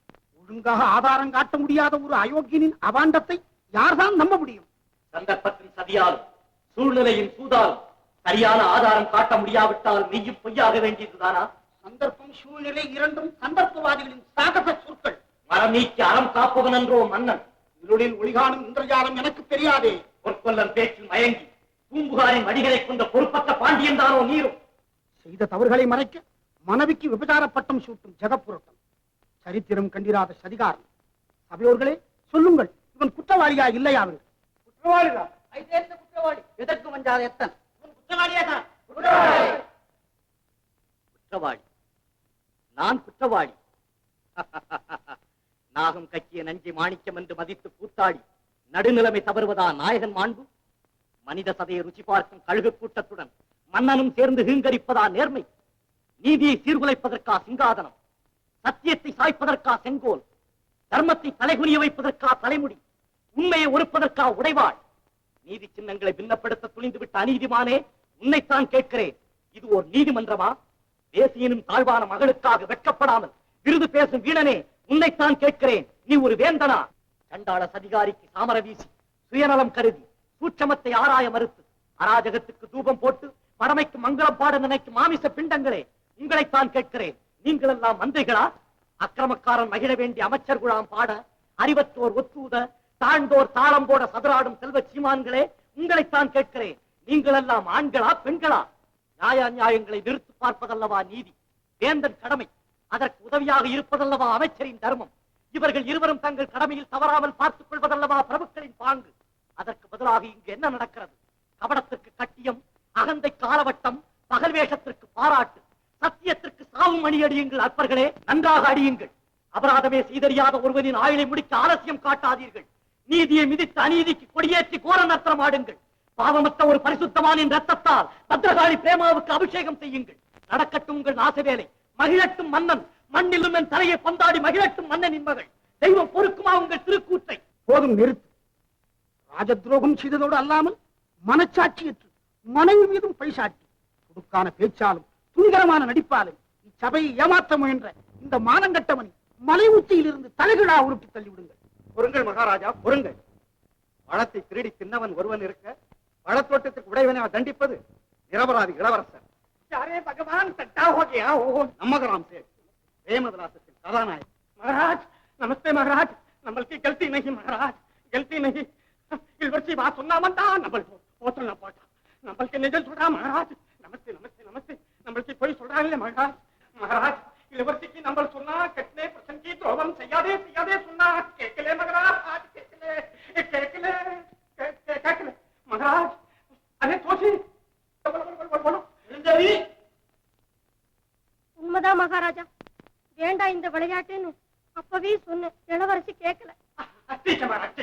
ஒழுங்காக ஆதாரம் காட்ட முடியாத ஒரு அயோக்கியனின் அபாண்டத்தை யார்தான் நம்ப முடியும்? சந்தர்ப்பத்தின் சதியாலும் சூழ்நிலையின் சூதாலும் சரியான ஆதாரம் காட்ட முடியாவிட்டால் நீயும் பொய்யாக வேண்டியதுதானா? சந்தர்ப்பம் சூழ்நிலை இரண்டும் சந்தர்ப்பவாதிகளின் சாகச சொற்கள். மரம் நீக்கி அறம் காப்பவன் என்றோ மன்னன். இருளில் ஒளிகாணும் இந்திரஜாலம் எனக்கு தெரியாதே. பொற்கொல்லன் பேச்சில் மயங்கி பூம்புகாரின் வடிகளை கொண்ட பொறுப்பற்ற பாண்டியன் தானோ நீரும்? செய்த தவறுகளை மறைக்க மனைவிக்கு விபச்சார பட்டம் சூட்டும் ஜெகப்புரட்டம். சரித்திரம் கண்டிராத சதிகாரம். சபையோர்களே, சொல்லுங்கள், இவன் குற்றவாளியா இல்லையா? அவர் குற்றவாளிதான். குற்றவாளி. எதற்கு வஞ்சாத எத்தன்? குற்றவாளியா தான். குற்றவாளி? நான் குற்றவாளி? நாகம் கக்கிய நஞ்சை மாணிக்கம் என்று மதித்து கூத்தாடி நடுநிலைமை தவறுவதா நாயகன் மாண்பு? மனித சதையை ருச்சி பார்க்கும் கழுகு கூட்டத்துடன் மன்னனும் சேர்ந்து ஹீங்கரிப்பதா நேர்மை? நீதியை சீர்குலைப்பதற்கா சிங்காதனம்? சத்தியத்தை சாய்ப்பதற்கா செங்கோல்? தர்மத்தை தலைகுனிய வைப்பதற்கா தலைமுடி? உண்மையை ஒருப்பதற்கா உடைவாள்? நீதி சின்னங்களை பின்னப்படுத்த துணிந்துவிட்ட அநீதிமானே, உன்னைத்தான் கேட்கிறேன். இது ஒரு நீதிமன்றமா? தேசியனும் தாழ்வான மகளுக்காக வெட்கப்படாமல் விருது பேசும் வீணனே, உன்னைத்தான் கேட்கிறேன். நீ ஒரு வேந்தனா? சண்டாள சதிகாரிக்கு சாமர வீசி சுயநலம் கருதி சூட்சமத்தை ஆராய மறுத்து அராஜகத்துக்கு தூபம் போட்டு படமைக்கு மங்களம் பாட நினைக்கும் மாமிச பிண்டங்களே, உங்களைத்தான் கேட்கிறேன். நீங்கள் எல்லாம் மந்திரிகளா? அக்கிரமக்காரன் மகிழ வேண்டிய அமைச்சர் குழாம் பாட, அறிவற்றோர் ஒத்தூத, தாழ்ந்தோர் தாளம் போட சதுராடும் செல்வ சீமான்களே, உங்களைத்தான் கேட்கிறேன். நீங்கள் எல்லாம் ஆண்களா பெண்களா? நியாய நியாயங்களை நிறுத்து பார்ப்பதல்லவா நீதி, வேந்தன் கடமை. அதற்கு உதவியாக இருப்பதல்லவா அமைச்சரின் தர்மம். இவர்கள் இருவரும் தங்கள் கடமையில் தவறாமல் பார்த்துக் கொள்வதல்லவா பிரபுக்களின் பாங்கு. அதற்கு பதிலாக இங்கு என்ன நடக்கிறது? கபடத்திற்கு கட்டியம், அகந்தை காலவட்டம், பகல் வேஷத்திற்கு பாராட்டு, சத்தியத்திற்கு சாவும் அணியடியுங்கள். அற்பர்களே, நன்றாக அடியுங்கள். அபராதமே செய்தறியாத ஒருவனின் ஆயுளை முடிக்க ஆலசியம் காட்டாதீர்கள். நீதியை மிதித்து அநீதிக்கு கொடியேற்றி கோர நர்த்தனம் ஆடுங்கள். பாவமற்ற ஒரு பரிசுத்தமானின் ரத்தத்தால் பத்ரகாளி பிரேமாவுக்கு அபிஷேகம் செய்யுங்கள். நடக்கட்டும் உங்கள் நாச வேலை. மகிழட்டும் மன்னன். மண்ணிலும் என் தலையை பந்தாடி மகிழட்டும் மன்னனின் மகள். தெய்வம் பொறுக்குமா உங்கள் திருக்கூற்றை? போதும், நிறுத்து. ராஜ துரோகம் செய்ததோடு அல்லாமல் மனச்சாட்சியற்று மனைவி மீதும் பைசாட்டி துடுக்கான பேச்சாலும் துணிகரமான நடிப்பாலும் இச்சபையை ஏமாற்ற முயன்ற இந்த மானங்கட்டவனை மலை உச்சியில் இருந்து தலைகீழா உருட்டி தள்ளிவிடுங்கள். பொருங்கள் மகாராஜா, பொருங்கள். பழத்தை திருடி தின்னவன் ஒருவன் இருக்க பழத்தோட்டத்துக்கு உடையவனை தண்டிப்பது நிரபராதி இளவரசர். யாரே பகவான் தட்டா ஹோகியா ஓஹோ நம்மகராம் சேர் பிரேமதாசத்தின் கதாநாயகன். महाराज नमस्ते महाराज, नंबल की गलती नहीं महाराज, गलती नहीं. इलवर की बात सुनना मनता नंबल पोतलना पड़ा. नंबल के निजल छोड़ा महाराज. नमस्ते नमस्ते नमस्ते. नंबल की कोई छोड़ा नहीं महाराज. महाराज இளவரசிக்கு நம்ம சொன்னா கெட்டே பிரசன்கி துரோகம் செய்யாதே செய்யாதே சொன்னா கேட்கல மகராஜ், ஆஜ் கேட்கல கேட்கல மகராஜ். அதே தோசி உண்மைதான் மகாராஜா, வேண்டாம் இந்த விளையாட்டுன்னு அப்பவே சொன்னேன். இளவரசி கேட்கல. அச்சே மகாராஜ்,